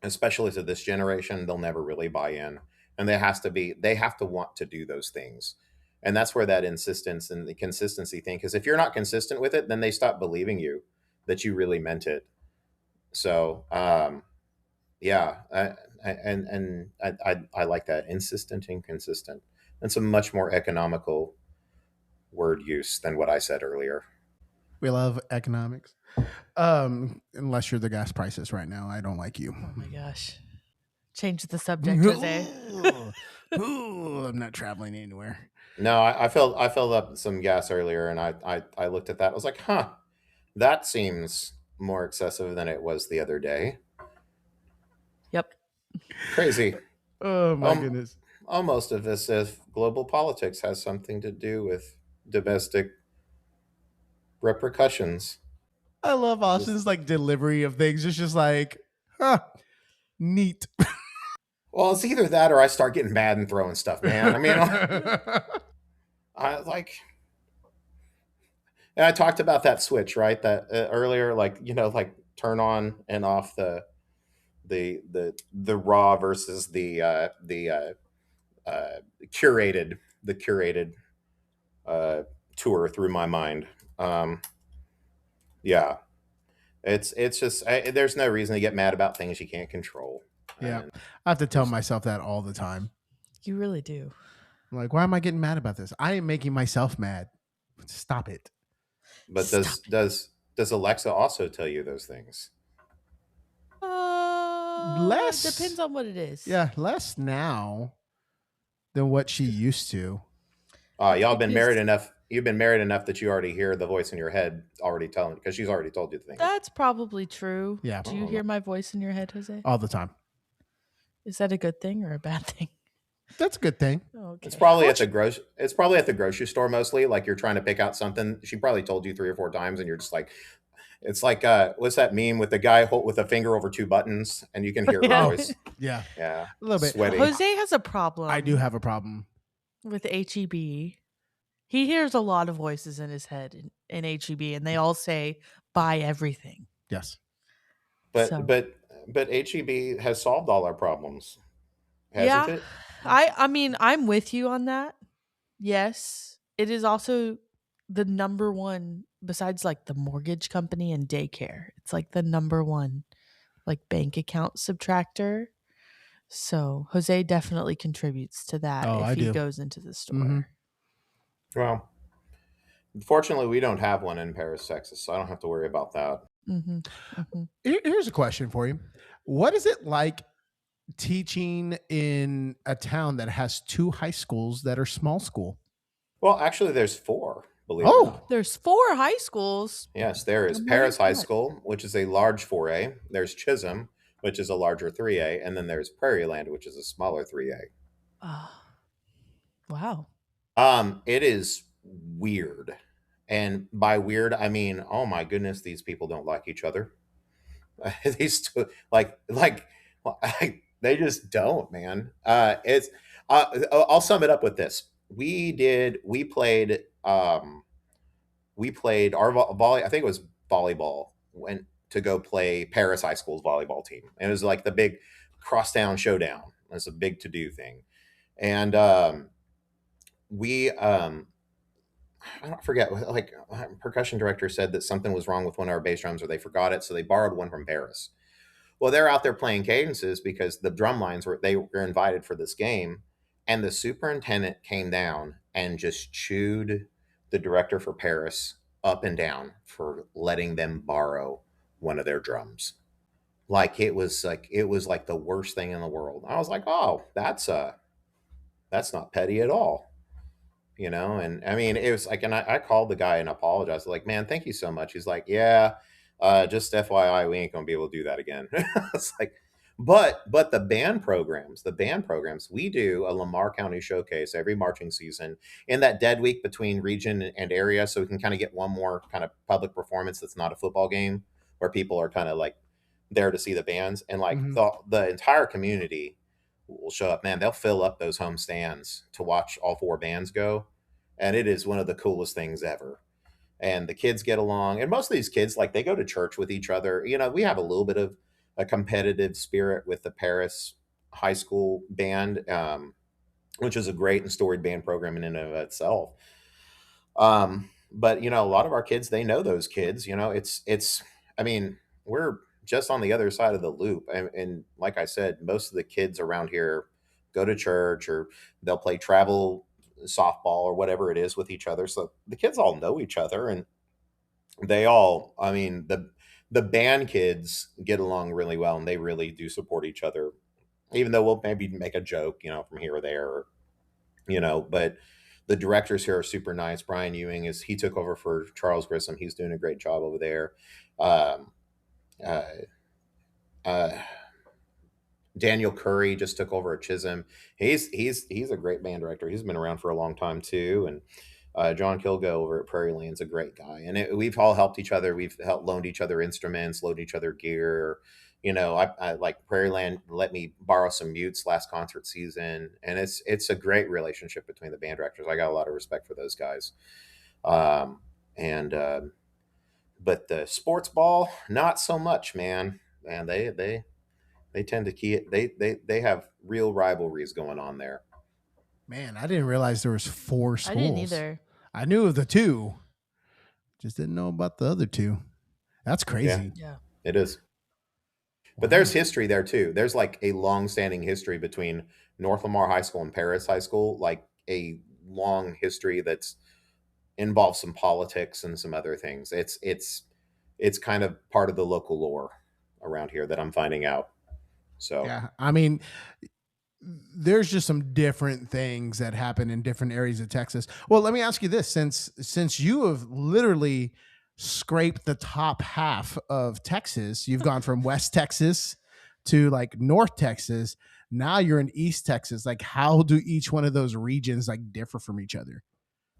especially to this generation, they'll never really buy in. And they have to want to do those things. And that's where that insistence and the consistency thing, because if you're not consistent with it, then they stop believing you that you really meant it. So, yeah, I like that, insistent and consistent. That's a much more economical word use than what I said earlier. We love economics. Unless you're the gas prices right now, I don't like you. Oh my gosh. Change the subject, Jose. Ooh, I'm not traveling anywhere. No, I filled up some gas earlier, and I looked at that. I was like, huh, that seems more excessive than it was the other day. Yep. Crazy. Oh my Um, goodness. almost as if global politics has something to do with domestic repercussions. I love Just Austin's like delivery of things. It's just like, huh, neat. well, it's either that or I start getting mad and throwing stuff, man. I mean, I like. And I talked about that switch, right? That earlier, like like turn on and off the raw versus curated the curated uh, tour through my mind. Um, yeah, it's just there's no reason to get mad about things you can't control. Yeah. And I have to tell there's myself that all the time. You really do. I'm like, why am I getting mad about this? I am making myself mad. Stop it. but Stop it. does Alexa also tell you those things? Less. Depends on what it is. Yeah, less now than what she used to. Y'all It been used married to- enough. You've been married enough that you already hear the voice in your head already telling because she's already told you the things. That's probably true. Yeah. Do you hear my voice in your head, Jose? All the time. Is that a good thing or a bad thing? That's a good thing. Okay. It's probably at the It's probably at the grocery store mostly. Like you're trying to pick out something. She probably told you 3 or 4 times, and you're just like, it's like what's that meme with the guy with a finger over 2 buttons, and you can hear her Yeah. voice. Yeah. Yeah, A little bit. sweaty. Jose has a problem. I do have a problem. with HEB. He hears a lot of voices in his head in HEB, and they all say buy everything. Yes. But So- but HEB has solved all our problems, hasn't Yeah. it? I mean, I'm with you on that. Yes. It is also the number one, besides like the mortgage company and daycare. It's like the number one like bank account subtractor. So Jose definitely contributes to that Oh, if I he do. goes into the store. Mhm. Well, fortunately, we don't have one in Paris, Texas, so I don't have to worry about that. Mm-hmm. Mm-hmm. Here's a question for you. What is it like teaching in a town that has 2 high schools that are small school? Well, actually, there's 4. Believe it Oh. or not. There's 4 high schools. Yes, there is Oh my Paris High God. School, which is a large 4A. There's Chisholm, which is a larger 3A, and then there's Prairie Land, which is a smaller 3A. Wow. It is weird, and by weird I mean, oh my goodness, these people don't like each other. These two, well, they just don't, man. It's I'll sum it up with this. We played our volley. I think it was volleyball. Went to go play Paris High School's volleyball team. And it was like the big crosstown showdown. It's a big to do thing, and we I don't forget, like percussion director said that something was wrong with one of our bass drums or they forgot it, so they borrowed one from Paris. Well, they're out there playing cadences because the drum lines were invited for this game, and the superintendent came down and just chewed the director for Paris up and down for letting them borrow one of their drums. Like it was like the worst thing in the world. I was like, "Oh, that's not petty at all." And I mean, it was like, and I called the guy and apologized, like, man, thank you so much. He's like, yeah, just FYI, we ain't gonna be able to do that again. It's like, but the band programs, we do a Lamar County showcase every marching season in that dead week between region and area, so we can kind of get one more kind of public performance that's not a football game, where people are kind of like there to see the bands, and like Mhm. the entire community will show up. Man, they'll fill up those home stands to watch all 4 bands go, and it is one of the coolest things ever. and the kids get along. And most of these kids, like, they go to church with each other. We have a little bit of a competitive spirit with the Paris high school band, which is a great and storied band program in and of itself. But a lot of our kids, they know those kids. I mean, we're just on the other side of the loop, and like I said, most of the kids around here go to church, or they'll play travel softball or whatever it is with each other. So the kids all know each other, and they all, I mean, the band kids get along really well, and they really do support each other, even though we'll maybe make a joke, from here or there, but the directors here are super nice. Brian Ewing, he took over for Charles Grissom. He's doing a great job over there. Um, uh, uh, Daniel Curry just took over at Chisholm. He's a great band director. He's been around for a long time too. And John Kilgo over at Prairie Land's a great guy. And we've all helped each other. We've helped loaned each other instruments, loaned each other gear. I like Prairie Land let me borrow some mutes last concert season, and it's a great relationship between the band directors. I got a lot of respect for those guys. And But the sports ball, not so much, man. Man, they tend to key it. They have real rivalries going on there. Man, I didn't realize there was four I didn't schools. either. I knew of the two, just didn't know about the other two. That's crazy. Yeah. It is. But Wow. there's history there too. There's like a long-standing history between North Lamar High School and Paris High School, like a long history that's involves some politics and some other things. It's kind of part of the local lore around here that I'm finding out. So Yeah, I mean, there's just some different things that happen in different areas of Texas. Well, let me ask you this: since you have literally scraped the top half of Texas, you've gone from West Texas to like North Texas. Now you're in East Texas. Like, how do each one of those regions like differ from each other?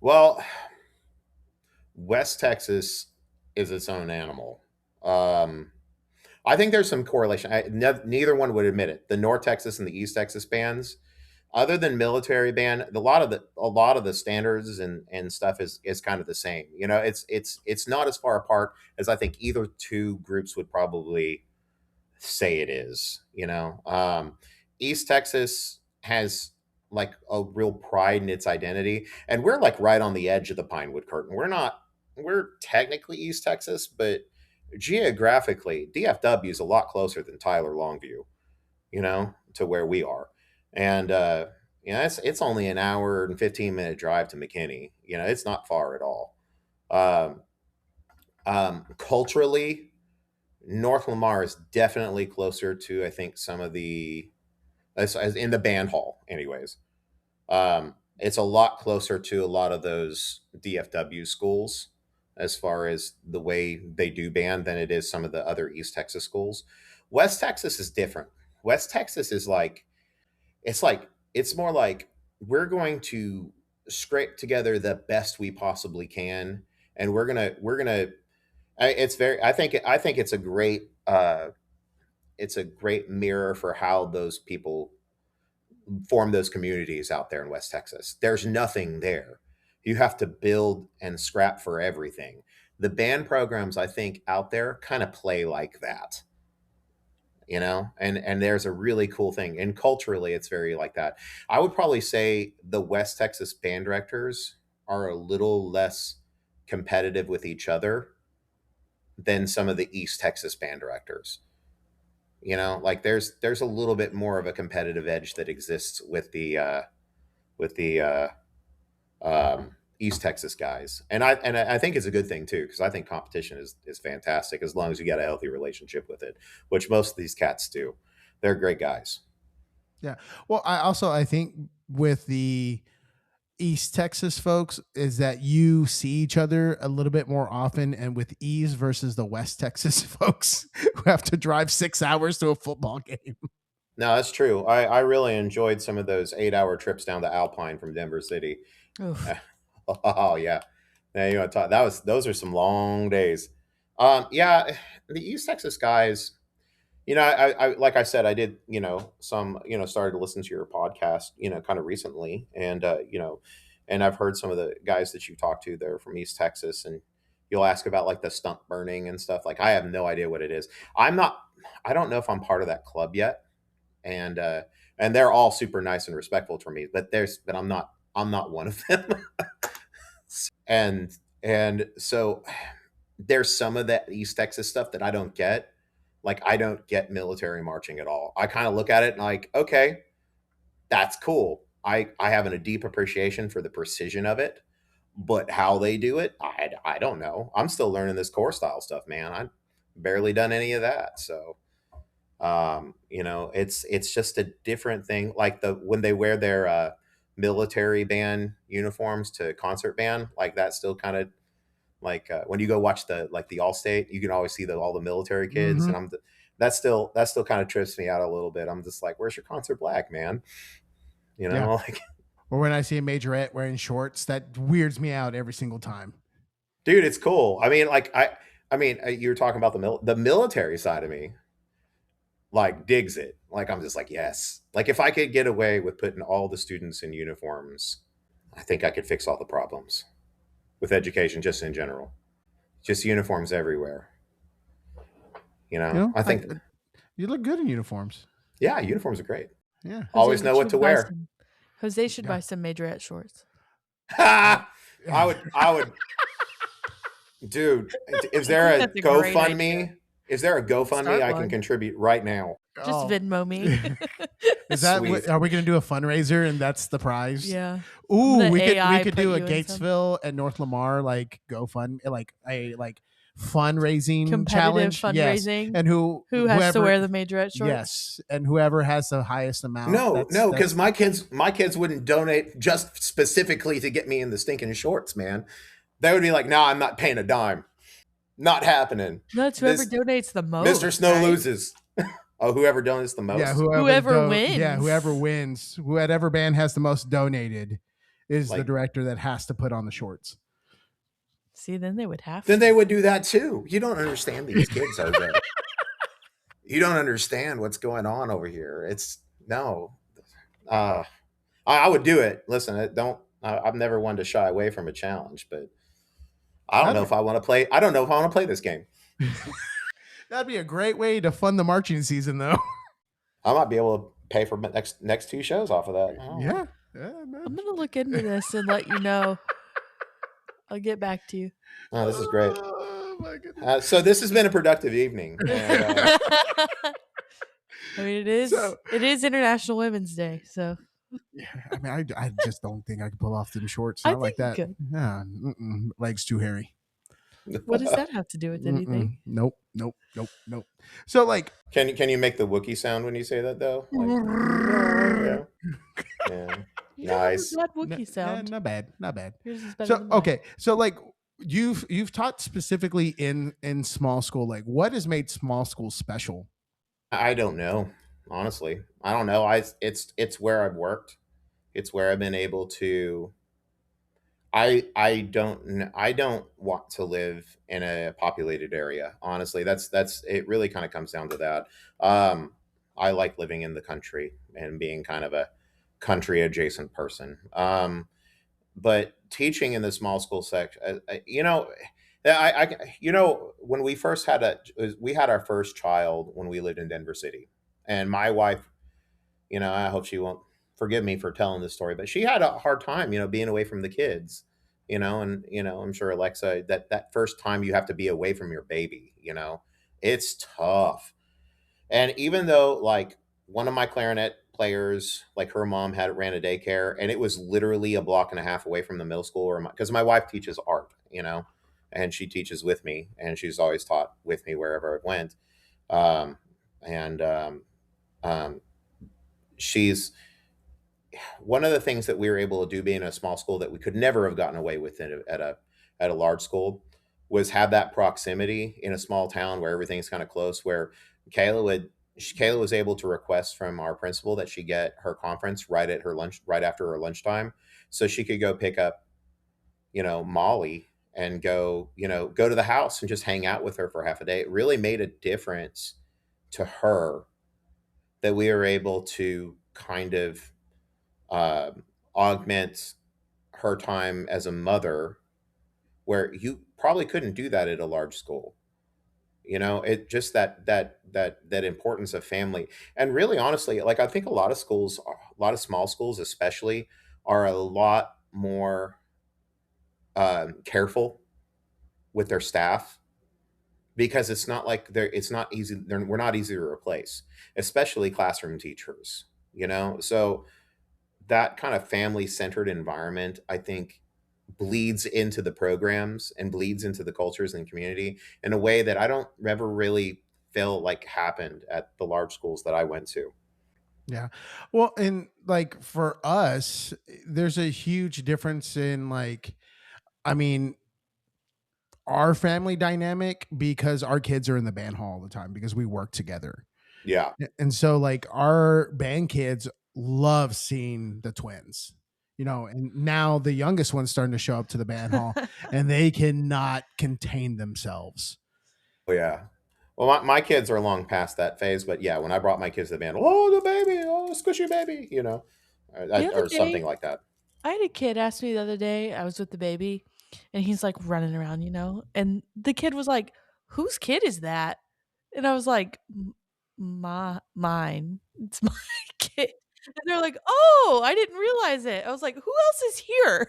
well, West Texas is its own animal. Um, I think there's some correlation. Neither one would admit it. The North Texas and the East Texas bands, other than military band, a lot of the standards and stuff is kind of the same. It's not as far apart as I think either two groups would probably say it is. East Texas has like a real pride in its identity, and we're like right on the edge of the Pinewood Curtain. We're technically East Texas, but geographically, DFW is a lot closer than Tyler Longview, to where we are. And it's only an hour and 15-minute drive to McKinney. It's not far at all. Um, Culturally, North Lamar is definitely closer to, I think, some of the as in the band hall, anyways. It's a lot closer to a lot of those DFW schools as far as the way they do band than it is some of the other East Texas schools. West Texas is different. West Texas is it's more like we're going to scrape together the best we possibly can, and we're gonna. It's very. I think it's a great mirror for how those people form those communities out there in West Texas. There's nothing there. You have to build and scrap for everything. The band programs, I think, out there kind of play like that, and there's a really cool thing. And culturally, it's very like that. I would probably say the West Texas band directors are a little less competitive with each other than some of the East Texas band directors. Like there's a little bit more of a competitive edge that exists with the East Texas guys, and I think it's a good thing too, because I think competition is fantastic as long as you got a healthy relationship with it, which most of these cats do. They're great guys. Yeah. Well, I think with the East Texas folks is that you see each other a little bit more often and with ease versus the West Texas folks who have to drive 6 hours to a football game. No, that's true. I really enjoyed some of those 8-hour trips down to Alpine from Denver City. Oof. Oh yeah. Now you want to talk? Those are some long days. Yeah, the East Texas guys. I like I said, I did some started to listen to your podcast kind of recently, and and I've heard some of the guys that you talked to there from East Texas, and you'll ask about like the stump burning and stuff. Like I have no idea what it is. I'm not. I don't know if I'm part of that club yet, and they're all super nice and respectful to me. But I'm not. I'm not one of them. And so there's some of that East Texas stuff that I don't get. Like I don't get military marching at all. I kind of look at it and like, okay, that's cool. I have a deep appreciation for the precision of it, but how they do it, I don't know. I'm still learning this core style stuff, man. I've barely done any of that. So it's just a different thing. Like the when they wear their military band uniforms to concert band, like that still kind of like when you go watch the Allstate, you can always see all the military kids, Mm-hmm. and that still kind of trips me out a little bit. I'm just like, where's your concert black, man? You Yeah. know, like, Or when I see a majorette wearing shorts, that weirds me out every single time. dude, it's cool. I mean, like you were talking about the military side of me, like digs it. Like I'm just like, yes. Like if I could get away with putting all the students in uniforms, I think I could fix all the problems with education just in general. Just uniforms everywhere. You know, I think you look good in uniforms. yeah, uniforms are great. Yeah. Always know what to wear. Jose should Yeah. buy some majorette shorts. I would, dude. Is there a that's a great GoFundMe? idea. Is there a GoFundMe Start I can one. contribute right now? Just Venmo me. Is that Sweet. are we going to do a fundraiser and that's the prize? Yeah. Ooh, The we AI could put do a you in some Gatesville and North Lamar like GoFund like a fundraising Competitive challenge. Yes. fundraising. And Who has to wear the majorette shorts? Yes, and whoever has the highest amount. No, because my kids wouldn't donate just specifically to get me in the stinking shorts, man. They would be like, "No, I'm not paying a dime. Not happening." No, it's whoever donates the most. Mr. Snow right? loses. Oh, whoever donates the most. Yeah, Whoever wins. Yeah, whoever wins, whatever band has the most donated is the Like- director that has to put on the shorts. See, then they would have Then to. they would do that too. You don't understand these kids, RJ. You don't understand what's going on over here. It's no. I would do it. Listen, I've never wanted to shy away from a challenge, but I don't know if I want to play. I don't know if I want to play this game. That'd be a great way to fund the marching season, though. I might be able to pay for my next two shows off of that. Yeah. I'm gonna look into this and let you know. I'll get back to you. Oh, this is great. Oh my goodness. So this has been a productive evening. And, I mean, it is International Women's Day, so Yeah, I mean, I just don't think I could pull off them shorts. I Not like think that. you could. Nah, legs too hairy. What does that have to do with anything? Nope. So like, can you make the Wookiee sound when you say that though? Like, yeah. You don't have a Nice. bad Wookiee sound. not bad. Yours is better So than mine. okay, so like you've taught specifically in small school. Like, what has made small school special? I don't know. Honestly, I don't know. It's where I've worked. It's where I've been able to. I don't want to live in a populated area. Honestly, that's it. Really, kind of comes down to that. I like living in the country and being kind of a country adjacent person. But teaching in the small school section, when we first we had our first child when we lived in Denver City, and my wife, I hope she won't forgive me for telling this story, but she had a hard time, being away from the kids, and I'm sure Alexa, that first time you have to be away from your baby, it's tough. And even though like one of my clarinet players, like her mom ran a daycare, and it was literally a block and a half away from the middle school, or because my wife teaches art, and she teaches with me, and she's always taught with me wherever I went. And she's one of the things that we were able to do being a small school that we could never have gotten away with at a large school was have that proximity in a small town where everything's kind of close, where Kayla was able to request from our principal that she get her conference right after her lunchtime, so she could go pick up, Molly, and go to the house and just hang out with her for half a day. It really made a difference to her that we were able to kind of augment her time as a mother, where you probably couldn't do that at a large school. You know, it just that importance of family. And really, honestly, like I think a lot of schools, a lot of small schools especially, are a lot more careful with their staff, because it's not like it's not easy, we're not easy to replace, especially classroom teachers, you know. So that kind of family centered environment, I think, bleeds into the programs and bleeds into the cultures and community in a way that I don't ever really feel like happened at the large schools that I went to. Yeah. Well, and like for us, there's a huge difference in like, I mean, our family dynamic because our kids are in the band hall all the time because we work together. Yeah. And so like our band kids love seeing the twins. You know, and now the youngest one's starting to show up to the band hall and they cannot contain themselves. Oh, yeah. Well, my kids are long past that phase, but yeah, when I brought my kids to the band, oh, the baby, oh, squishy baby, you know, The other or something day, like that. I had a kid ask me the other day, I was with the baby, and he's, like, running around, and the kid was like, "Whose kid is that?" And I was like, Mine. It's my kid." And they're like, "Oh, I didn't realize it." I was like, "Who else is here?"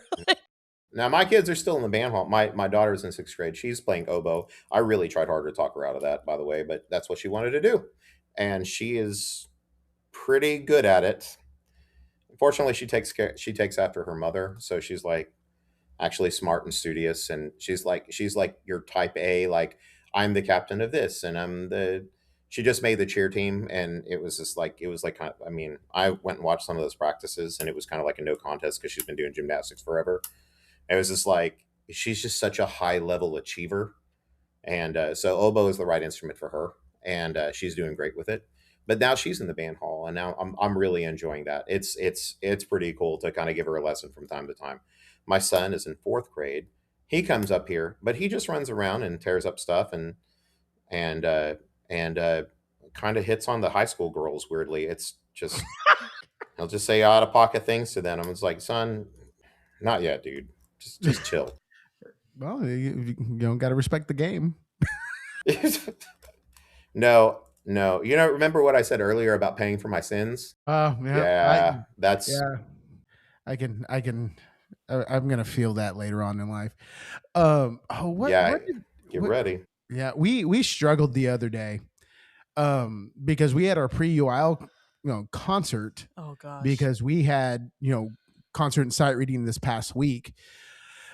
Now my kids are still in the band hall. My daughter's in sixth grade. She's playing oboe. I really tried hard to talk her out of that, by the way, but that's what she wanted to do, and she is pretty good at it. Fortunately, she takes after her mother, so she's like actually smart and studious, and she's like your type A, like I'm the captain of this, and I'm the. She just made the cheer team, and it was like kind of. I mean, I went and watched some of those practices, and it was kind of like a no contest because she's been doing gymnastics forever. It was just like she's just such a high level achiever, and so oboe is the right instrument for her, and she's doing great with it. But now she's in the band hall, and now I'm really enjoying that. It's pretty cool to kind of give her a lesson from time to time. My son is in fourth grade. He comes up here, but he just runs around and tears up stuff, and and kind of hits on the high school girls weirdly. It's just he'll just say out of pocket things to them. It's like, son, not yet, dude. Just chill. Well, you don't got to respect the game. No, no. You know, remember what I said earlier about paying for my sins? Oh, yeah. Yeah, that's Yeah, I'm going to feel that later on in life. yeah. What did, Get what, ready. yeah, we struggled the other day, because we had our pre-UIL, concert Oh gosh. because we had, concert and sight reading this past week.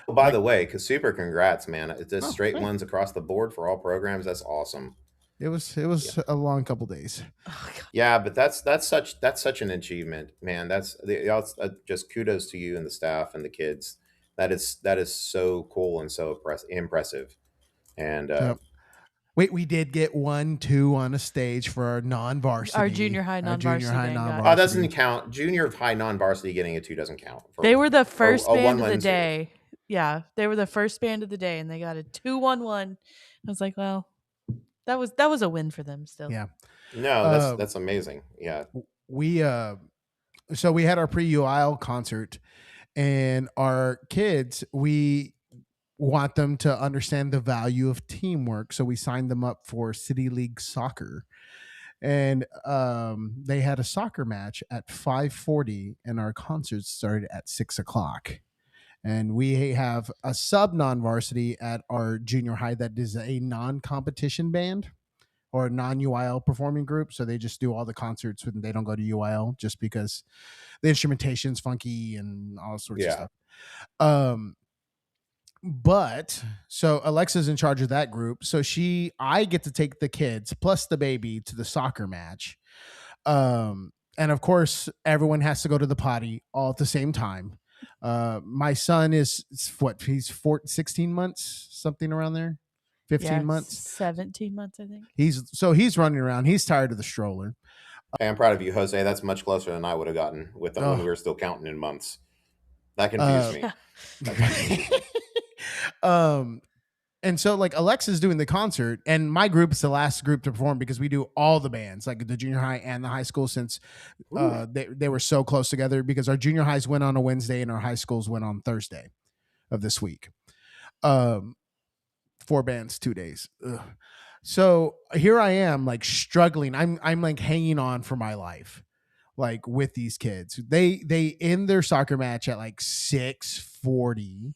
Oh, by Like, the way, super congrats, man. It's just oh, straight thanks. ones across the board for all programs. That's awesome. It Yeah. was a long couple days. Oh god. Yeah, but that's such an achievement, man. Just kudos to you and the staff and the kids. That is so cool and so impressive. And So we did get 1-2 on a stage for our Our non-varsity, junior high our junior non-varsity high band got oh, it. it doesn't non-varsity. count. Junior high non-varsity getting a two doesn't count They for were the first a one band of the one zero. day. Yeah, they were the first band of the day, and they got a 2-1-1. I was like, well, that was a win for them still. Yeah. No, Uh, that's amazing. Yeah. we so we had our pre-UIL concert, and our kids, we want them to understand the value of teamwork, so we signed them up for city league soccer. And they had a soccer match at 5:40, and our concert started at 6 o'clock. And we have a sub non-varsity at our junior high that is a non-competition band or a non-UIL performing group. So they just do all the concerts when they don't go to UIL, just because the instrumentation's funky and all sorts of Yeah. stuff. Um, but so Alexa's in charge of that group. So I get to take the kids plus the baby to the soccer match. And of course, everyone has to go to the potty all at the same time. My son is what, he's 16 months, something around there, 15 Yeah, months. 17 months, I think. He's running around. He's tired of the stroller. Hey, I'm proud of you, Jose. That's much closer than I would have gotten with when we Oh, were still counting in months. That confused me. um, and so like Alexa's doing the concert, and my group is the last group to perform because we do all the bands, like the junior high and the high school, since Ooh. they were so close together, because our junior highs went on a Wednesday and our high schools went on Thursday of this week. Um, 4 bands, 2 days. Ugh. So here I am, like struggling. I'm like hanging on for my life, like with these kids. They end their soccer match at like 6:40.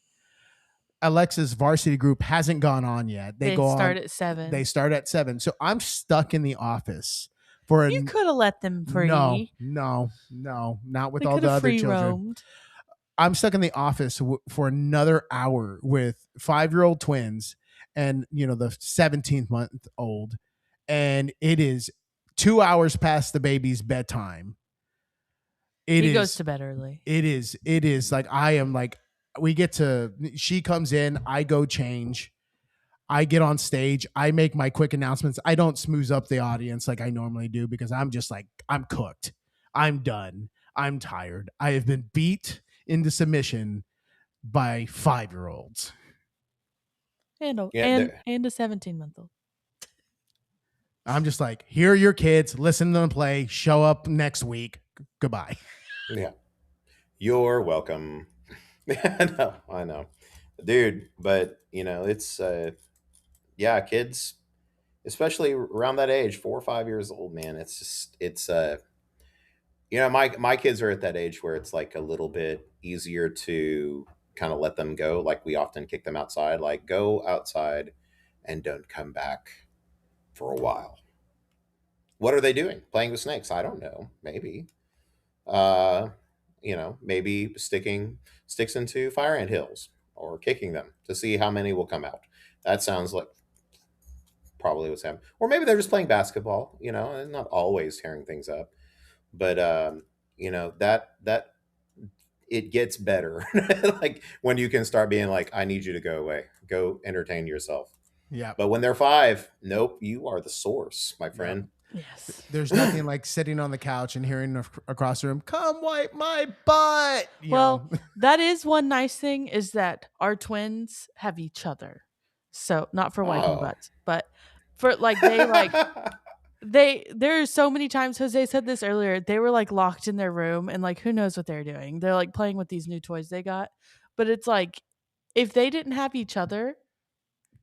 Alexa's varsity group hasn't gone on yet. They They go on. start at 7. They start at 7. So I'm stuck in the office for You could have let them no, free. no, no, not with They all could the have other free children. roamed. I'm stuck in the office for another hour with 5-year-old twins and the 17th month old, and it is 2 hours past the baby's bedtime. He goes to bed early. It is like I am like she comes in, I go change, I get on stage, I make my quick announcements. I don't smooth up the audience like I normally do because I'm just like, I'm cooked. I'm done. I'm tired. I have been beat into submission by 5-year-olds. And a, Yeah, and a 17-month-old. I'm just like, here are your kids. Listen to them play. Show up next week. Goodbye. yeah. You're welcome. No, I know, dude. But it's yeah, kids, especially around that age, 4 or 5 years old, man. It's just my kids are at that age where it's like a little bit easier to kind of let them go. Like we often kick them outside, like go outside and don't come back for a while. What are they doing? Playing with snakes? I don't know. Maybe. Uh, maybe sticking sticks into fire ant hills or kicking them to see how many will come out. That sounds like probably what's happening. Or maybe they're just playing basketball, and not always tearing things up. But that it gets better. Like when you can start being like, I need you to go away. Go entertain yourself. Yeah. But when they're 5, nope, you are the source, my friend. Yes. There's nothing like sitting on the couch and hearing across the room, come wipe my butt. Well, that is one nice thing is that our twins have each other. So not for wiping Oh. butts, but for there are so many times Jose said this earlier, they were like locked in their room and like who knows what they're doing. They're like playing with these new toys they got. But it's like if they didn't have each other,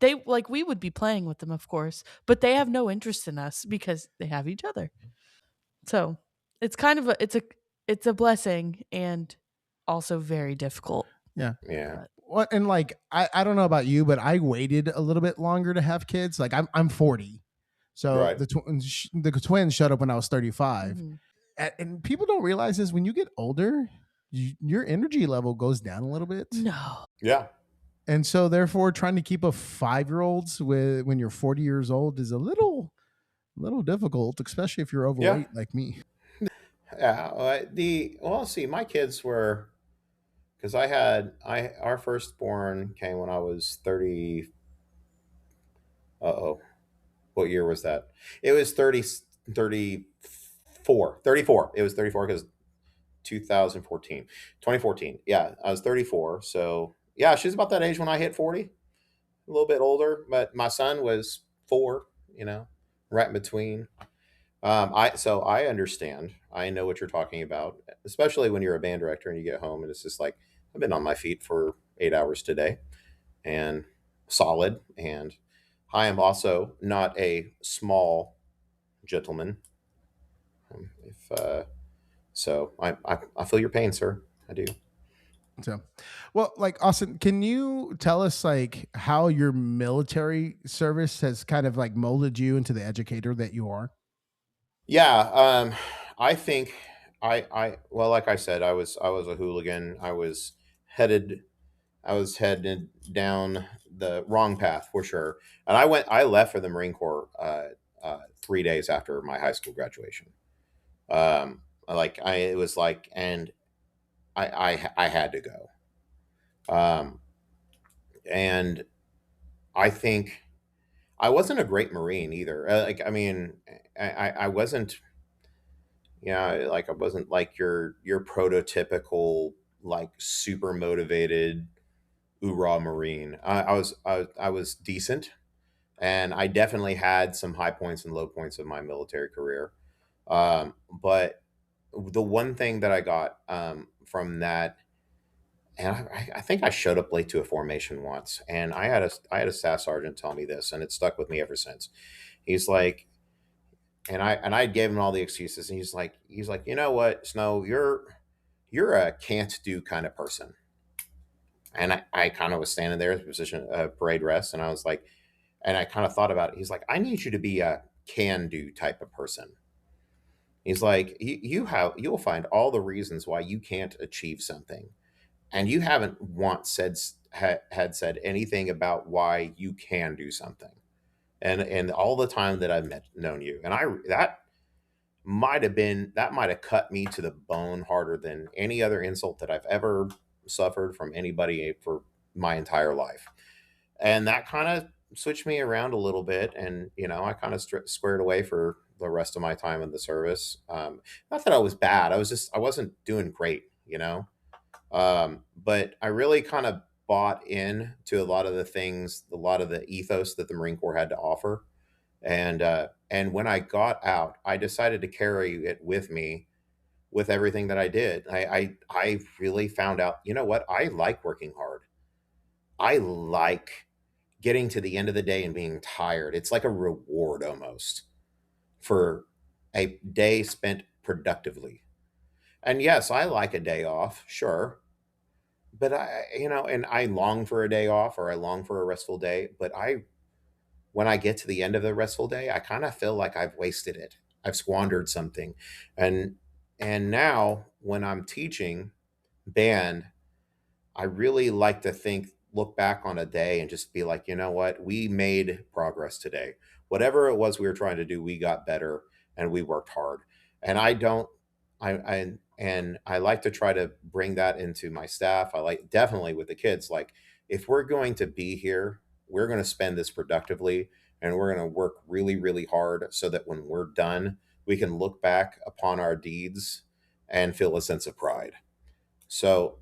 they like we would be playing with them, of course, but they have no interest in us because they have each other. So it's kind of it's a blessing and also very difficult. Yeah. Yeah. What and like I don't know about you, but I waited a little bit longer to have kids. Like I'm 40, so Right. the twins showed up when I was 35, Mhm. and people don't realize this when you get older, your energy level goes down a little bit. No. Yeah. And so therefore trying to keep a 5-year-olds with when you're 40 years old is a little difficult, especially if you're Yeah. overweight like me. Yeah. See, my kids were because I our firstborn came when I was 30. Uh-oh. What year was that? It was 34. It was 34 because 2014. 2014. Yeah, I was 34. So, yeah, she's about that age when I hit 40. A little bit older, but my son was 4, right in between. I understand. I know what you're talking about, especially when you're a band director and you get home and it's just like I've been on my feet for 8 hours today and solid. And I am also not a small gentleman. If so, I feel your pain, sir. I do. So, well, like Austin, can you tell us like how your military service has kind of like molded you into the educator that you are? Yeah, I think well, like I said, I was a hooligan. Headed I was headed down the wrong path for sure. And I left for the Marine Corps 3 days after my high school graduation. It was like, and I had to go. Um, and I think I wasn't a great Marine either. I mean, I wasn't, like I wasn't like your prototypical like super motivated hoorah Marine. I was decent, and I definitely had some high points and low points of my military career. But the one thing that I got from that And I think I showed up late to a formation once, and I had a staff sergeant tell me this, and it stuck with me ever since. He's like, and I gave him all the excuses, and he's like, you know what, Snow, you're a can't do kind of person. And I kind of was standing there in the position of parade rest, and I was like, and I kind of thought about it. He's like, I need you to be a can do type of person. He's like, you'll find all the reasons why you can't achieve something, and you haven't once had said anything about why you can do something. And all the time that I've known you, and I that might have cut me to the bone harder than any other insult that I've ever suffered from anybody for my entire life. And that kind of switched me around a little bit, and I kind of squared away for the rest of my time in the service. Not that I was bad, I wasn't doing great, but I really kind of bought in to a lot of the things, a lot of the ethos that the Marine Corps had to offer. And when I got out, I decided to carry it with me with everything that I did. I really found out, you know what? I like working hard. I like getting to the end of the day and being tired. It's like a reward almost for a day spent productively. And yes, I like a day off, sure. But and I long for a day off, or I long for a restful day. But when I get to the end of the restful day, I kind of feel like I've wasted it. I've squandered something. And and now when I'm teaching band, I really like to look back on a day and just be like, you know what? We made progress today. Whatever it was we were trying to do, we got better and we worked hard. And I don't, and I like to try to bring that into my staff. I like definitely with the kids, like if we're going to be here, we're going to spend this productively, and we're going to work really, really hard so that when we're done, we can look back upon our deeds and feel a sense of pride. So,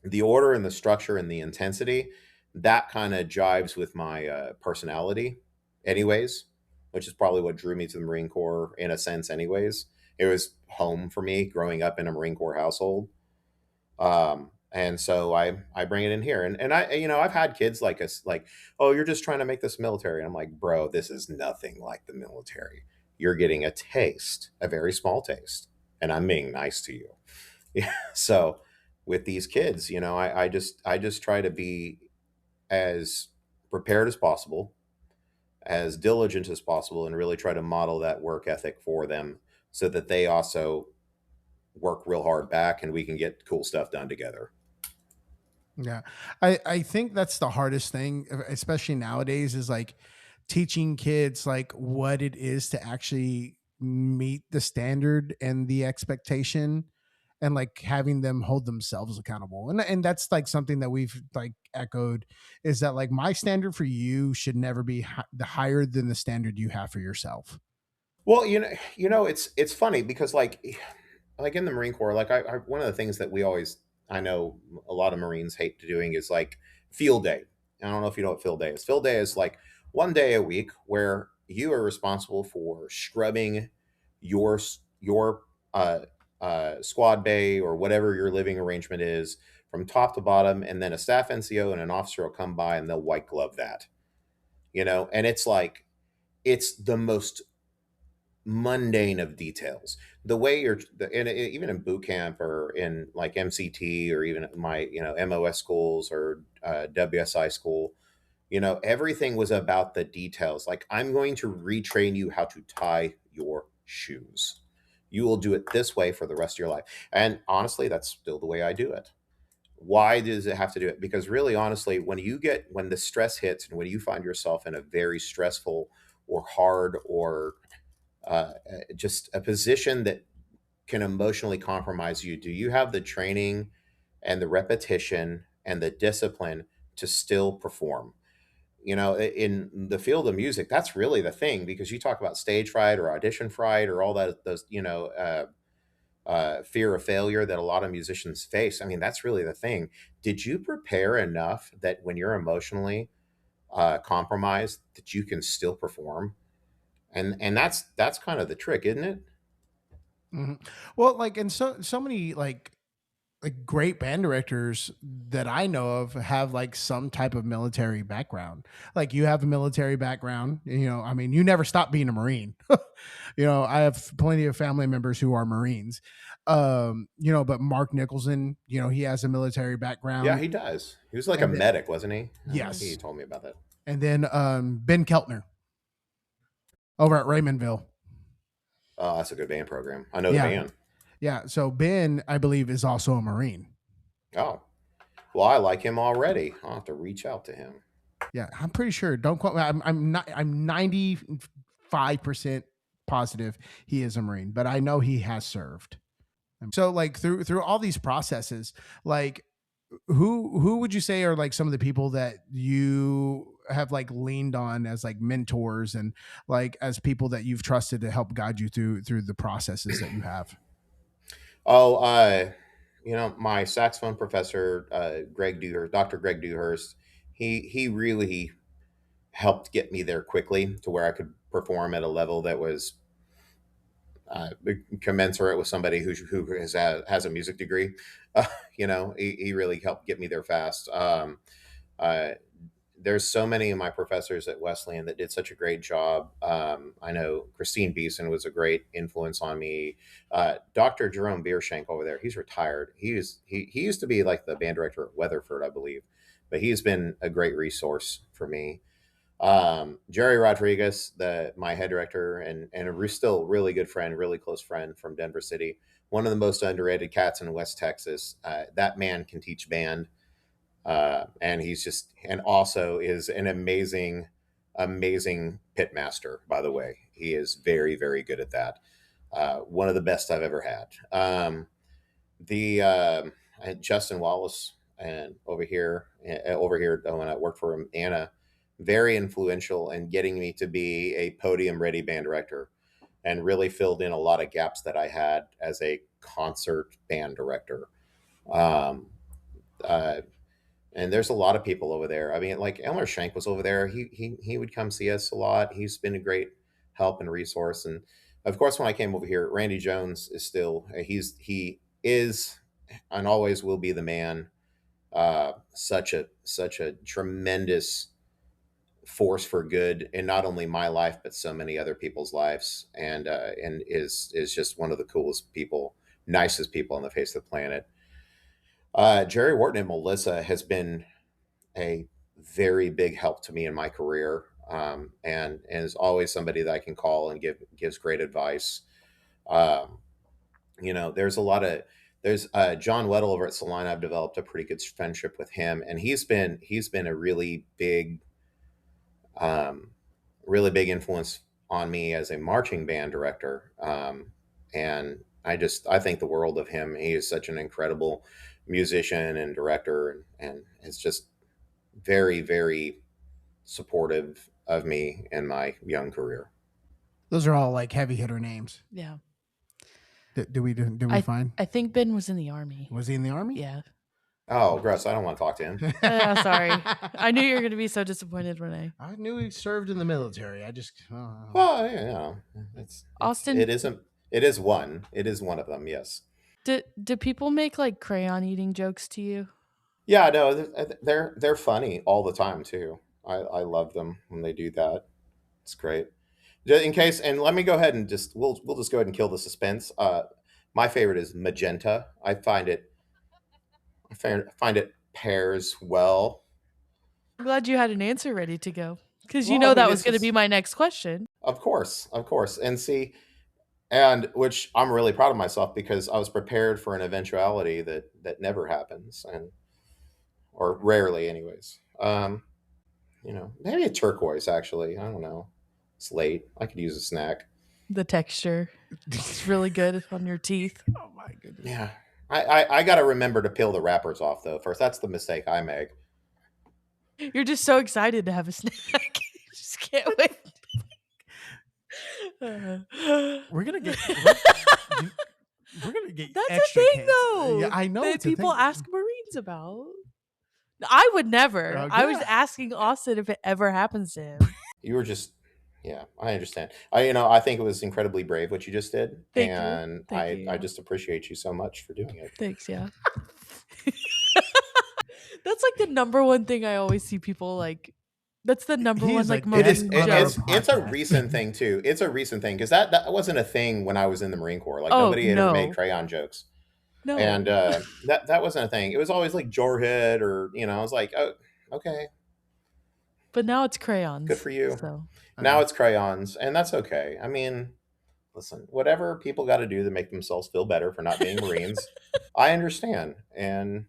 the order and the structure and the intensity, that kind of jives with my personality anyways, which is probably what drew me to the Marine Corps in a sense anyways. It was home for me growing up in a Marine Corps household. And so I bring it in here, and I, I've had kids like us, like, oh, you're just trying to make this military. And I'm like, bro, this is nothing like the military. You're getting a taste, a very small taste, and I'm being nice to you. Yeah. So with these kids, I just try to be as prepared as possible, as diligent as possible, and really try to model that work ethic for them so that they also work real hard back and we can get cool stuff done together. Yeah. I think that's the hardest thing, especially nowadays, is like teaching kids like what it is to actually meet the standard and the expectation, and like having them hold themselves accountable. And that's like something that we've like echoed, is that like my standard for you should never be the higher than the standard you have for yourself. Well, it's funny because like in the Marine Corps, like one of the things that I know a lot of Marines hate doing is like field day. I don't know if you know what field day is. Field day is like one day a week where you are responsible for scrubbing your squad bay or whatever your living arrangement is from top to bottom, and then a staff NCO and an officer will come by and they'll white glove that. And it's like it's the most mundane of details. The way even in boot camp or in like MCT or even at my MOS schools or WSI school, everything was about the details. Like, I'm going to retrain you how to tie your shoes. You will do it this way for the rest of your life. And honestly, that's still the way I do it. Why does it have to do it? Because really, honestly, when the stress hits and when you find yourself in a very stressful or hard or just a position that can emotionally compromise you, do you have the training and the repetition and the discipline to still perform? In the field of music, that's really the thing, because you talk about stage fright or audition fright or all that, those, fear of failure that a lot of musicians face. I mean, that's really the thing. Did you prepare enough that when you're emotionally compromised, that you can still perform? And that's kind of the trick, isn't it? Mhm. Well, like, and so many like like great band directors that I know of have like some type of military background. Like you have a military background, you know, I mean, you never stop being a Marine. You know, I have plenty of family members who are Marines. You know, but Mark Nicholson, you know, he has a military Yeah, background. he does. He was like a And then, medic, wasn't he? He yes. told me about that. And then Ben Keltner over at Raymondville. Oh, that's a good band program. I know the Yeah. band. Yeah. So Ben, I believe, is also a Marine. Oh, well, I like him already. I'll have to reach out to him. Yeah, I'm pretty sure. Don't quote me. I'm 95% positive he is a Marine, but I know he has served. So like through all these processes, like who would you say are like some of the people that you have like leaned on as like mentors and like as people that you've trusted to help guide you through the processes that you have? Oh, my saxophone professor, Dr. Greg Dewhurst, he really helped get me there quickly to where I could perform at a level that was uh, commensurate with somebody who has a music degree. He really helped get me there fast. Uh, there's so many of my professors at Wesleyan that did such a great job. I know Christine Beeson was a great influence on me. Dr. Jerome Biershank over there, he's retired. He used to be like the band director at Weatherford, I believe, but he's been a great resource for me. Jerry Rodriguez, my head director, and a still really good friend, really close friend from Denver City, one of the most underrated cats in West Texas. That man can teach band, and also is an amazing pit master. By the way, he is very, very good at that. One of the best I've ever had. The Justin Wallace, and over here when I worked for him, Anna, very influential in getting me to be a podium ready band director, and really filled in a lot of gaps that I had as a concert band director. Um, uh, and there's a lot of people over there. I mean, like Elmer Shank was over there. He would come see us a lot. He's been a great help and resource. And of course, when I came over here, Randy Jones is still he is and always will be the man. Such a tremendous force for good in not only my life but so many other people's lives, and is just one of the coolest people, nicest people on the face of the planet. Jerry Wharton and Melissa has been a very big help to me in my career, and is always somebody that I can call and gives great advice. Um, there's a lot of there's John Weddle over at Salina. I've developed a pretty good friendship with him, and he's been a um, really big influence on me as a marching band director. And I think the world of him. He is such an incredible musician and director, and it's just very, very supportive of me in my young career. Those are all like heavy hitter names. Yeah. Do we find? I think Ben was in the army. Was he in the army? Yeah. Oh, gross! I don't want to talk to him. Sorry. I knew you were going to be so disappointed, Renee. I knew he served in the military. I just Well, Austin, it isn't. It is one. It is one of them. Yes. do people make like crayon eating jokes to you? Yeah. No, they're funny all the time too. I love them when they do that. It's great. In case, and let me go ahead and we'll just go ahead and kill the suspense. My favorite is magenta. I find it pairs well. I'm glad you had an answer ready to go because Well, I mean, that was it's going to just, be my next question. of course, and see, and which I'm really proud of myself because I was prepared for an eventuality that never happens, or rarely, anyways. Maybe a turquoise. Actually, I don't know. It's late. I could use a snack. The texture is really good on your teeth. oh my goodness. Yeah. I got to remember to peel the wrappers off, though, first. That's the mistake I make. You're just so excited to have a snack. Just can't wait. We're gonna get. We're gonna get. That's extra a thing, cancer. though. Yeah, I know. That it's a people thing. ask Marines about. I would never. Oh, I was yeah. asking Austin if it ever happens to him. You were just Yeah, I understand. I think it was incredibly brave what you just did, Thank you. and Thank you. I Yeah. just appreciate you so much for doing it. Thanks. Yeah. That's like the number one thing I always see people like. That's the number one He's a like It is. Marine guest on our joke. It's a podcast. recent thing too. It's a recent thing because that wasn't a thing when I was in the Marine Corps. Like Oh nobody had ever made no, crayon jokes, and no. that wasn't a thing. It was always like Jorhead or I was like, oh, okay, But now it's good crayons. for you. So I Now know. it's crayons, and that's okay. I mean, listen, whatever people got to do to make themselves feel better for not being Marines, I understand, and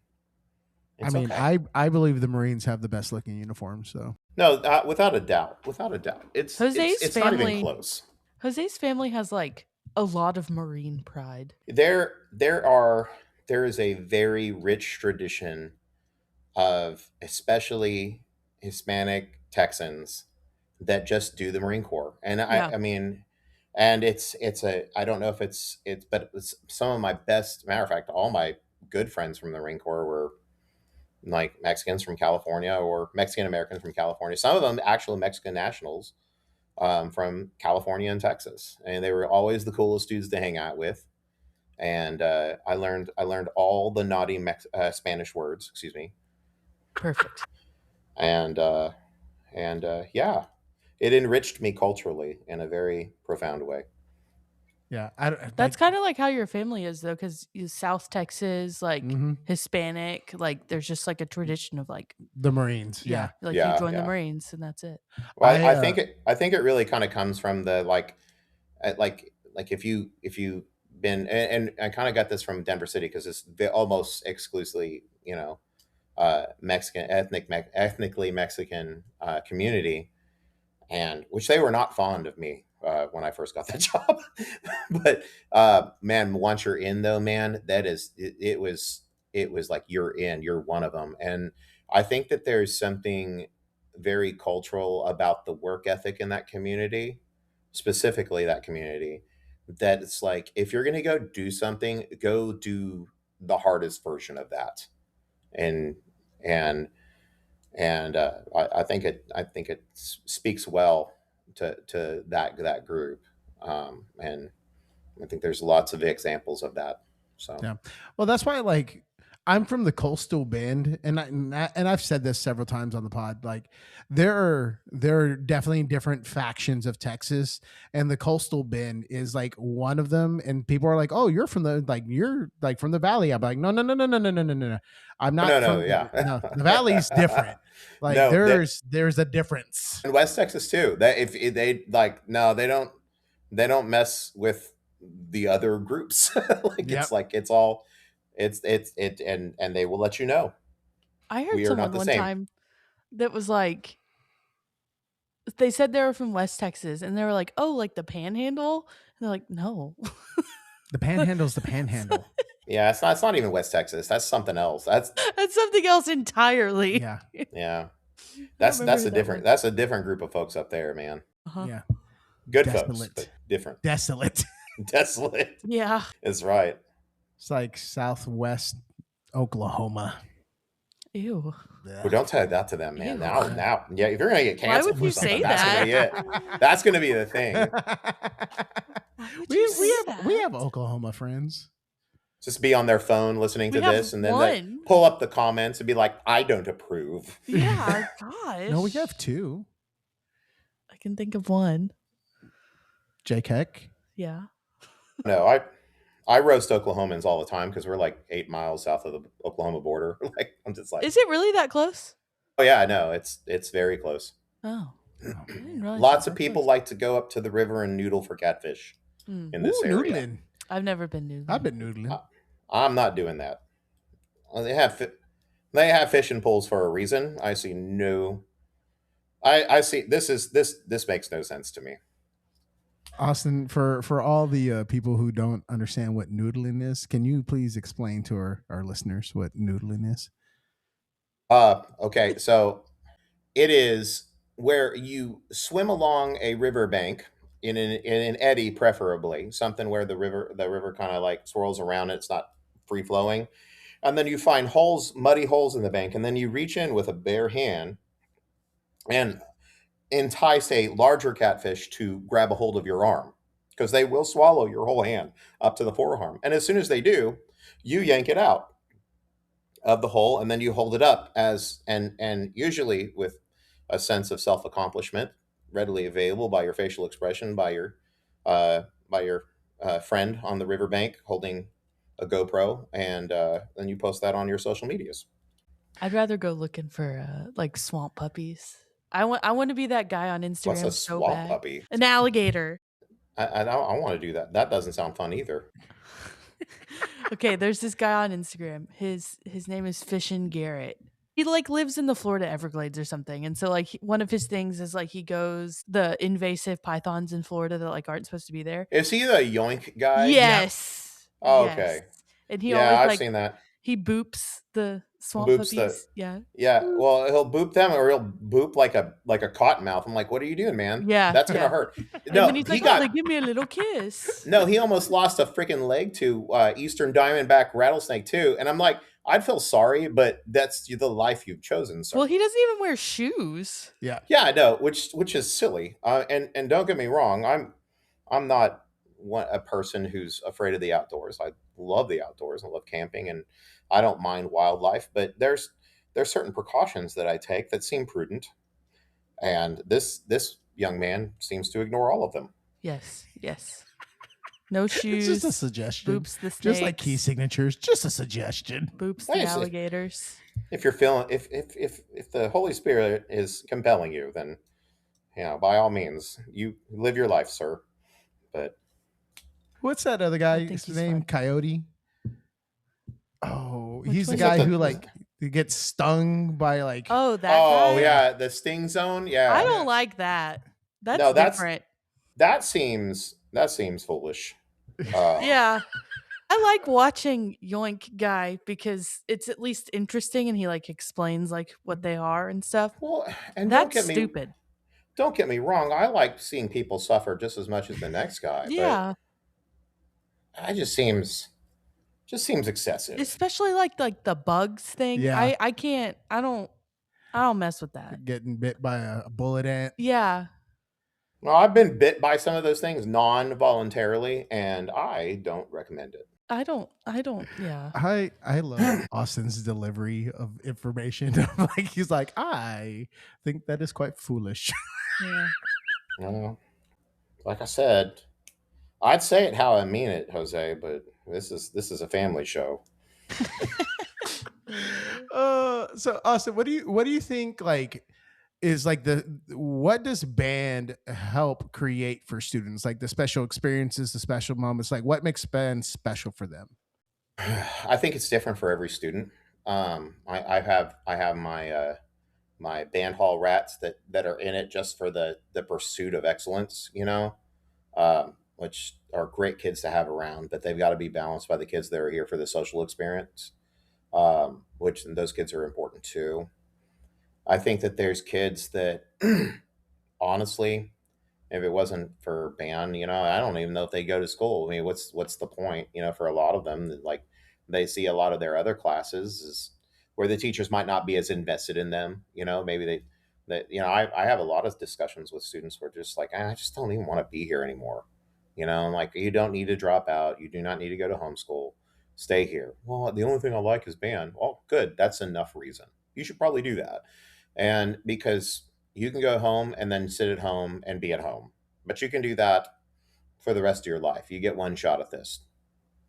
I it's mean, okay. I believe the Marines have the best looking uniforms. So No, without a doubt, without a doubt, Jose's it's not even family, close. Jose's family has like a lot of Marine pride. There is a very rich tradition of especially Hispanic Texans that just do the Marine Corps, and Yeah. I mean, and it's a I don't know if it's but it's some of my best. Matter of fact, all my good friends from the Marine Corps were like Mexicans from California or Mexican Americans from California. Some of them actual Mexican nationals from California and Texas, and they were always the coolest dudes to hang out with. And I learned all the naughty Spanish words. Excuse me. Perfect. And yeah, it enriched me culturally in a very profound way. yeah, That's kind of like how your family is though, because South Texas, like hmm Hispanic, like there's just like a tradition of like, the Marines. yeah, Yeah, like you Yeah, join the yeah. Marines and that's it. Well, I I think it really kind of comes from the like if you been and I kind of got this from Denver City because it's almost exclusively Mexican ethnically Mexican community, and which they were not fond of me when I first got that job. But man, once you're in though, man, it was like you're one of them, and I think that there's something very cultural about the work ethic in that community, specifically that community, that it's like if you're gonna go do something, go do the hardest version of that, and and I think it speaks well to that group, and I think there's lots of examples of that. So Yeah. Well, that's why like I'm from the coastal bend and I've said this several times on the pod. Like there are definitely different factions of Texas and the coastal bend is like one of them and people are like, "Oh, you're like from the valley." I'm like, "No, no, no, no, no, no, no, no, no. I'm no, not no, from yeah, no, the valley's different. Like no, that there's a difference." in West Texas too. That if they like, no, they don't mess with the other groups. Yep. Like it's all and they will let you know I heard we are not someone the one same. time that was like, they said they were from West Texas and they were like, oh, like the panhandle? And they're like, no. The panhandle's the panhandle. Yeah, it's not even West Texas. That's something else. That's something else entirely. Yeah. Yeah. I don't That's remember that's who a that different was. that's a different group of folks up there, man. Uh-huh. Yeah. Good folks, Desolate. but different. Desolate. Desolate Yeah. is right. It's like Southwest Oklahoma. Ew. Well, don't tell that to them, man. Ew. Now, yeah. If you're gonna get Why canceled would for you something, say that's gonna that? be it. That's gonna be the thing. Why would we you we say have that? we have Oklahoma friends. Just be on their phone listening We to have this, and then one. pull up the comments and be like, "I don't approve." Yeah, gosh. No, we have two. I can think of one. Jake Heck. Yeah. No, I roast Oklahomans all the time because we're like 8 miles south of the Oklahoma border. Like I'm just like, Is it really that close? oh yeah, I know it's very close. Oh. I didn't realize it Lots was of that people close. like to go up to the river and noodle for catfish Mm. in this Ooh, area. noodling. I've never been new. I've been noodling. I'm not doing that. They have fishing poles for a reason. I see no. I see this makes no sense to me. Austin, for all the people who don't understand what noodling is, can you please explain to our listeners what noodling is? Okay, so it is where you swim along a riverbank in an eddy, preferably something where the river kind of like swirls around it. It's not free flowing, and then you find holes, muddy holes in the bank, and then you reach in with a bare hand and entice a larger catfish to grab a hold of your arm because they will swallow your whole hand up to the forearm. And as soon as they do, you yank it out of the hole and then you hold it up and usually with a sense of self-accomplishment readily available by your facial expression, by your friend on the riverbank holding a GoPro, and then you post that on your social medias. I'd rather go looking for like swamp puppies. I want to be that guy on What's a Instagram so swamp bad. puppy? An alligator. I want to do that. That doesn't sound fun either. Okay, there's this guy on Instagram. His name is Fishin' Garrett. He like lives in the Florida Everglades or something. And so like one of his things is like he goes the invasive pythons in Florida that like aren't supposed to be there. Is he the yoink guy? Yes. Oh, Yes. okay. And he Yeah, always I've like seen that. he boops the swamp Boops the puppies. Yeah. Yeah, Boop. well, he'll boop them or he'll boop like a cottonmouth. I'm like, what are you doing, man? Yeah, That's gonna yeah. hurt. And then No, he's he like, "Oh, they got give me a little kiss." no, he almost lost a freaking leg to Eastern Diamondback rattlesnake too. And I'm like, I'd feel sorry, but that's the life you've chosen, sir. Well, he doesn't even wear shoes. Yeah. Yeah, I know, which is silly. And don't get me wrong, I'm not a person who's afraid of the outdoors. I love the outdoors. I love camping, and I don't mind wildlife. But there's certain precautions that I take that seem prudent, and this young man seems to ignore all of them. Yes, yes. No It's just a shoes. suggestion. Boops the Just like key snakes. signatures, just a suggestion. Boops Hey, the alligators. if you're feeling if the Holy Spirit is compelling you, then by all means, you live your life, sir. But What's that other I guy? think His he's name fine. Coyote. Oh, Which he's the one? guy the- who like gets stung by like. Oh, that oh guy? yeah, the sting zone. I Yeah, don't like that. That's no, different. that seems foolish. Yeah. I like watching Yoink Guy because it's at least interesting and he like explains like what they are and stuff. Well, and That's stupid. don't get me wrong. I like seeing people suffer just as much as the next guy, but Yeah. it just seems excessive. Especially like the bugs thing. Yeah. I can't I don't mess with that. Getting bit by a bullet ant. Yeah. Well, I've been bit by some of those things non-voluntarily, and I don't recommend it. I don't yeah. I love Austin's delivery of information. Like he's like, I think that is quite foolish. Yeah. Well, like I said, I'd say it how I mean it, Jose, but this is a family show. So Austin, what do you think like is like the what does band help create for students? Like the special experiences, the special moments, like what makes band special for them? I think it's different for every student. I have my band hall rats that are in it just for the pursuit of excellence, which are great kids to have around, but they've got to be balanced by the kids that are here for the social experience, which those kids are important too. I think that there's kids that honestly, if it wasn't for band, I don't even know if they go to school. I mean, what's the point? For a lot of them, like they see a lot of their other classes is where the teachers might not be as invested in them. Maybe I have a lot of discussions with students where just like I just don't even want to be here anymore. I'm like, you don't need to drop out. You do not need to go to homeschool. Stay here. Well, the only thing I like is band. Well, good. That's enough reason. You should probably do that. And because you can go home and then sit at home and be at home, but you can do that for the rest of your life. You get one shot at this.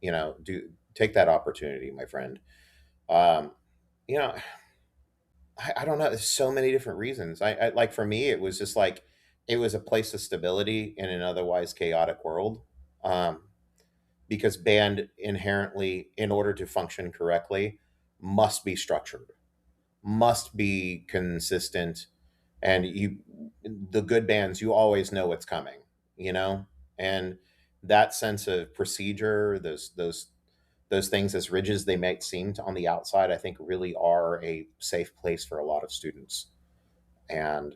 Do take that opportunity, my friend. Um, you know, I don't know. There's so many different reasons. I like for me, it was just like it was a place of stability in an otherwise chaotic world. Um, because band inherently, in order to function correctly, must be structured, must be consistent, and the good bands, you always know what's coming, you know and that sense of procedure, those things, as rigid as they might seem on the outside, I think really are a safe place for a lot of students. And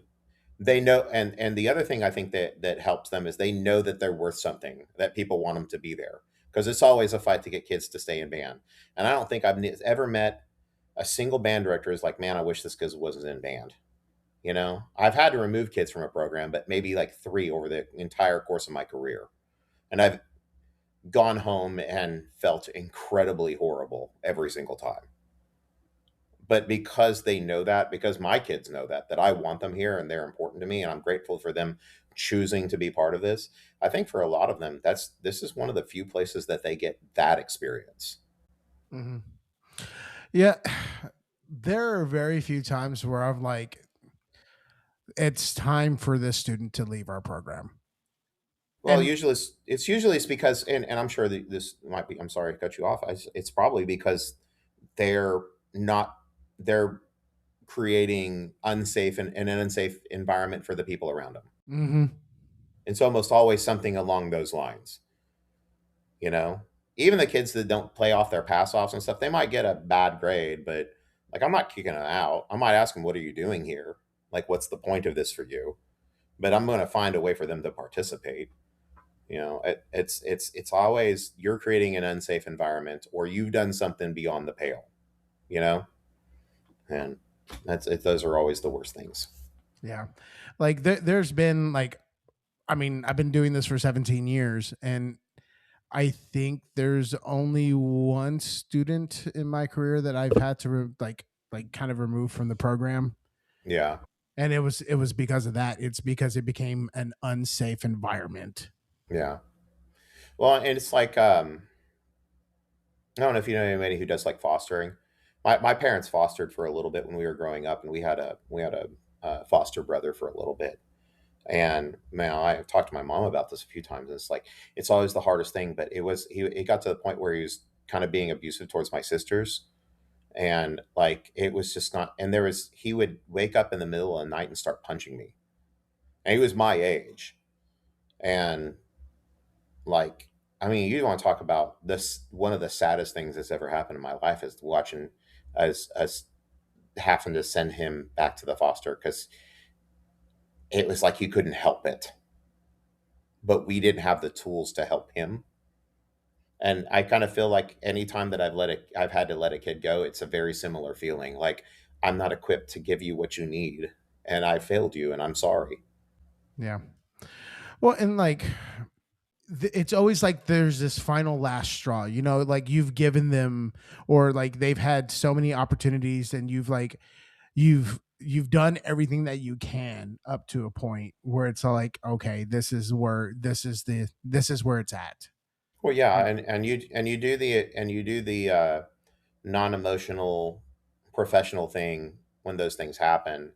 they know, and the other thing I think that helps them is they know that they're worth something, that people want them to be there, because it's always a fight to get kids to stay in band. And I don't think I've ever met a single band director who's like, man, I wish this kid wasn't in band. You know, I've had to remove kids from a program, but maybe like three over the entire course of my career. And I've gone home and felt incredibly horrible every single time. But because they know that, because my kids know that I want them here and they're important to me, and I'm grateful for them choosing to be part of this. I think for a lot of them, this is one of the few places that they get that experience. Mhm. Yeah. There are very few times where I'm like, it's time for this student to leave our program. Well, And usually it's because, and I'm sure that this might be. I'm sorry to cut you off. It's probably because they're not they're creating unsafe and an unsafe environment for the people around them. mhm. It's almost always something along those lines. You know, even the kids that don't play off their pass offs and stuff, they might get a bad grade, but like I'm not kicking them out. I might ask them, "What are you doing here? Like, what's the point of this for you?" But I'm going to find a way for them to participate. You know, it's always you're creating an unsafe environment or you've done something beyond the pale. You know, and those are always the worst things. Yeah. Like there's been like, I mean, I've been doing this for 17 years, and I think there's only one student in my career that I've had to like kind of remove from the program, Yeah, and it was because of that. It's because it became an unsafe environment. yeah. Well, and it's like I don't know if you know anybody who does like fostering. My parents fostered for a little bit when we were growing up, and we had a foster brother for a little bit. And man, I talked to my mom about this a few times. And it's like it's always the hardest thing, but it got to the point where he was kind of being abusive towards my sisters, and like it was just not. And he would wake up in the middle of the night and start punching me, and he was my age, and like I mean, you want to talk about this? One of the saddest things that's ever happened in my life is watching as having to send him back to the foster because it was like you couldn't help it, but we didn't have the tools to help him. And I kind of feel like anytime that I've had to let a kid go, it's a very similar feeling. Like I'm not equipped to give you what you need, and I failed you, and I'm sorry. Yeah. Well, and like it's always like there's this final last straw, like you've given them, or like they've had so many opportunities, and you've done everything that you can up to a point where it's like, okay, this is where it's at. Well, yeah, And and you do the non-emotional professional thing when those things happen.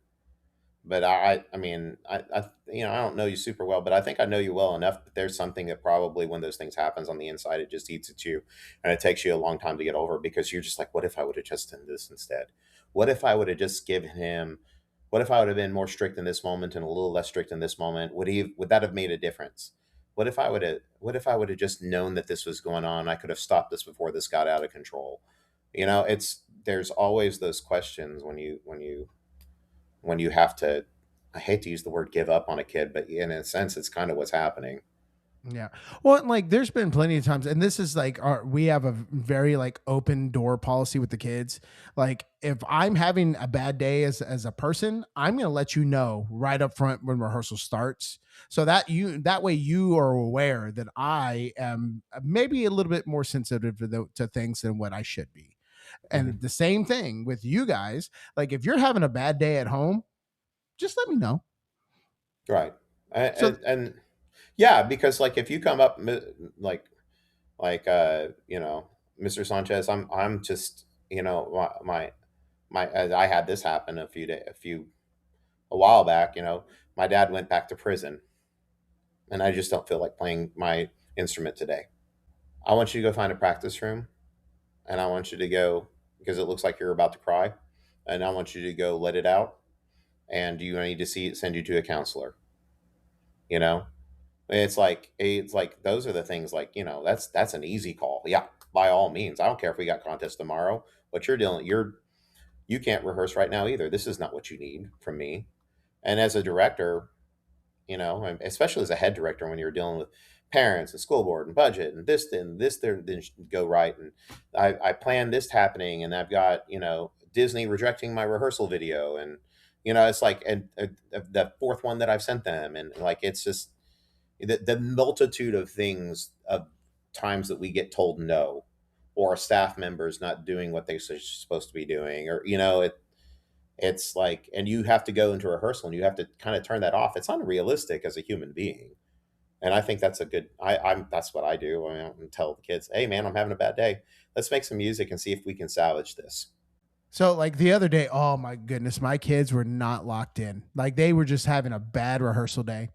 But I mean, I don't know you super well, but I think I know you well enough that there's something that probably when those things happens on the inside, it just eats at you, and it takes you a long time to get over because you're just like, what if I would have just done this instead? What if I would have just given him? What if I would have been more strict in this moment and a little less strict in this moment? Would that have made a difference? What if I would have just known that this was going on? I could have stopped this before this got out of control. You know, there's always those questions when you have to. I hate to use the word give up on a kid, but in a sense it's kind of what's happening. yeah. Well, and, like there's been plenty of times, and this is like we have a very like open door policy with the kids. Like if I'm having a bad day as a person, I'm going to let you know right up front when rehearsal starts, so that way you are aware that I am maybe a little bit more sensitive to things than what I should be. And Hmm. the same thing with you guys. Like if you're having a bad day at home, just let me know. Right. So And yeah, because like if you come up like Mr. Sanchez, I'm just I had this happen a while back. My dad went back to prison, and I just don't feel like playing my instrument today. I want you to go find a practice room, and I want you to go because it looks like you're about to cry, and I want you to go let it out. And you need to send you to a counselor. You know, it's like those are the things like that's an easy call. Yeah, by all means. I don't care if we got contest tomorrow. What you're dealing, you can't rehearse right now either. This is not what you need from me. And as a director, and especially as a head director, when you're dealing with parents and school board and budget and this there didn't go right, and I planned this happening, and I've got Disney rejecting my rehearsal video, and It's like, and the fourth one that I've sent them, and like it's just the multitude of things of times that we get told no, or staff members not doing what they're supposed to be doing, or it's like, and you have to go into rehearsal and you have to kind of turn that off. It's unrealistic as a human being. And I think that's a good. I'm that's what I do. I tell the kids, "Hey, man, I'm having a bad day. Let's make some music and see if we can salvage this." So like the other day, oh my goodness, my kids were not locked in. Like they were just having a bad rehearsal day.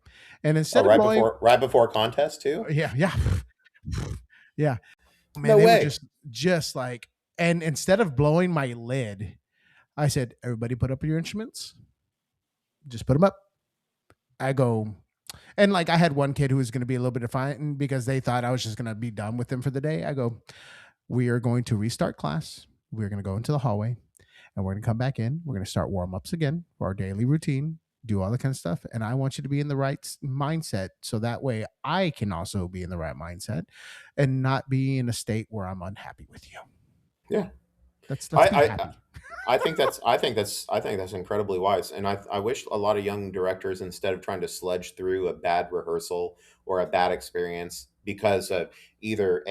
And Oh, instead of blowing, right before a contest too. yeah, yeah, yeah, man, No they were way. just like, and instead of blowing my lid, I said, everybody put up your instruments, just put them up. I go, and like I had one kid who was going to be a little bit defiant because they thought I was just going to be done with them for the day. I go, we are going to restart class. We're going to go into the hallway and we're going to come back in. We're going to start warm ups again for our daily routine, do all that kind of stuff. And I want you to be in the right mindset. So that way I can also be in the right mindset and not be in a state where I'm unhappy with you. Yeah. Let's be I, happy. I think that's incredibly wise, and I wish a lot of young directors, instead of trying to sludge through a bad rehearsal or a bad experience because of either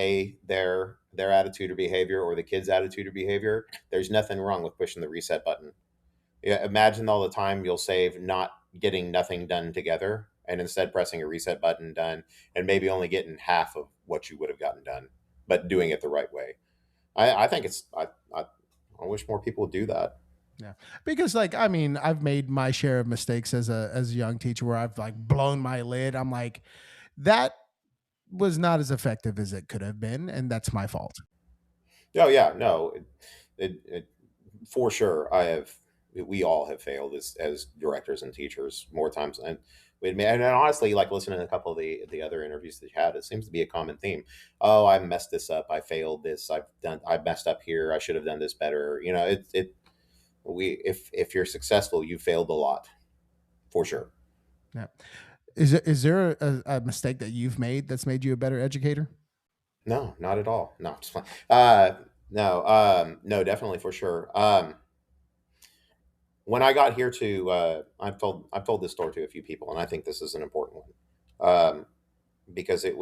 their attitude or behavior or the kid's attitude or behavior, there's nothing wrong with pushing the reset button. Yeah, imagine all the time you'll save not getting nothing done together, and instead pressing a reset button done, and maybe only getting half of what you would have gotten done, but doing it the right way. I think I wish more people would do that. Yeah. Because like I mean, I've made my share of mistakes as a young teacher where I've like blown my lid. I'm like, that was not as effective as it could have been, and that's my fault. Oh yeah, no, for sure. We all have failed as directors and teachers more times than we admit. And honestly, like listening to a couple of the other interviews that you had, it seems to be a common theme. Oh, I messed this up. I failed this. I messed up here. I should have done this better. If you're successful, you failed a lot for sure. Yeah. Is there a mistake that you've made that's made you a better educator? No, not at all. No, just fine. No, no, definitely for sure. When I got here to, I've told this story to a few people, and I think this is an important one, because it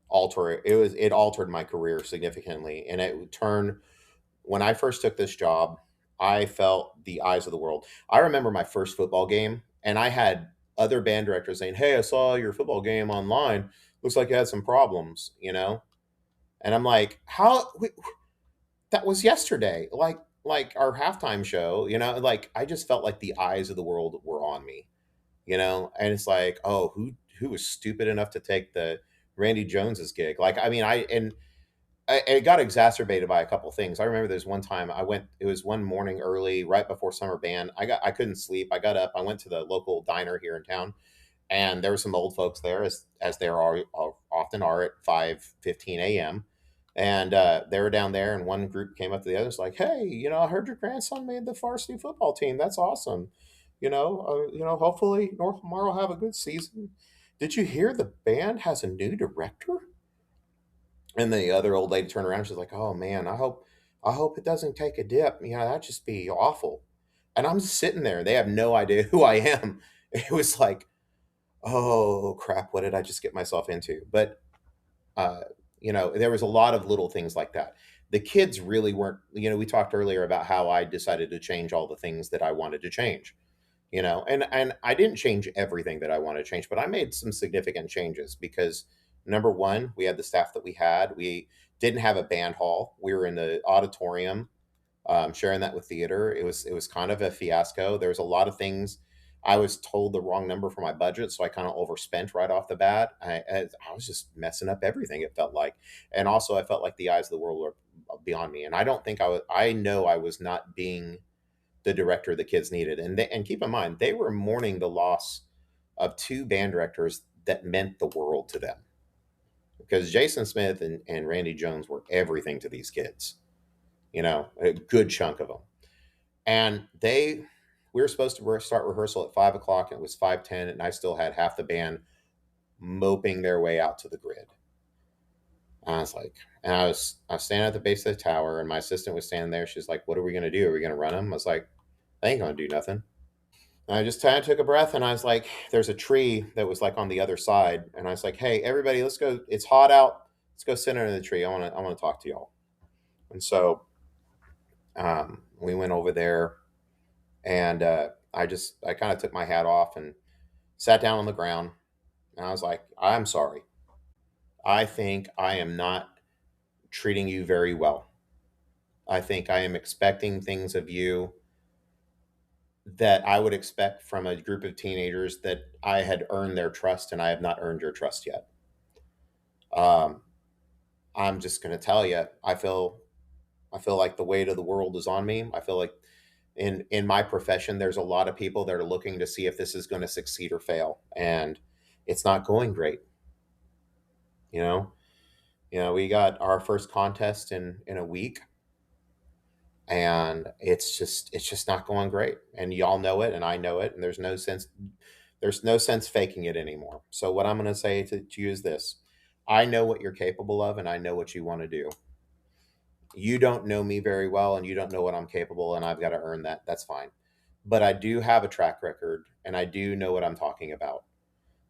altered my career significantly, and it turned when I first took this job. I felt the eyes of the world. I remember my first football game, and I had other band directors saying, "Hey, I saw your football game online. Looks like you had some problems," and I'm like, "How? That was yesterday, like our halftime show, like I just felt like the eyes of the world were on me, and it's like, oh, who was stupid enough to take the Randy Jones's gig? Like, I mean, it got exacerbated by a couple things. I remember there's one time I went, it was one morning early right before summer band. I couldn't sleep. I got up, I went to the local diner here in town, and there were some old folks there, as there often are at 5:15 a.m. And they were down there, and one group came up to the others like, "Hey, I heard your grandson made the varsity football team. That's awesome. Hopefully North Lamar will have a good season. Did you hear the band has a new director?" And the other old lady turned around. She's like, "Oh man, I hope it doesn't take a dip. That'd just be awful." And I'm just sitting there. They have no idea who I am. It was like, oh crap, what did I just get myself into? But uh, there was a lot of little things like that. The kids really weren't. We talked earlier about how I decided to change all the things that I wanted to change. And I didn't change everything that I wanted to change, but I made some significant changes because number one, we had the staff that we had. We didn't have a band hall. We were in the auditorium, sharing that with theater. It was kind of a fiasco. There was a lot of things. I was told the wrong number for my budget, so I kind of overspent right off the bat. I was just messing up everything. It felt like, and also I felt like the eyes of the world were beyond me. And I don't think I was. I know I was not being the director the kids needed. And keep in mind, they were mourning the loss of two band directors that meant the world to them, because Jason Smith and Randy Jones were everything to these kids. A good chunk of them. And we were supposed to start rehearsal at 5 o'clock, and it was 5:10, and I still had half the band moping their way out to the grid. And I was like, and I was standing at the base of the tower, and my assistant was standing there. She's like, "What are we gonna do? Are we gonna run them?" I was like, "I ain't gonna do nothing. And I just kind of took a breath and I was like, there's a tree that was like on the other side. And I was like, hey, everybody, let's go. It's hot out. Let's go sit under the tree. I want to talk to y'all. And so we went over there and I kind of took my hat off and sat down on the ground. And I was like, I'm sorry. I think I am not treating you very well. I think I am expecting things of you that I would expect from a group of teenagers that I had earned their trust and I have not earned your trust yet. Um, I'm just going to tell you, I feel like the weight of the world is on me. I feel like in my profession, there's a lot of people that are looking to see if this is going to succeed or fail, and it's not going great. You know, we got our first contest in a week, and it's just not going great, and y'all know it, and I know it, and there's no sense faking it anymore. So what I'm going to say to you is this: I know what you're capable of, and I know what you want to do. You don't know me very well, and you don't know what I'm capable, and I've got to earn that. That's fine. But I do have a track record, and I do know what I'm talking about.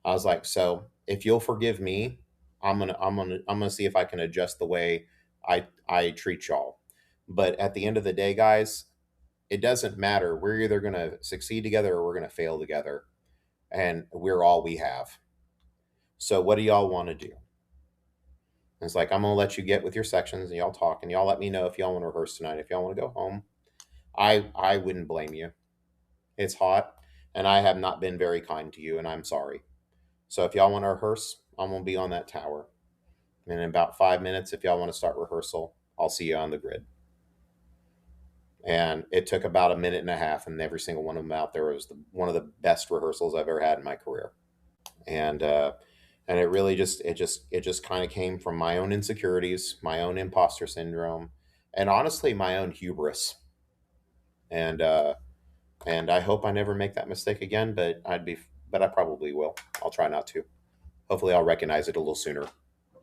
I was like, so if you'll forgive me, I'm gonna see if I can adjust the way I treat y'all. But at the end of the day, guys, it doesn't matter. We're either gonna succeed together or we're gonna fail together, and we're all we have. So what do y'all want to do? And it's like I'm gonna let you get with your sections and y'all talk and y'all let me know if y'all want to rehearse tonight. If y'all want to go home, I wouldn't blame you. It's hot, and I have not been very kind to you, and I'm sorry. So if y'all want to rehearse, I'm gonna be on that tower. And in about 5 minutes, if y'all want to start rehearsal, I'll see you on the grid. And it took about a minute and a half, and every single one of them out there was one of the best rehearsals I've ever had in my career. And it really just kind of came from my own insecurities, my own imposter syndrome, and honestly my own hubris. And I hope I never make that mistake again, but I probably will. I'll try not to. Hopefully I'll recognize it a little sooner.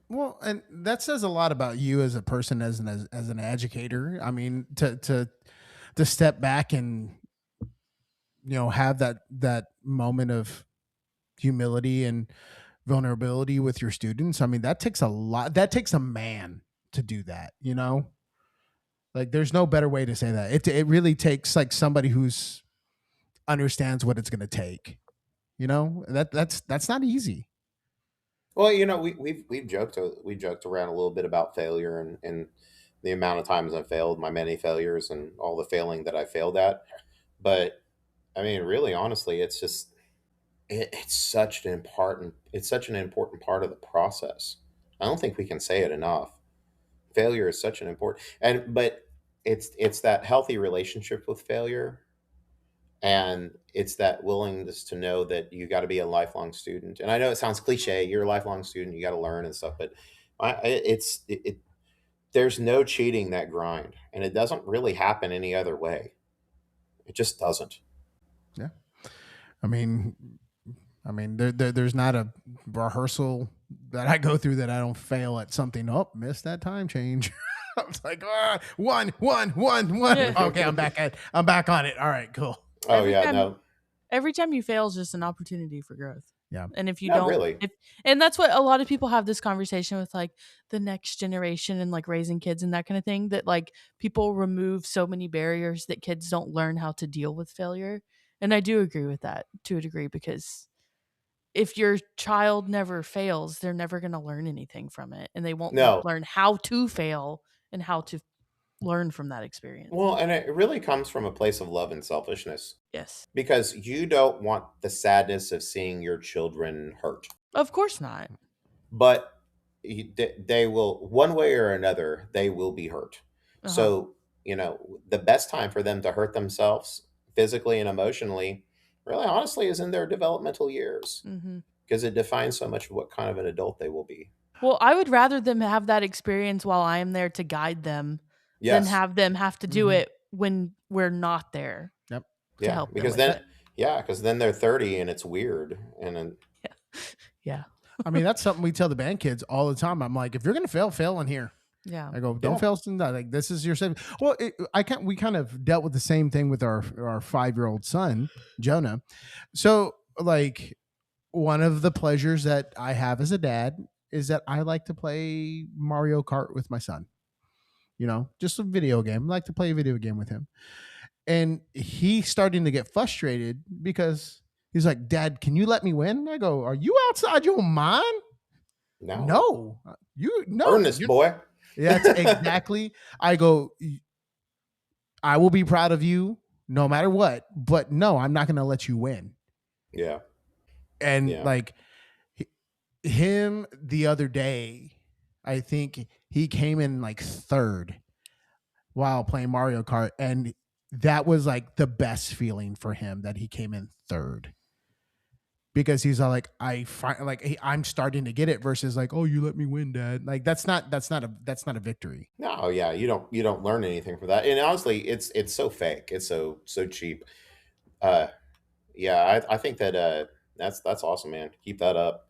Well, and that says a lot about you as a person, as an educator. I mean, to step back and have that moment of humility and vulnerability with your students. I mean, that takes a lot. That takes a man to do that. Like there's no better way to say that. It really takes like somebody who's understands what it's going to take. That's not easy. Well, we've joked around a little bit about failure and the amount of times I've failed, my many failures, and all the failing that I failed at. But I mean, really, honestly, it's such an important part of the process. I don't think we can say it enough. Failure is such an important but it's that healthy relationship with failure, and it's that willingness to know that you got to be a lifelong student. And I know it sounds cliche, you're a lifelong student, you got to learn and stuff, but there's no cheating that grind, and it doesn't really happen any other way. It just doesn't. Yeah. I mean, there's not a rehearsal that I go through that I don't fail at something. Oh, missed that time change. I was like, one. Okay, I'm back on it. All right, cool. Oh Every yeah, time, no, every time you fail is just an opportunity for growth. Yeah. And if you not don't, really. and that's what a lot of people have this conversation with, like the next generation and like raising kids and that kind of thing, that like people remove so many barriers that kids don't learn how to deal with failure. And I do agree with that to a degree, because if your child never fails, they're never going to learn anything from it, and they won't No. learn how to fail and how to learn from that experience. Well, and it really comes from a place of love and selfishness, Yes. because you don't want the sadness of seeing your children hurt. Of course not. But they will, one way or another, they will be hurt. Uh-huh. So, the best time for them to hurt themselves physically and emotionally, really honestly, is in their developmental years, Mhm. because it defines so much of what kind of an adult they will be. Well, I would rather them have that experience while I am there to guide them than Yes. have them have to do Mhm. it when we're not there Yep. to Yeah. help them Because with it. then they're 30 and it's weird. And then, Yeah. I mean, that's something we tell the band kids all the time. I'm like, if you're gonna fail in here. Yeah. I go, don't Yeah. fail. Like this is your safety. Well, I can't. We kind of dealt with the same thing with our 5-year-old son, Jonah. So like one of the pleasures that I have as a dad is that I like to play Mario Kart with my son. Just a video game. I like to play a video game with him. And he's starting to get frustrated because he's like, Dad, can you let me win? I go, are you outside your mind? No. No, you no. Earnest, boy. That's exactly. I go, I will be proud of you no matter what, but no, I'm not going to let you win. Yeah. And Yeah. like him the other day, I think he came in like third while playing Mario Kart. And that was like the best feeling for him that he came in third. Because he's all like, I'm starting to get it versus like, oh, you let me win, Dad. Like that's not a victory. No, yeah, you don't learn anything from that. And honestly, it's so fake. It's so cheap. Uh yeah, I think that that's awesome, man. Keep that up.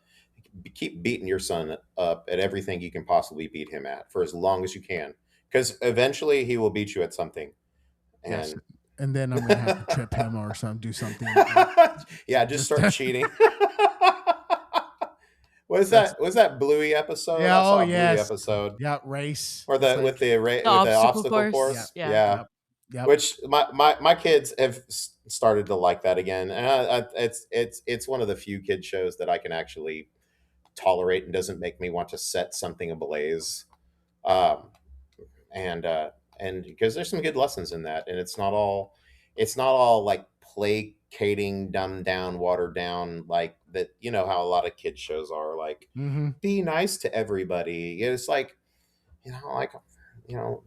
Keep beating your son up at everything you can possibly beat him at for as long as you can. Because eventually he will beat you at something. Yes. And And then I'm gonna have to trip him or do something. Like, yeah, just just start cheating. Was that's that Bluey episode? yeah. I Oh saw a Bluey yes. episode. Yeah. Race. Or It's the like The with the obstacle obstacle yeah. course. course. Yeah. Yeah, Yep. Yep. which my kids have started to like that again, and it's one of the few kid shows that I can actually tolerate and doesn't make me want to set something ablaze. Um, and because there's some good lessons in that, and it's not all like placating, dumbed down, watered down like that. You know how a lot of kids shows are like, Mm-hmm. be nice to everybody. It's like like you know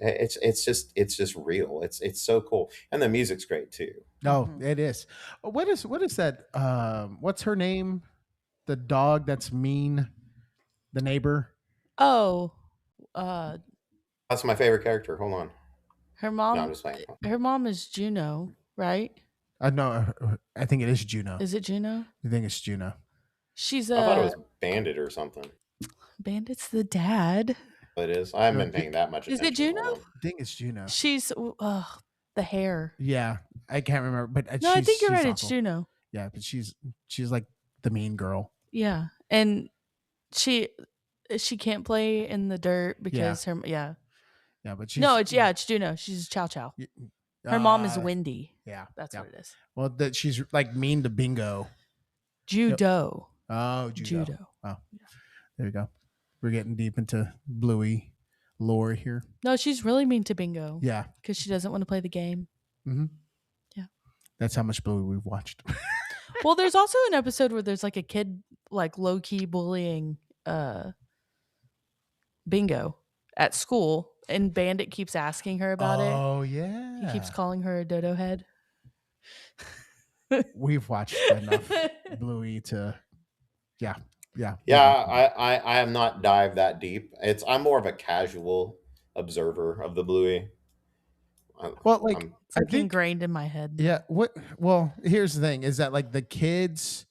it's just real. It's so cool, and the music's great too. No, Hmm. it is. What is that? What's her name? The dog that's mean. The neighbor. Oh, uh, That's my favorite character. Hold on. her No, I'm mom. just playing. Her mom is Juno, right? No, I think it is Juno. Is it Juno? I think it's Juno. She's I thought it a was Bandit or something. Bandit's the dad. It is. I haven't No, been paying that much Is it attention. Juno? Hold on. I think it's Juno. She's the hair. Yeah, I can't remember, but No, I think you're she's right. It's awful. Juno. Yeah, but she's like the mean girl. Yeah, and she she can't play in the dirt Yeah, because her yeah, but no, she's it's Juno. She's Chow Chow. y- Her mom is uh, Wendy. yeah, That's yeah. what it is. Well, that she's like mean to Bingo. Yep. Judo. Oh, Judo. Judo. Oh, there you go. We're getting deep into Bluey lore here. No, she's really mean to Bingo Yeah. because she doesn't want to play the game. Mm-hmm. Yeah. That's how much Bluey we've watched. Well, there's also an episode where there's like a kid like low key bullying Bingo at school, and Bandit keeps asking her about it. Oh He yeah. keeps calling her a dodo head. We've watched enough Bluey to yeah. Yeah. Yeah, I am not dive that deep. I'm more of a casual observer of the Bluey. Well, like I'm It's I like think ingrained in my head. yeah, well, here's the thing is that like the kids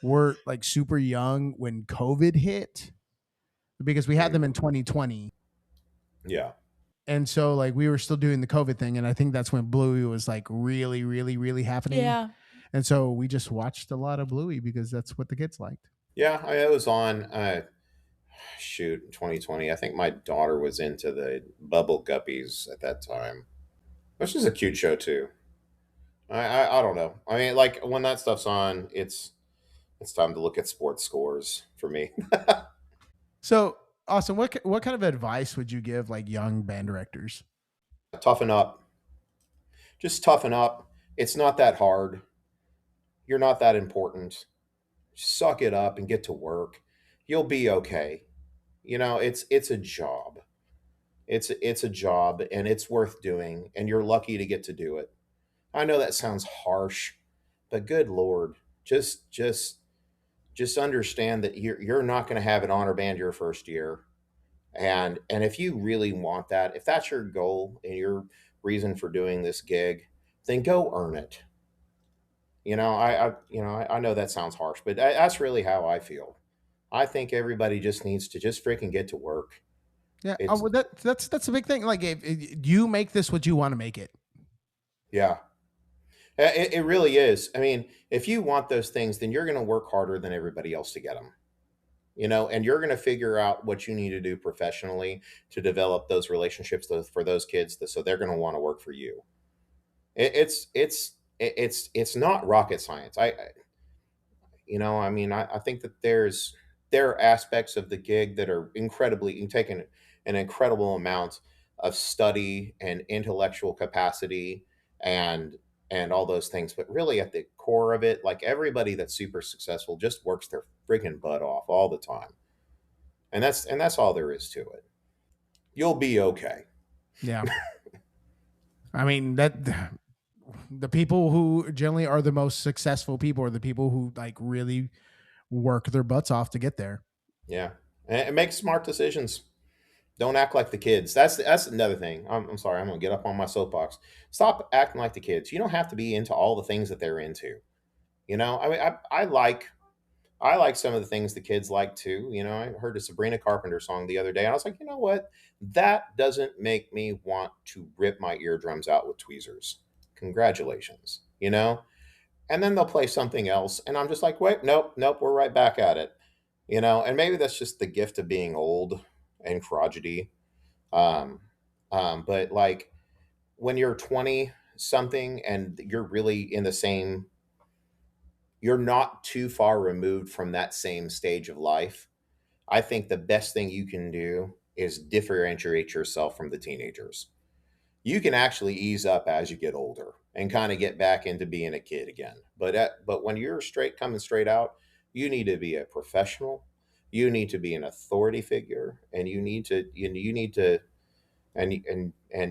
were like super young when COVID hit because we had them in 2020. yeah. And so like we were still doing the COVID thing. And I think that's when Bluey was like really, really, really happening. Yeah. And so we just watched a lot of Bluey because that's what the kids liked. Yeah, it was on shoot, 2020. I think my daughter was into the Bubble Guppies at that time, which is a cute show too. I don't know. I mean, like when that stuff's on, it's time to look at sports scores for me. So Austin, what kind of advice would you give like young band directors? Toughen up. Just toughen up. It's not that hard. You're not that important. Suck it up and get to work. You'll be okay. It's a job. It's a job and it's worth doing and you're lucky to get to do it. I know that sounds harsh, but good lord, just understand that you're not going to have an honor band your first year. And if you really want that, if that's your goal and your reason for doing this gig, then go earn it. I know that sounds harsh, but that's really how I feel. I think everybody just needs to just freaking get to work Yeah. Oh, It's well, that's a big thing. Like, if you make this what you want to make it. yeah, it really is. I mean, if you want those things, then you're going to work harder than everybody else to get them. And you're going to figure out what you need to do professionally to develop those relationships for those kids, so they're going to want to work for you. It's not rocket science. I mean, I think that there are aspects of the gig that are incredibly taking an incredible amount of study and intellectual capacity and all those things. But really, at the core of it, like everybody that's super successful just works their freaking butt off all the time, and that's all there is to it. You'll be okay. Yeah. I mean, that the people who generally are the most successful people are the people who like really work their butts off to get there. Yeah, and make smart decisions. Don't act like the kids. That's another thing. I'm sorry. I'm gonna get up on my soapbox. Stop acting like the kids. You don't have to be into all the things that they're into. I mean, I like some of the things the kids like too. I heard a Sabrina Carpenter song the other day, and I was like, you know what? That doesn't make me want to rip my eardrums out with tweezers. Congratulations. And then they'll play something else, and I'm just like, wait, nope, nope, we're right back at it. And maybe that's just the gift of being old and crotchety. Um, but like when you're 20 something and you're really in the same, you're not too far removed from that same stage of life. I think the best thing you can do is differentiate yourself from the teenagers. You can actually ease up as you get older and kind of get back into being a kid again. But when you're coming straight out, you need to be a professional. You need to be an authority figure, and you need to and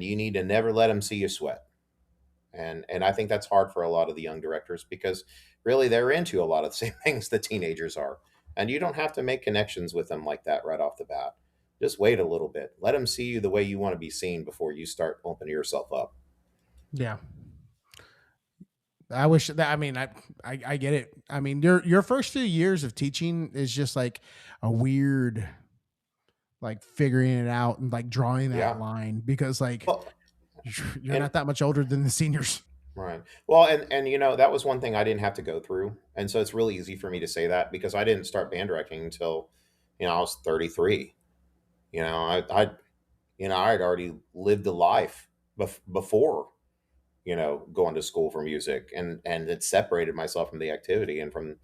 you need to never let them see you sweat. And I think that's hard for a lot of the young directors because really they're into a lot of the same things the teenagers are, and you don't have to make connections with them like that right off the bat. Just wait a little bit, let them see you the way you want to be seen before you start opening yourself up. Yeah. I wish that, I mean, I get it. I mean, your first few years of teaching is just like a weird, like figuring it out and like drawing that Yeah. line because like Well, you're and not that much older than the seniors. right. Well, and that was one thing I didn't have to go through, and so it's really easy for me to say that because I didn't start band directing until I was 33. I had already lived a life before going to school for music, and it separated myself from the activity and from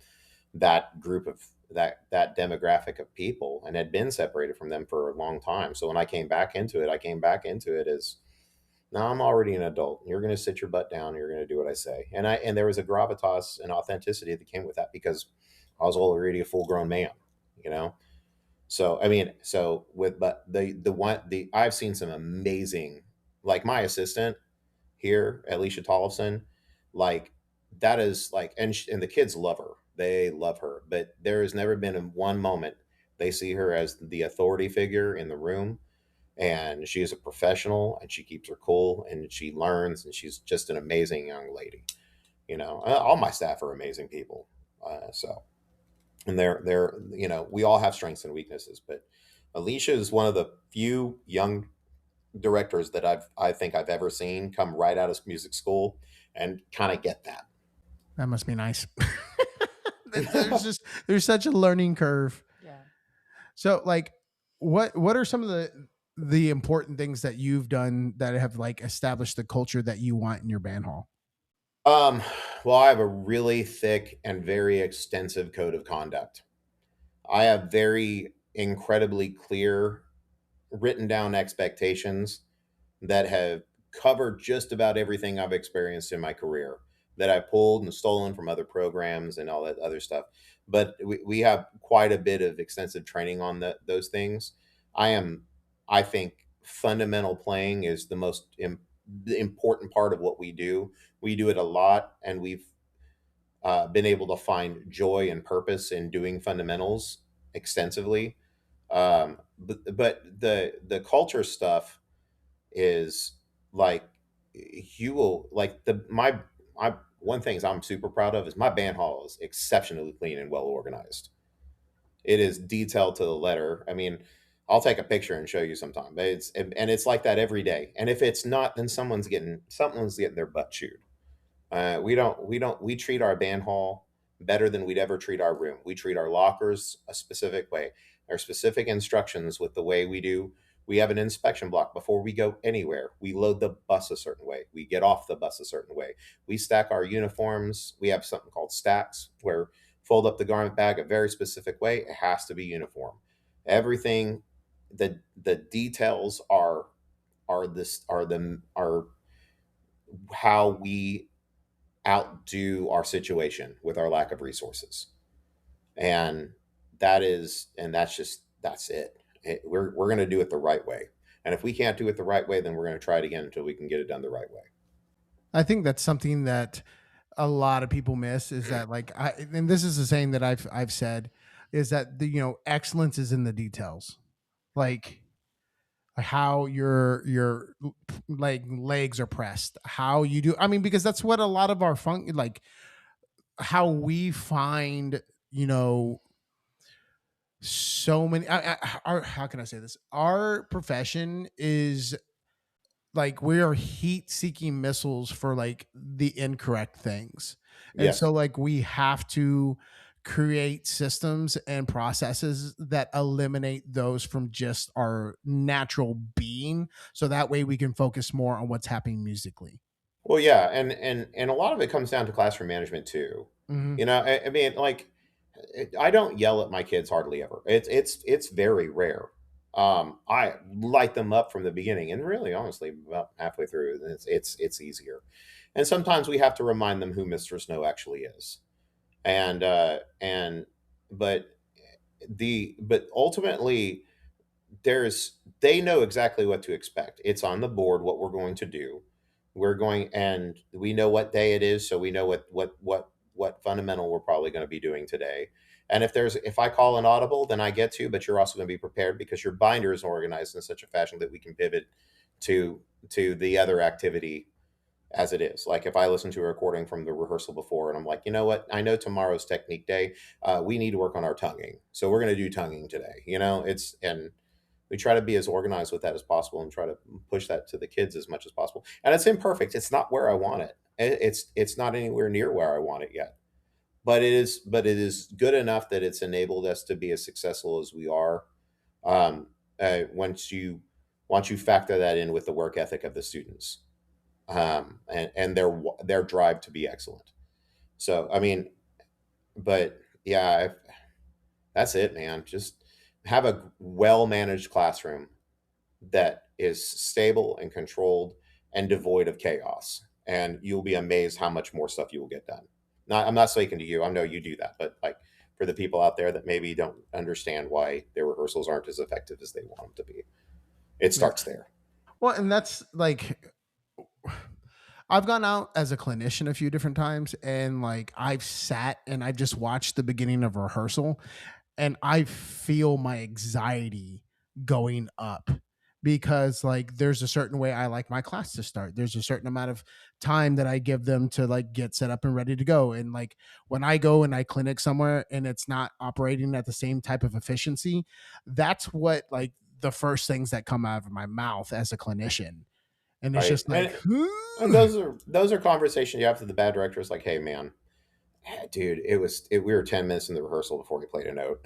that group of that demographic of people, and had been separated from them for a long time. So when I came back into it as, now I'm already an adult. You're going to sit your butt down. And you're going to do what I say. And there was a gravitas and authenticity that came with that because I was already a full grown man, you know? So, I mean, but I've seen some amazing, like my assistant here, Alicia Tollefson, like that is like, and the kids love her. They love her, but there has never been in one moment they see her as the authority figure in the room, and she is a professional and she keeps her cool and she learns, and she's just an amazing young lady. All my staff are amazing people. So, and we all have strengths and weaknesses, but Alicia is one of the few young directors that I think I've ever seen come right out of music school and kind of get that. That must be nice. There's such a learning curve. Yeah. So like what are some of the important things that you've done that have like established the culture that you want in your band hall? Um, well, I have a really thick and very extensive code of conduct. I have very incredibly clear written down expectations that have covered just about everything I've experienced in my career, that I pulled and stolen from other programs and all that other stuff. But we have quite a bit of extensive training on those things. I think fundamental playing is the important part of what we do. We do it a lot, and we've been able to find joy and purpose in doing fundamentals extensively. But the culture stuff is like, you will like the my one thing is I'm super proud of is my band hall is exceptionally clean and well organized. It is detailed to the letter. I mean, I'll take a picture and show you sometime. But and it's like that every day. And if it's not, then someone's getting their butt chewed. We treat our band hall better than we'd ever treat our room. We treat our lockers a specific way. Our specific instructions with the way we do. We have an inspection block before we go anywhere. We load the bus a certain way. We get off the bus a certain way. We stack our uniforms. We have something called stacks where fold up the garment bag a very specific way. It has to be uniform. Everything, the details are how we outdo our situation with our lack of resources. And that's it. We're going to do it the right way. And if we can't do it the right way, then we're going to try it again until we can get it done the right way. I think that's something that a lot of people miss is that like and this is the saying that I've said is that the excellence is in the details. Like how your like legs are pressed, how you do. I mean, because that's what a lot of our funk like how we find so many. How can I say this? Our profession is like we are heat seeking missiles for like the incorrect things. And Yes. so like we have to create systems and processes that eliminate those from just our natural being so that way we can focus more on what's happening musically. Well, yeah, and a lot of it comes down to classroom management too. Hmm. I mean, like, I don't yell at my kids hardly ever. It's very rare. I light them up from the beginning, and really, honestly, about halfway through, it's easier. And sometimes we have to remind them who Mr. Snow actually is. And but ultimately, they know exactly what to expect. It's on the board what we're going to do. And we know what day it is, so we know what fundamental we're probably going to be doing today. And if I call an audible, then I get to, but you're also going to be prepared because your binder is organized in such a fashion that we can pivot to the other activity as it is. Like if I listen to a recording from the rehearsal before and I'm like, you know what, I know tomorrow's technique day. We need to work on our tonguing, so we're going to do tonguing today. It's and we try to be as organized with that as possible and try to push that to the kids as much as possible. And it's imperfect. It's not where I want it. It's not anywhere near where I want it yet. But it is good enough that it's enabled us to be as successful as we are. Um, once you factor that in with the work ethic of the students, and their drive to be excellent. So I mean, but yeah, that's it, man. Just have a well managed classroom that is stable and controlled and devoid of chaos. And you'll be amazed how much more stuff you will get done. I'm not speaking to you. I know you do that, but like for the people out there that maybe don't understand why their rehearsals aren't as effective as they want them to be, it Yeah. starts there. Well, and that's like I've gone out as a clinician a few different times and like I've sat and I've just watched the beginning of rehearsal and I feel my anxiety going up because like there's a certain way I like my class to start. There's a certain amount of time that I give them to like get set up and ready to go. And like when I go and I clinic somewhere and it's not operating at the same type of efficiency, that's what like the first things that come out of my mouth as a clinician. And it's Right. just like, And those are conversations you have with the bad director. It's like, hey man, dude, we were 10 minutes in the rehearsal before we played a note.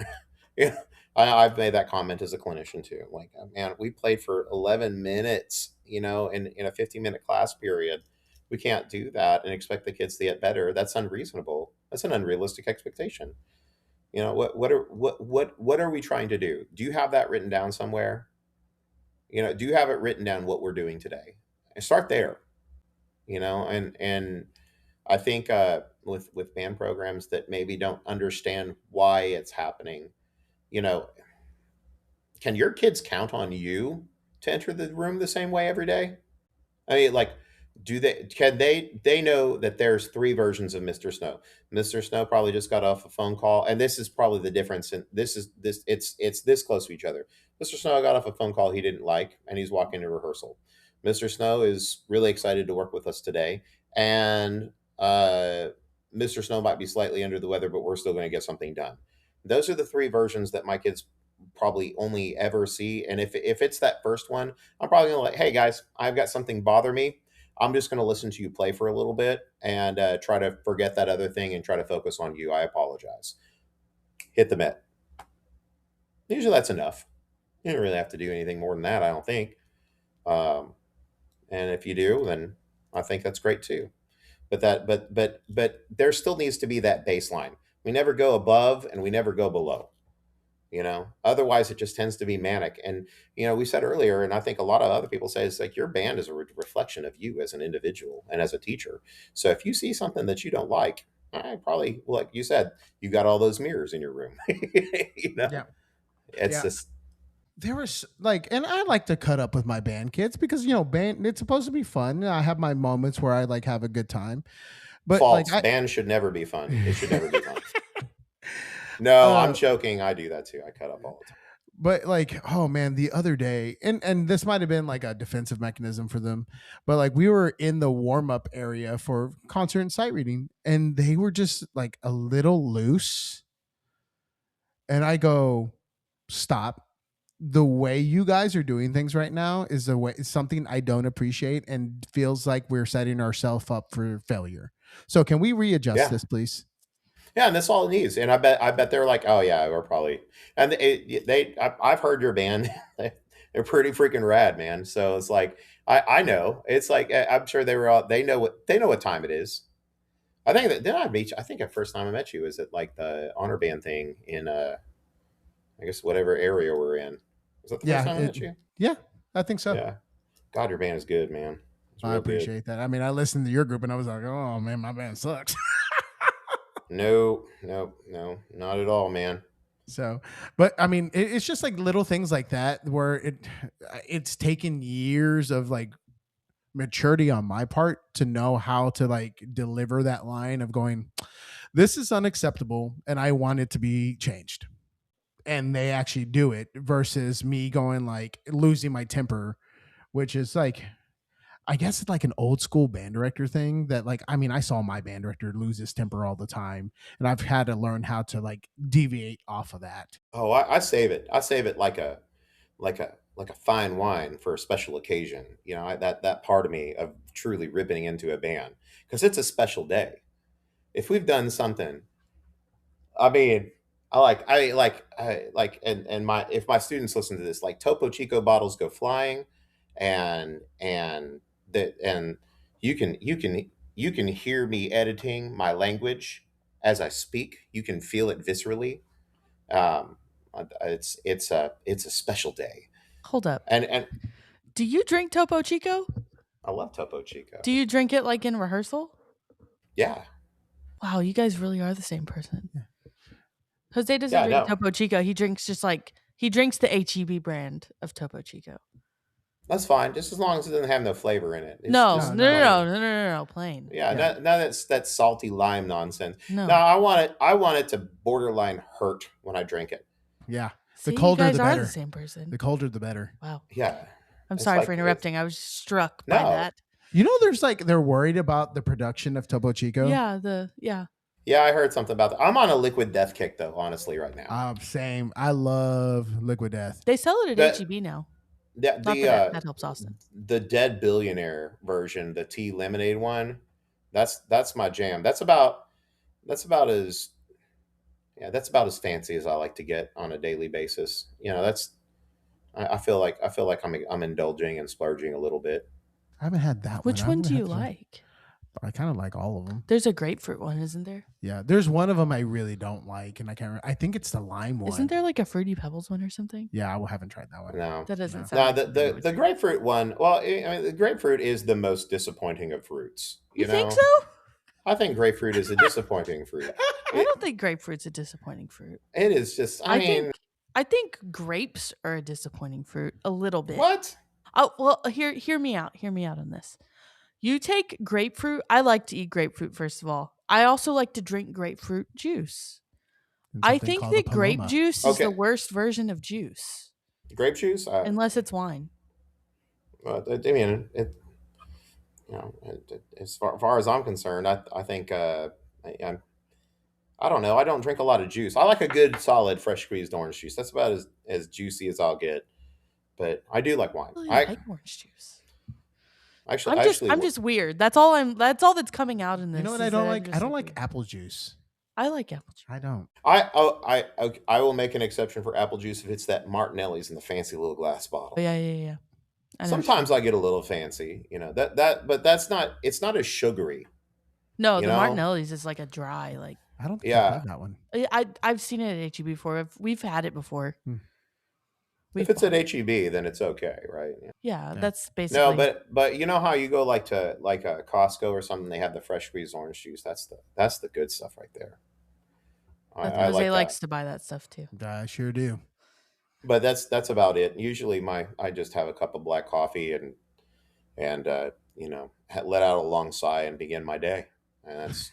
Yeah, I've made that comment as a clinician too. Like, man, we played for 11 minutes, in a 15-minute class period. We can't do that and expect the kids to get better. That's unreasonable. That's an unrealistic expectation. What are we trying to do? Do you have that written down somewhere? Do you have it written down what we're doing today? And start there. And I think with band programs that maybe don't understand why it's happening, you know, can your kids count on you to enter the room the same way every day? I mean, like, they know that there's three versions of Mr. Snow. Mr. Snow probably just got off a phone call, and this is probably the difference. And it's this close to each other. Mr. Snow got off a phone call he didn't like, and he's walking to rehearsal. Mr. Snow is really excited to work with us today, and Mr. Snow might be slightly under the weather, but we're still going to get something done. Those are the three versions that my kids probably only ever see. And if it's that first one, I'm probably gonna like, hey guys, I've got something bother me. I'm just gonna listen to you play for a little bit and try to forget that other thing and try to focus on you. I apologize. Hit the met. Usually that's enough. You don't really have to do anything more than that, I don't think. Um, and if you do, then I think that's great too. But there still needs to be that baseline. We never go above and we never go below. Otherwise it just tends to be manic. And we said earlier, and I think a lot of other people say, it's like your band is a reflection of you as an individual and as a teacher. So if you see something that you don't like, I probably, like you said, you got all those mirrors in your room. you know Yeah. it's Yeah. just There was like, and I like to cut up with my band kids because band, it's supposed to be fun. I have my moments where I like have a good time, but like false. Band should never be fun. It should never be fun. No, I'm uh joking. I do that too. I cut up all the time. but like, oh man, the other day, and this might have been like a defensive mechanism for them, but like we were in the warm-up area for concert and sight reading, and they were just like a little loose, and I go, stop. The way you guys are doing things right now is something I don't appreciate and feels like we're setting ourselves up for failure. So can we readjust Yeah. this, please? Yeah, and that's all it needs. And I bet they're like, oh yeah, we're probably. And I've heard your band. They're pretty freaking rad, man. So it's like I know. It's like I'm sure they know what time it is. I think that did I meet you? I think the first time I met you was at like the honor band thing in I guess whatever area we're in. Was that the first Yeah, time I met you? yeah, I think so. Yeah. God, your band is good, man. It's I real good. appreciate that. I mean, I listened to your group and I was like, oh man, my band sucks. No, no, no, not at all, man. So, but I mean, it's just like little things like that where it's taken years of like maturity on my part to know how to like deliver that line of going, this is unacceptable and I want it to be changed. And they actually do it versus me going like losing my temper, which is like, I guess it's like an old school band director thing that like, I mean, I saw my band director lose his temper all the time and I've had to learn how to like deviate off of that. Oh, I save it. I save it like a fine wine for a special occasion. That part of me of truly ripping into a band because it's a special day. If we've done something, I mean, and my if my students listen to this, like Topo Chico bottles go flying, and you can hear me editing my language as I speak. You can feel it viscerally. Um, it's a special day, Hold up. and Do you drink Topo Chico? I love Topo Chico. Do you drink it like in rehearsal? Yeah, Wow, you guys really are the same person. Jose doesn't yeah, drink no, Topo Chico. He drinks he drinks the HEB brand of Topo Chico. that's fine. Just as long as it doesn't have no flavor in it. It's No, No, just no, no, no, plain. no, no, no, no, plain. Yeah, yeah. none that's salty lime nonsense. No, No. I want it to borderline hurt when I drink it. Yeah. The See, you colder guys the are better. the same person. The colder the better. Wow. Yeah, I'm it's sorry like for it's interrupting. I was struck by no. that. You know, there's like they're worried about the production of Topo Chico. Yeah. Yeah, I heard something about that. I'm on a liquid death kick though, honestly, right now. Same. I love Liquid Death. They sell it at The HEB now. the Not the, that uh, that helps Austin. the Dead Billionaire version, the tea lemonade one, that's my jam. That's about as fancy as I like to get on a daily basis. I feel like I'm indulging and splurging a little bit. I haven't had that Which one. one I'm do gonna you have to try. like? I kind of like all of them. There's a grapefruit one, isn't there? Yeah, there's one of them I really don't like, and I can't. I think it's the lime one. Isn't there like a Fruity Pebbles one or something? Yeah, I haven't tried that one. No, That doesn't No. sound no, like the something I the, would the drink. grapefruit one. Well, I mean, the grapefruit is the most disappointing of fruits. You think so? I think grapefruit is a disappointing fruit. I don't think grapefruit's a disappointing fruit. It is just. I mean, I think grapes are a disappointing fruit a little bit. what? Oh, well, hear me out. Hear me out on this. You take grapefruit. I like to eat grapefruit, first of all. I also like to drink grapefruit juice. And I something think called a that grape Paloma. juice is the Okay. worst version of juice, Grape juice? unless it's wine. I mean, as far as I'm concerned, I think I'm I don't know. I don't drink a lot of juice. I like a good, solid, fresh squeezed orange juice. That's about as juicy as I'll get. But I do like wine. I really I like orange juice. actually, I'm I just actually, I'm just weird. That's all that's coming out in You know this what I is don't that I'm like? I just don't like like weird. apple juice. I like apple juice. I don't. I will make an exception for apple juice if it's that Martinelli's in the fancy little glass Oh, bottle. yeah. I know what you're Sometimes talking I get a little fancy, but that's not. It's not as sugary, No, you the know. Martinelli's is like a dry, like I don't think I've Yeah, had that one. I've seen it at HEB before. We've had it before. Hmm. if We've it's at bought it. HEB, then it's okay, right? Yeah, Yeah. that's No, basically but you know how you go like a Costco or something, they have the fresh squeezed orange juice. That's the good stuff right there. that's I Jose like that. likes to buy that stuff too. I sure do. But that's about it. Usually I just have a cup of black coffee and let out a long sigh and begin my day. And that's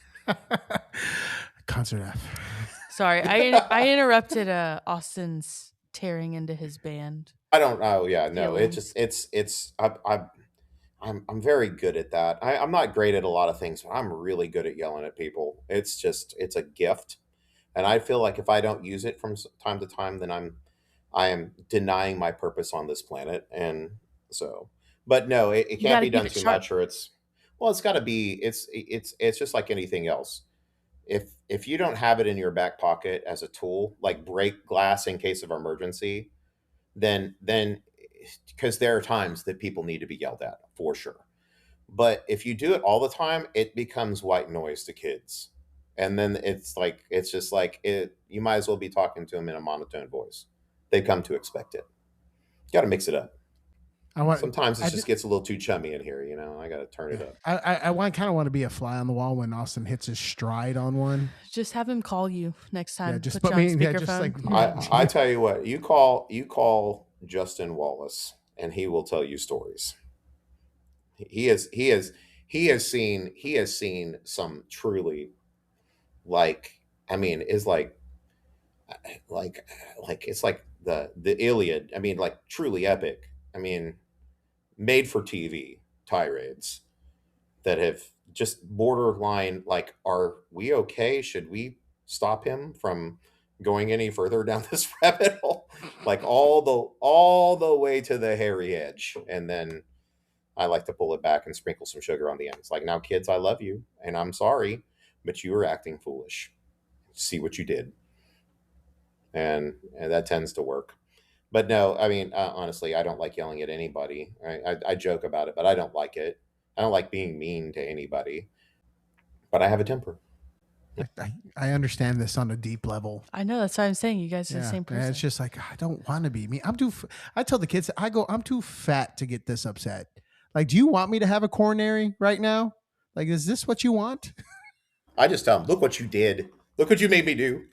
Concert F. Sorry, I interrupted Austin's tearing into his band I don't know. Yeah, no. It just feelings. it's I'm very good at that. I'm not great at a lot of things, but I'm really good at yelling at people. It's a gift, and I feel like if I don't use it from time to time, then I am denying my purpose on this planet. And so, but no, it You can't got to be keep done it too sharp. much, or it's got to be it's just like anything else. If you don't have it in your back pocket as a tool, like break glass in case of emergency, then because there are times that people need to be yelled at for sure. But if you do it all the time, it becomes white noise to kids. And then it's just like it you might as well be talking to them in a monotone voice. They come to expect it. Got to mix it up. I want. Sometimes it I just did, gets a little too chummy in here, I got to turn it yeah. up. I want kind of want to be a fly on the wall when Austin hits his stride on one. Just have him call you next Yeah, time. just Put put you on me. Yeah, just like. speakerphone. I tell you what, you call Justin Wallace and he will tell you stories. He is he is he has seen some truly like I mean is like it's like the Iliad. I mean, like truly epic. I mean, made for TV tirades that have just borderline like, are we okay? Should we stop him from going any further down this rabbit hole? Like all the way to the hairy edge, and then I like to pull it back and sprinkle some sugar on the end. It's like, now, kids, I love you, and I'm sorry, but you were acting foolish. See what you did, and that tends to work. But no, I mean, honestly, I don't like yelling at anybody. I joke about it, but I don't like it. I don't like being mean to anybody. But I have a temper. I understand this on a deep level. I know that's what I'm saying. You guys are the Yeah, same and person. it's just like I don't want to be me. I tell the kids, I'm too fat to get this upset. Like, do you want me to have a coronary right now? Like, is this what you want? I just tell them, look what you did. Look what you made me do.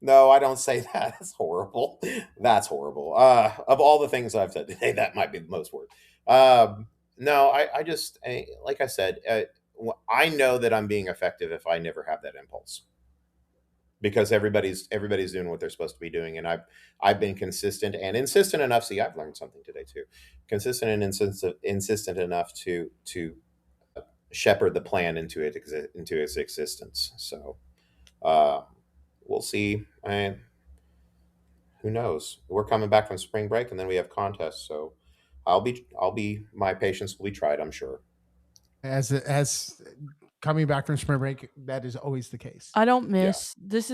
No, I don't say that. That's horrible. That's horrible. Of all the things I've said today, that might be the most words. No, I just, like I said, I know that I'm being effective if I never have that impulse because everybody's doing what they're supposed to be doing, and I've been consistent and insistent enough. See, I've learned something today too. Consistent and insistent enough to shepherd the plan into its existence. So uh, we'll see. And who knows? We're coming back from spring break, and then we have contests. So I'll be my patience will be tried. I'm sure. As coming back from spring break, that is always the case. I don't Yeah. miss this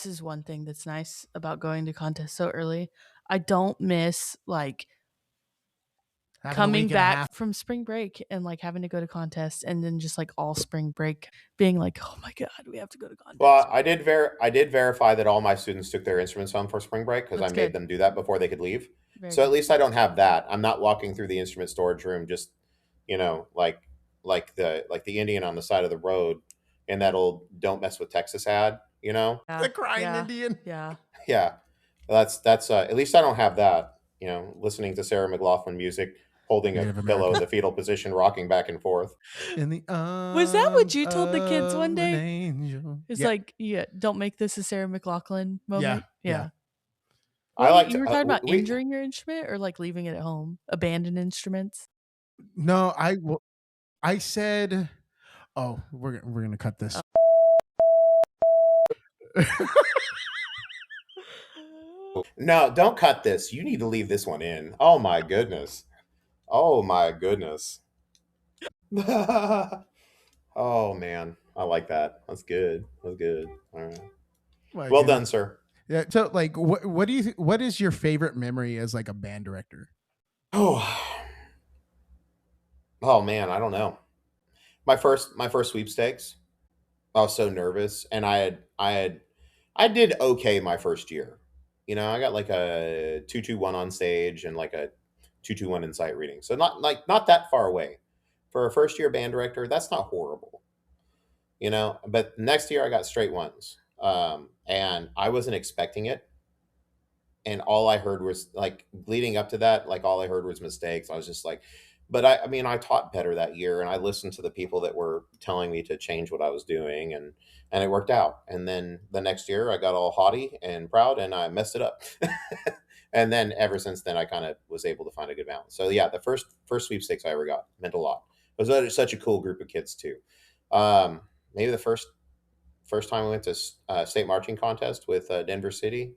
is one thing that's nice about going to contests so early. I don't miss like Having a coming week and a back half. from spring break and like having to go to contests and then just like all spring break being like, oh my god, we have to go to contests. Well, I did verify that all my students took their instruments home for spring break because I That's made good. them do that before they could leave. Very So at good. least I don't have that. I'm not walking through the instrument storage room just, like the Indian on the side of the road in that old "Don't mess with Texas" ad. Yeah. The crying yeah. Indian. Yeah. Yeah, that's at least I don't have that. Listening to Sarah McLaughlin music, holding a Native pillow in American. the fetal position, rocking back and forth. In the Was that what arms you told the kids one of an day? angel. It's Yeah, like, yeah, don't make this a Sarah McLaughlin moment. yeah. I Well, like you to were talking about we injuring your instrument or like leaving it at home, abandoned instruments. No, I said, oh, we're gonna cut this. No, don't cut this. You need to leave this one in. Oh my goodness. Oh my goodness. Oh man, I like that. That's good. That's good. All right. My Well goodness. done, sir. Yeah. So, like, what do you what is your favorite memory as like a band director? Oh, oh man, I don't know. My first sweepstakes. I was so nervous, and I did okay my first year. I got like a 221 on stage and like a 221 in sight reading. So not that far away. For a first year band director, that's not horrible. But next year I got straight ones. And I wasn't expecting it, and all I heard was like leading up to that, like all I heard was mistakes. I was just like, but I mean, I taught better that year, and I listened to the people that were telling me to change what I was doing, and it worked out. And then the next year, I got all haughty and proud, and I messed it up. And then ever since then, I kind of was able to find a good balance. So yeah, the first sweepstakes I ever got meant a lot. It was such a cool group of kids too. Maybe the first time we went to state marching contest with Denver City,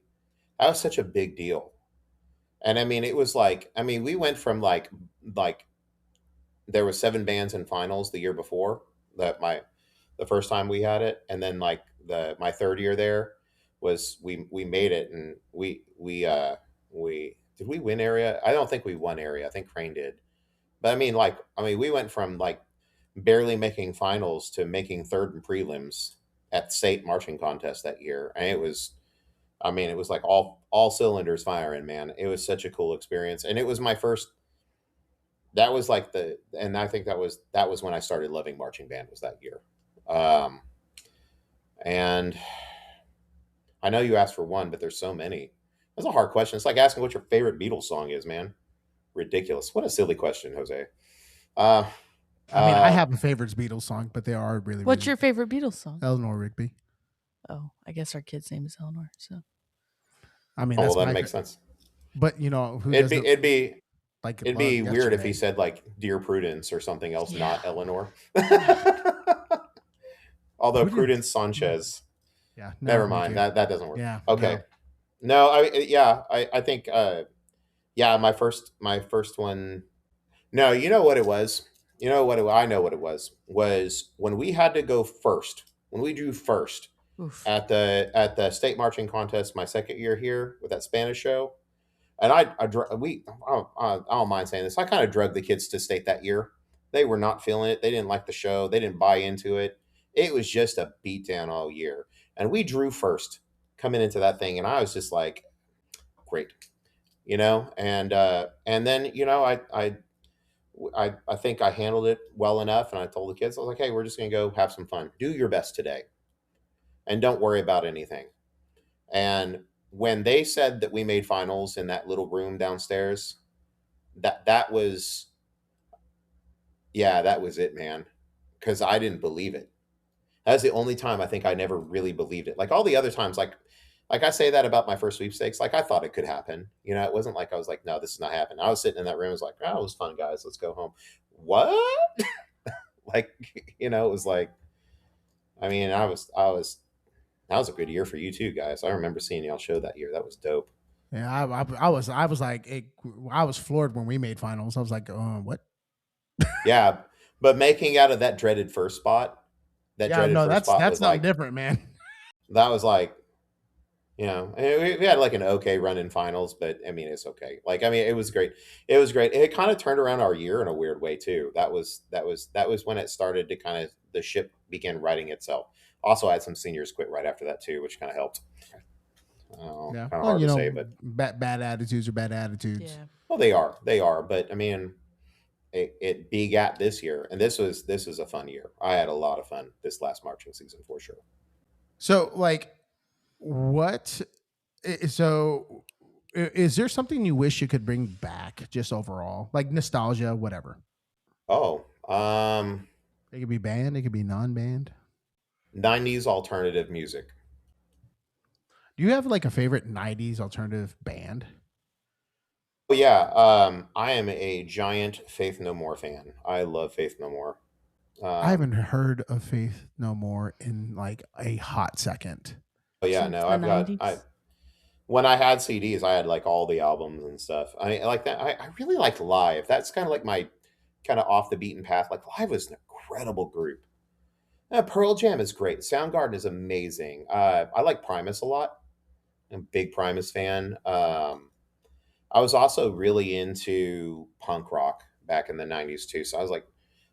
that was such a big deal. And I mean, it was like, I mean, we went from like there were 7 bands in finals the year before that the first time we had it, and then like my third year there was we made it, and we did we win area? I don't think we won area. I think Crane did. But I mean we went from like barely making finals to making third in prelims at state marching contest that year, and it was like all cylinders firing, man. It was such a cool experience, and it was my first. That was like and I think that was when I started loving marching band, was that year. Um, and I know you asked for one, but there's so many. That's a hard question. It's like asking what your favorite Beatles song is, man. Ridiculous. What a silly question, Jose. Uh, I mean, I uh, have a favorite Beatles song, but they are really, What's really your favorite Beatles song? Eleanor Rigby. Oh, I guess our kid's name is Eleanor. So I mean, oh well, that's that my. makes sense. But who It'd be doesn't it'd be like it'd love be weird if he yesterday? said like Dear Prudence or something else, yeah, not Eleanor. yeah. Although Prudence. Prudence Sanchez. Yeah. No, Never thank mind. you. That doesn't work. Yeah. Okay. No. No, I think my first one. No, you know what it was. I know what it was when we had to go first. When we drew first Oof. at the state marching contest my second year here with that Spanish show. And I don't mind saying this. I kind of drug the kids to state that year. They were not feeling it. They didn't like the show. They didn't buy into it. It was just a beatdown all year. And we drew first coming into that thing, and I was just like, great, and then I think I handled it well enough, and I told the kids, I was like, hey, we're just gonna go have some fun. Do your best today, and don't worry about anything. And when they said that we made finals in that little room downstairs, that was, yeah, that was it, man. Because I didn't believe it. That's the only time I think I never really believed it. Like all the other times, like I say that about my first sweepstakes. Like I thought it could happen. It wasn't like I was like, no, this is not happening. I was sitting in that room. I was like, oh, it was fun, guys. Let's go home. What? Like, it was like, I mean, that was a good year for you too, guys. I remember seeing y'all show that year. That was dope. Yeah. I was like, I was floored when we made finals. I was like, what? Yeah, but making out of that Yeah. dreaded No, first that's spot that's was something like different, man. that was like and we had like an okay run in finals, but I mean it's okay. Like I mean it was great. It was great. It kind of turned around our year in a weird way too. That was when it started to kind of the ship began righting itself. Also, I had some seniors quit right after that too, which kind of helped. Yeah. Kind of Well, hard to say, but bad attitudes are bad attitudes. Yeah. well, they are. But I mean, it begat this year, and this was a fun year. I had a lot of fun this last marching season for sure. So, like, what? So, is there something you wish you could bring back, just overall, like nostalgia, whatever? Oh, It could be band, it could be non-band. 90s alternative music. Do you have like a favorite '90s alternative band? Oh yeah, I am a giant Faith No More fan. I love Faith No More. I haven't Um, heard of Faith No More in like a hot second. Oh yeah, since no, the I've got I 90s. when I had CDs, I had like all the albums and stuff. I like that. I really liked Live. That's kind of like my kind of off the beaten path. Like Live was an incredible group. Pearl Jam is great. Soundgarden is amazing. I like Primus a lot. I'm a big Primus fan. I was also really into punk rock back in the '90s too. So I was like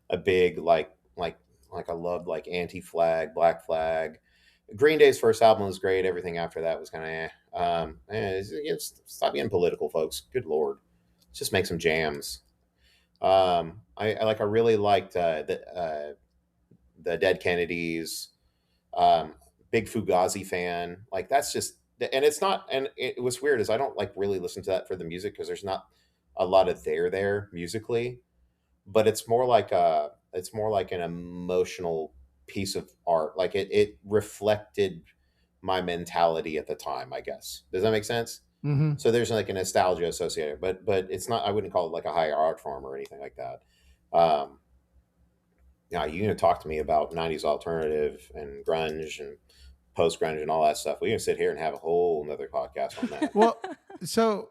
a big like I loved like Anti Flag, Black Flag. Green Day's first album was great. Everything after that was kind of stop being political, folks. Good lord, just make some jams. I really liked the Dead Kennedys. Um, Big Fugazi fan. Like that's just and it's not and it was weird is I don't like really listen to that for the music because there's not a lot of there musically, but it's more like an emotional piece of art. Like it reflected my mentality at the time, I guess. Does that make sense? Hmm. So there's like a nostalgia associated, but it's not. I wouldn't call it like a high art form or anything like that. Um, yeah, you gonna talk to me about '90s alternative and grunge and post grunge and all that stuff. We can sit here and have a whole another podcast on that. Well, so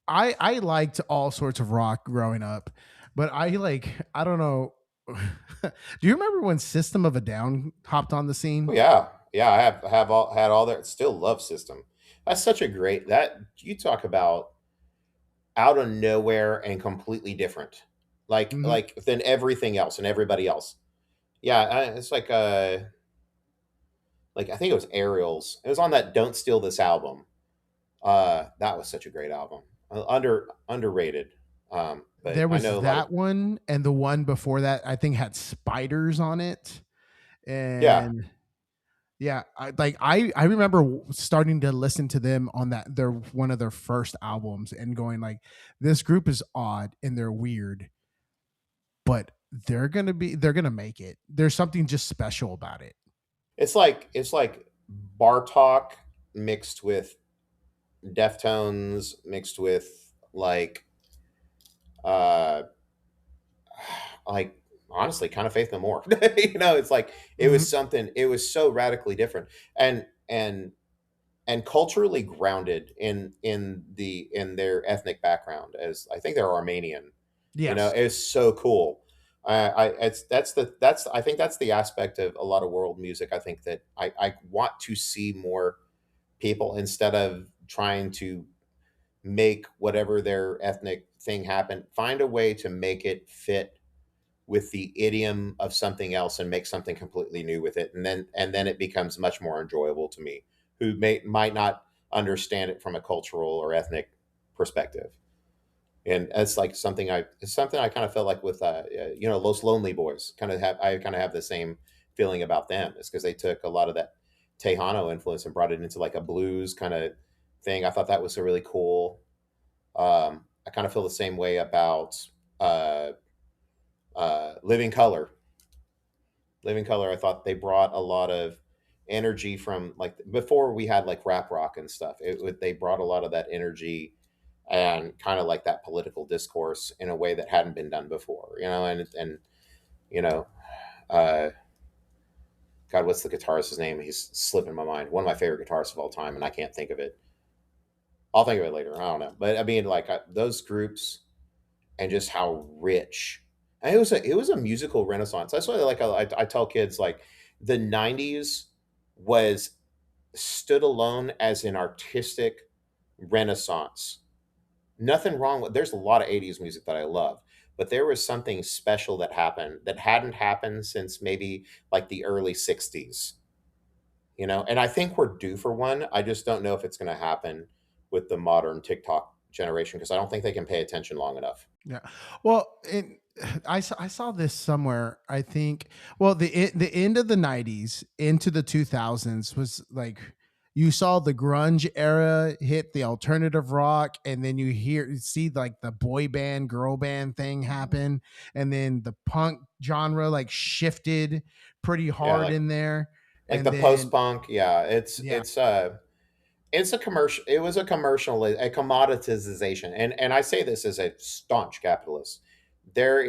I liked all sorts of rock growing up, but I don't know. Do you remember when System of a Down hopped on the Oh scene? yeah, yeah. I have all had all that. Still love System. That's such a great that you talk about out of nowhere and completely different, Hmm. like than everything else and everybody else. Yeah, it's like I think it was Ariel's. It was on that "Don't Steal This" album. That was such a great album. Underrated. But There I was know a lot of that one, and the one before that I think had spiders on it, yeah. and yeah, I remember starting to listen to them on that their one of their first albums and going like, this group is odd and they're weird, but they're gonna make it. There's something just special about it. It's like Bartok mixed with Deftones mixed with uh like honestly kind of Faith No More. It's like it was Mhm. something. It was so radically different and and culturally grounded in their ethnic background. As I think they're Armenian. Yes. It's so cool. It's that's I think that's the aspect of a lot of world music. I think that I want to see more people instead of trying to make whatever their ethnic thing happen. Find a way to make it fit with the idiom of something else and make something completely new with it, and then it becomes much more enjoyable to me, who might not understand it from a cultural or ethnic perspective. And it's something I kind of felt like with Los Lonely Boys. Kind of have the same feeling about them. It's because they took a lot of that Tejano influence and brought it into like a blues kind of thing. I thought that was a really cool. I kind of feel the same way about uh, Living Color. Living Color, I thought they brought a lot of energy from like before we had like rap rock and stuff. They brought a lot of that energy and kind of like that political discourse in a way that hadn't been done before, and you know, uh, God, what's the guitarist's name? He's slipping my mind. One of my favorite guitarists of all time, and I can't think of it. I'll think of it later. I don't know, but I mean, like those groups and just how rich. And it was a musical renaissance. That's why I tell kids like the '90s was stood alone as an artistic renaissance. Nothing wrong with there's a lot of '80s music that I love, but there was something special that happened that hadn't happened since maybe like the early '60s. And I think we're due for one. I just don't know if it's going to happen with the modern TikTok generation because I don't think they can pay attention long enough. Yeah. Well, I saw this somewhere. I think. Well, the end of the '90s into the 2000s was like you saw the grunge era hit the alternative rock, and then you see like the boy band, girl band thing happen, and then the punk genre like shifted pretty Yeah, hard in there, like and the post then punk. Yeah, it's yeah. it's uh it's a commercial. It was a commoditization, and I say this as a staunch capitalist. There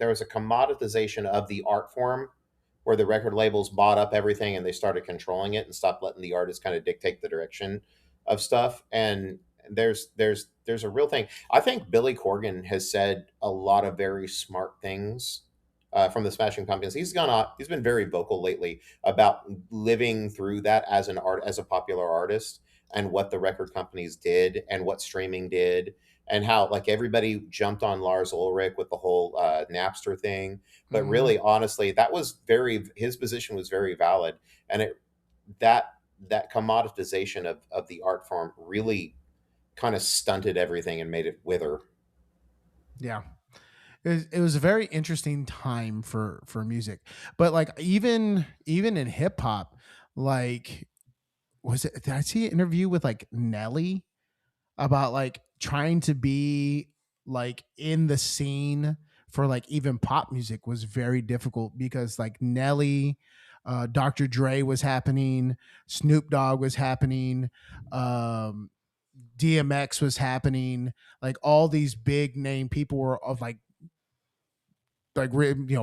was a commoditization of the art form where the record labels bought up everything and they started controlling it and stopped letting the artists kind of dictate the direction of stuff. And there's a real thing. I think Billy Corgan has said a lot of very smart things from the Smashing Pumpkins. He's been very vocal lately about living through that as as a popular artist, and what the record companies did and what streaming did, and how like everybody jumped on Lars Ulrich with the whole Napster thing. But Mhm. really, honestly, that was very his position was very valid, and that that commoditization of the art form really kind of stunted everything and made it wither. Yeah. It was a very interesting time for music. But like even in hip hop, like was it did I see an interview with like Nelly about like trying to be like in the scene for like even pop music was very difficult because like Nelly, Dr. Dre was happening, Snoop Dogg was happening, um, DMX was happening, like all these big name people were of like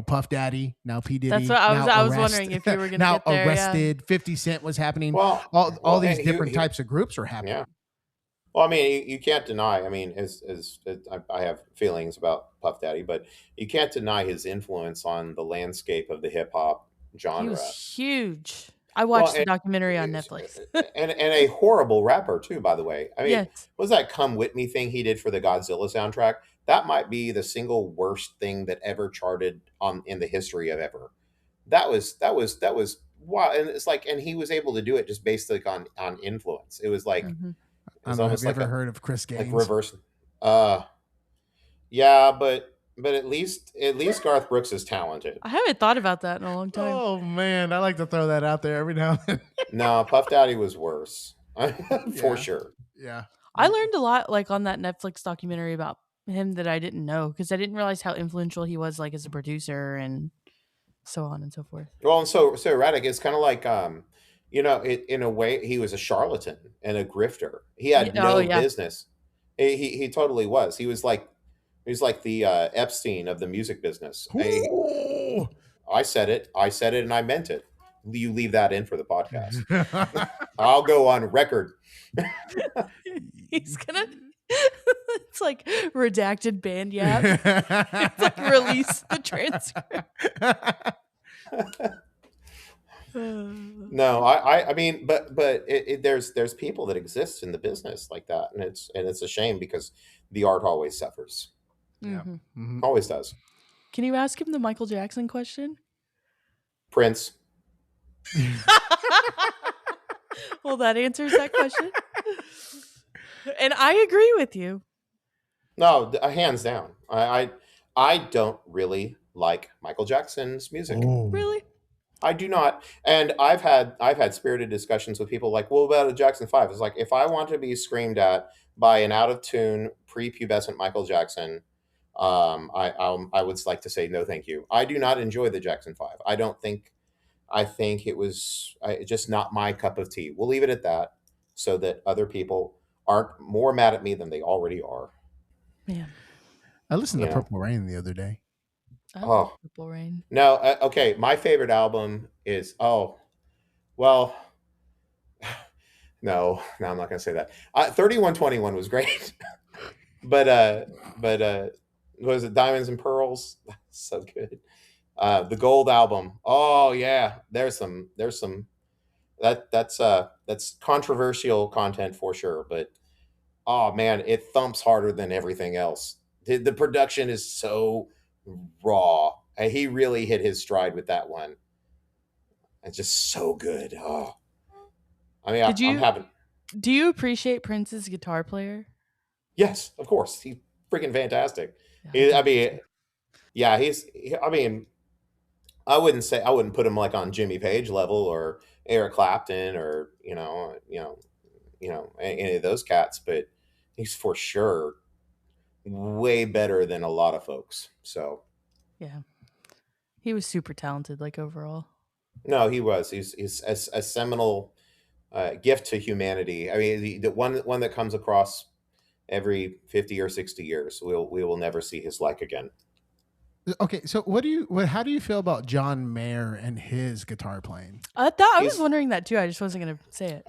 Puff Daddy, now P That's Diddy, what I was. now I was Arrest, wondering if you were gonna now get there. Yeah. Arrested. 50 Cent was happening. Well, All well, these and different he types of groups are yeah. happening. Well, I mean, you can't deny. I mean, I have feelings about Puff Daddy, but you can't deny his influence on the landscape of the hip hop He was genre. huge. I Well, watched the documentary on Netflix. and a horrible rapper too, by the way. I mean, Yes. what was that "Come With Me" thing he did for the Godzilla soundtrack? That might be the single worst thing that ever charted on in the history of ever. That was wow, and it's like, and he was able to do it just based like on influence. Mhm. It I was don't know. Have almost you like ever a heard of Chris like Gaines? reverse. Uh, yeah, but at least Garth Brooks is talented. I haven't thought about that in a long time. Oh man, I like to throw that out there every now and then. No, Puff Daddy was worse, for Yeah, sure. yeah. I learned a lot like on that Netflix documentary about him that I didn't know because I didn't realize how influential he was like as a producer and so on and so forth. Well, and so erratic. It's kind of like in a way, he was a charlatan and a grifter. He Yeah, had oh no yeah. business. He totally was. He was like the Epstein of the music business. Ooh. I said it. I said it, and I meant it. You leave that in for the podcast. I'll go on record. He's gonna it's like redacted band yap. It's like release the transcript. No, I mean, but there's people that exist in the business like that, and it's a shame because the art always suffers, Yeah. Mhm. Mhm. always does. Can you ask him the Michael Jackson question? Prince, Well, that answers that question. And I agree with you. no, hands down. I don't really like Michael Jackson's music. Oh. Really? I do not, and I've had spirited discussions with people like, well, about a Jackson 5? It's like if I want to be screamed at by an out of tune prepubescent Michael Jackson, I would like to say no, thank you. I do not enjoy the Jackson 5. I don't think I think it was just not my cup of tea. We'll leave it at that, so that other people aren't more mad at me than they already are. Man, I listened You to know. Purple Rain the other day. I love Oh Purple Rain. no. Okay, my favorite album is well. No, I'm not going to say that. 3121 was great, but what was it, Diamonds and Pearls? So good. The Gold album. Oh yeah, there's some that's controversial content for sure, but oh man, it thumps harder than everything else. The production is so raw. And he really hit his stride with that one. It's just so good. Oh, I mean, Did I'm you having do you appreciate Prince's guitar player? yes, of course, he's freaking fantastic. Yeah, I I think so mean, too. yeah, I mean, I wouldn't put him like on Jimmy Page level or Eric Clapton or any of those cats, but he's for sure way better than a lot of folks. So Yeah. He was super talented, like overall. no, he's a seminal gift to humanity. I mean, the one that comes across every 50 or 60 years. We will never see his like again. Okay, so how do you feel about John Mayer and his guitar playing? I was He's wondering that too. I just wasn't gonna say it.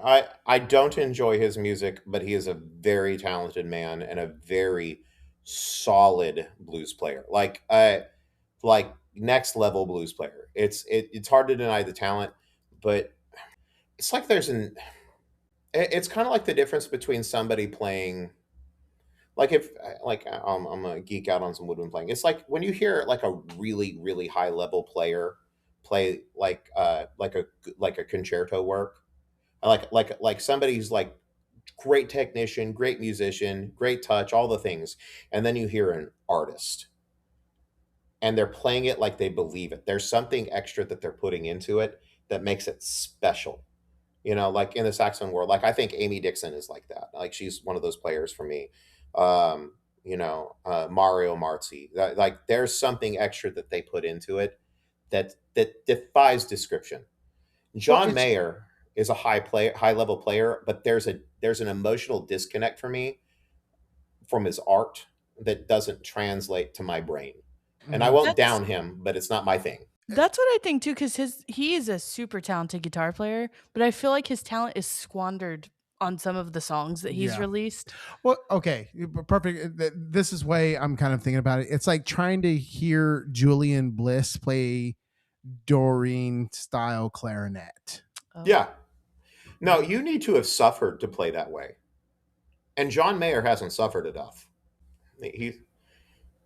I don't enjoy his music, but he is a very talented man and a very solid blues player. Like next level blues player. It's hard to deny the talent, but it's like it's kind of like the difference between somebody playing like if like I'm a geek out on some woodwind playing. It's like when you hear like a really high level player play like a concerto work, like somebody's like great technician, great musician, great touch, all the things, and then you hear an artist and they're playing it like they believe it. There's something extra that they're putting into it that makes it special. Like in the saxophone world, like I think Amy Dixon is like that. Like she's one of those players for me. Mario Marzi. Like there's something extra that they put into it that defies description. Well, John it's Mayer is a high level player, but there's an emotional disconnect for me from his art that doesn't translate to my brain. And I mhm. won't That's down him, but it's not my thing. that's what I think too, because he is a super talented guitar player, but I feel like his talent is squandered on some of the songs that he's Yeah. released. Well, okay, perfect. This is way I'm kind of thinking about it. It's like trying to hear Julian Bliss play Doreen style clarinet. Oh. Yeah. No, you need to have suffered to play that way. And John Mayer hasn't suffered enough. He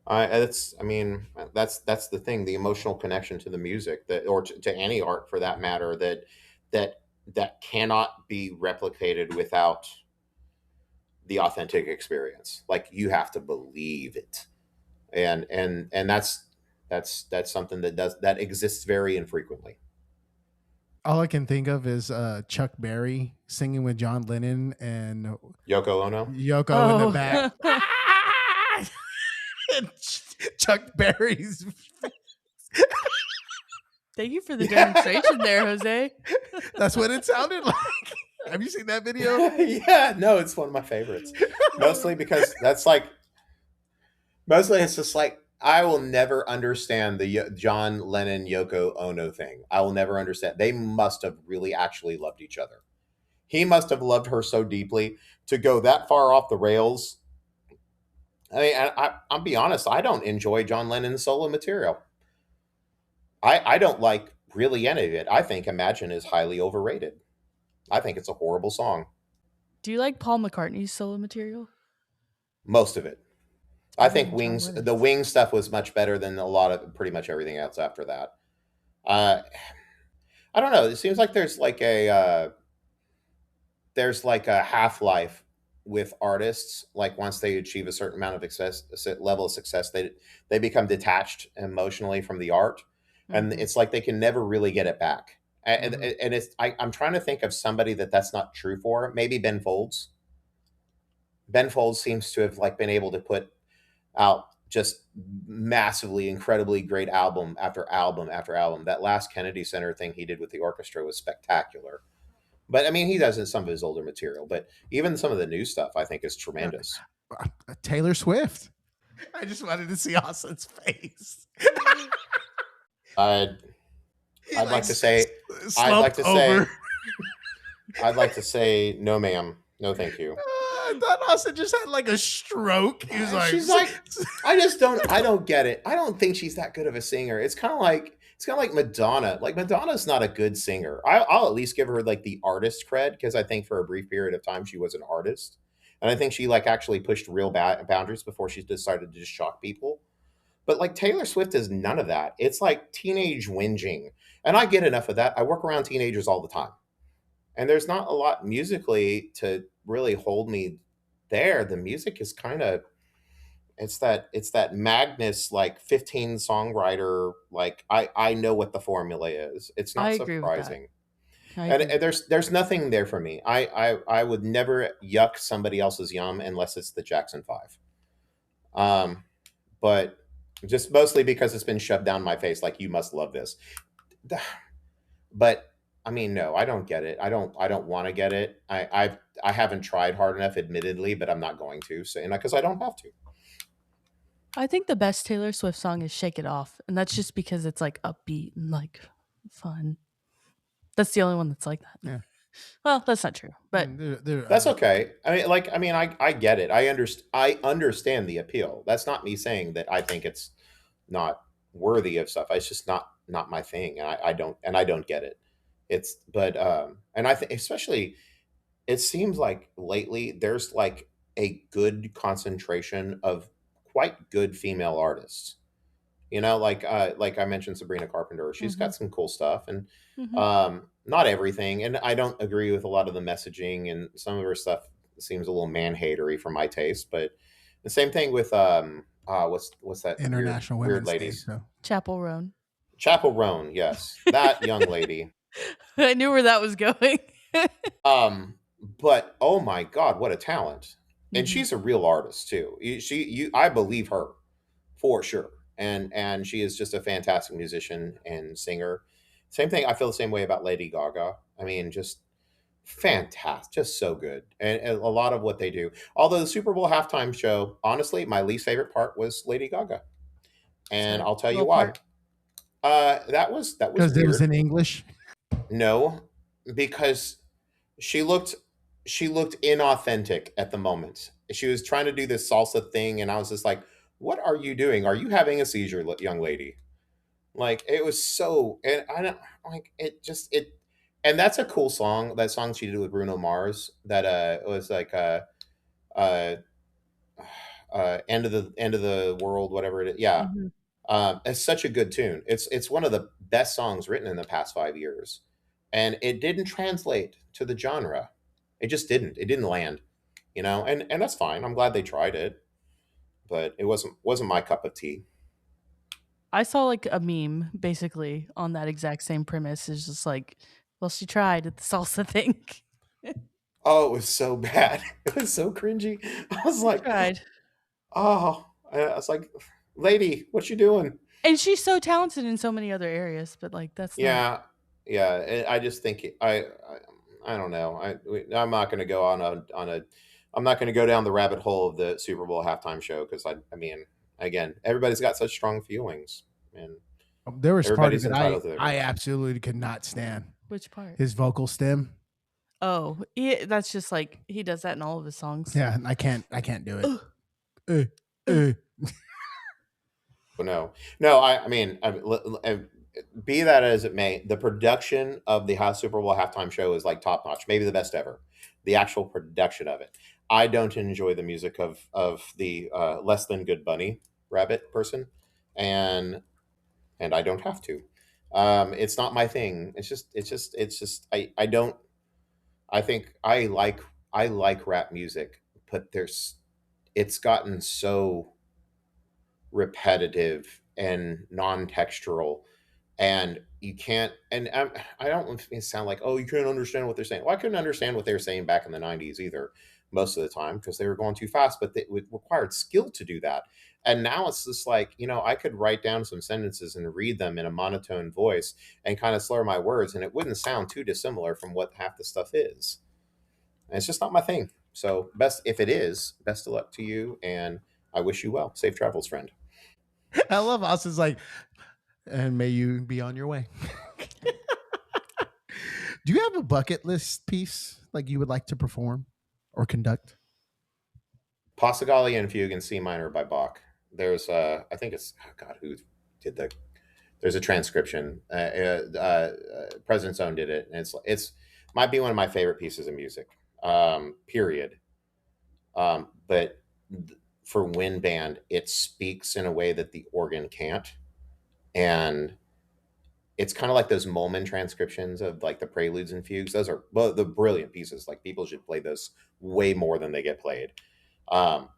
that's I mean that's the thing, the emotional connection to the music that or to any art for that matter that that cannot be replicated without the authentic experience. Like you have to believe it. And that's something that exists very infrequently. All I can think of is Chuck Berry singing with John Lennon and Yoko Ono. Yoko in the Oh. back. And Chuck Berry's. Thank you for the Yeah. demonstration there, Jose. That's what it sounded like. Have you seen that video? Yeah, no, it's one of my favorites. Mostly because that's like mostly it's just like I will never understand the John Lennon Yoko Ono thing. I will never understand. They must have really actually loved each other. He must have loved her so deeply to go that far off the rails. I mean, I'll be honest. I don't enjoy John Lennon's solo material. I don't like really any of it. I think Imagine is highly overrated. I think it's a horrible song. Do you like Paul McCartney's solo material? Most of it. I Better think than John the Lennon's. Wings stuff was much better than a lot of pretty much everything else after that. Uh, I don't know. It seems like there's like a half life with artists. Like once they achieve a certain amount of success, a level of success, they become detached emotionally from the art, and Mhm. it's like they can never really get it back. Mhm. And I'm trying to think of somebody that's not true for. Maybe Ben Folds. Ben Folds seems to have like been able to put out just massively, incredibly great album after album after album. That last Kennedy Center thing he did with the orchestra was spectacular. But I mean, he does in some of his older material, but even some of the new stuff I think is Uh, tremendous. Taylor Swift. I just wanted to see Austin's face. I'd He I'd like like to say I'd like slumped to over. say I'd like to say no ma'am. No thank you. I thought Austin just had like a stroke. He was like, She's like, I don't get it. I don't think she's that good of a singer. It's kind of like Madonna. Like Madonna's not a good singer. I'll at least give her like the artist cred because I think for a brief period of time she was an artist, and I think she like actually pushed real boundaries before she decided to just shock people. But like Taylor Swift is none of that. It's like teenage whinging, and I get enough of that. I work around teenagers all the time, and there's not a lot musically to really hold me there. The music is kind of it's that Magnus like 15 songwriter like I know what the formula is. It's I not agree with that. surprising. I And, agree and with that. there's nothing there for me. I would never yuck somebody else's yum unless it's the Jackson 5. But just mostly because it's been shoved down my face like you must love this. But I mean no, I don't get it. I don't want to get it. I haven't tried hard enough admittedly, but I'm not going to. So and because I don't have to. I think the best Taylor Swift song is "Shake It Off," and that's just because it's like upbeat and like fun. That's the only one that's like that. Yeah. Well, that's not true, but That's okay. I get it. I understand the appeal. That's not me saying that I think it's not worthy of stuff. It's just not my thing, and I don't get it. It's but and I think especially it seems like lately there's like a good concentration of quite good female artists. Like I mentioned Sabrina Carpenter. She's mhm, got some cool stuff, and mhm, not everything. And I don't agree with a lot of the messaging, and some of her stuff seems a little man hatery for my taste. But the same thing with what's that International weird Women's Day. lady? So Chapel Roan. Chapel Roan, yes, that young lady. I knew where that was going. But oh my God, what a talent! And Mhm. she's a real artist too. I believe her for sure. And she is just a fantastic musician and singer. Same thing. I feel the same way about Lady Gaga. I mean, just fantastic, just so good, and a lot of what they do. Although the Super Bowl halftime show, honestly, my least favorite part was Lady Gaga, Is and that I'll tell you little why. part? That was because it was weird. in English. No, because she looked she looked inauthentic at the moment. She was trying to do this salsa thing, and I was just like, "What are you doing? Are you having a seizure, young lady?" Like it was so, and I don't like it. Just it, and that's a cool song. That song she did with Bruno Mars. That was like uh, end of the world, whatever it is. Yeah, Mhm. it's such a good tune. It's one of the best songs written in the past 5 years, and it didn't translate to the genre. It just didn't. It didn't land, and that's fine. I'm glad they tried it, but it wasn't my cup of tea. I saw like a meme basically on that exact same premise. It's just like, well, she tried at the salsa thing. Oh, it was so bad. It was so cringy. I was She like, tried. oh, I was like, lady, what you doing? And she's so talented in so many other areas, but like that's not Yeah, yeah. I just think I don't know. I'm not going to go I'm not going to go down the rabbit hole of the Super Bowl halftime show because I mean, again, everybody's got such strong feelings, and There was part of everybody's it I entitled to their I feelings. absolutely could not stand which part. his vocal stem. Oh, that's just like he does that in all of his songs. Yeah, I can't do it. Ugh, Uh, ugh. uh. But no. Be that as it may, the production of the Super Bowl halftime show is like top notch, maybe the best ever. The actual production of it. I don't enjoy the music of the less than good bunny rabbit person, and I don't have to. It's not my thing. It's just I don't. I think I like rap music, but it's gotten so repetitive and non-textural, and you can't, and I don't want to sound like, oh, you can't understand what they're saying. Well, I couldn't understand what they were saying back in the 90s either, most of the time, because they were going too fast, but it required skill to do that. And now it's just like, I could write down some sentences and read them in a monotone voice and kind of slur my words, and it wouldn't sound too dissimilar from what half the stuff is. And it's just not my thing. So best, if it is, best of luck to you, and I wish you well. Safe travels, friend. I love Austin's like, and may you be on your way. Do you have a bucket list piece like you would like to perform or conduct? Passacaglia Fugue in C minor by Bach. There's I think it's, oh God, who did the, there's a transcription. President's Own did it, and it's might be one of my favorite pieces of music. Period. But for wind band, it speaks in a way that the organ can't, and it's kind of like those Molman transcriptions of like the preludes and fugues. Those are the brilliant pieces. Like people should play those way more than they get played. Um,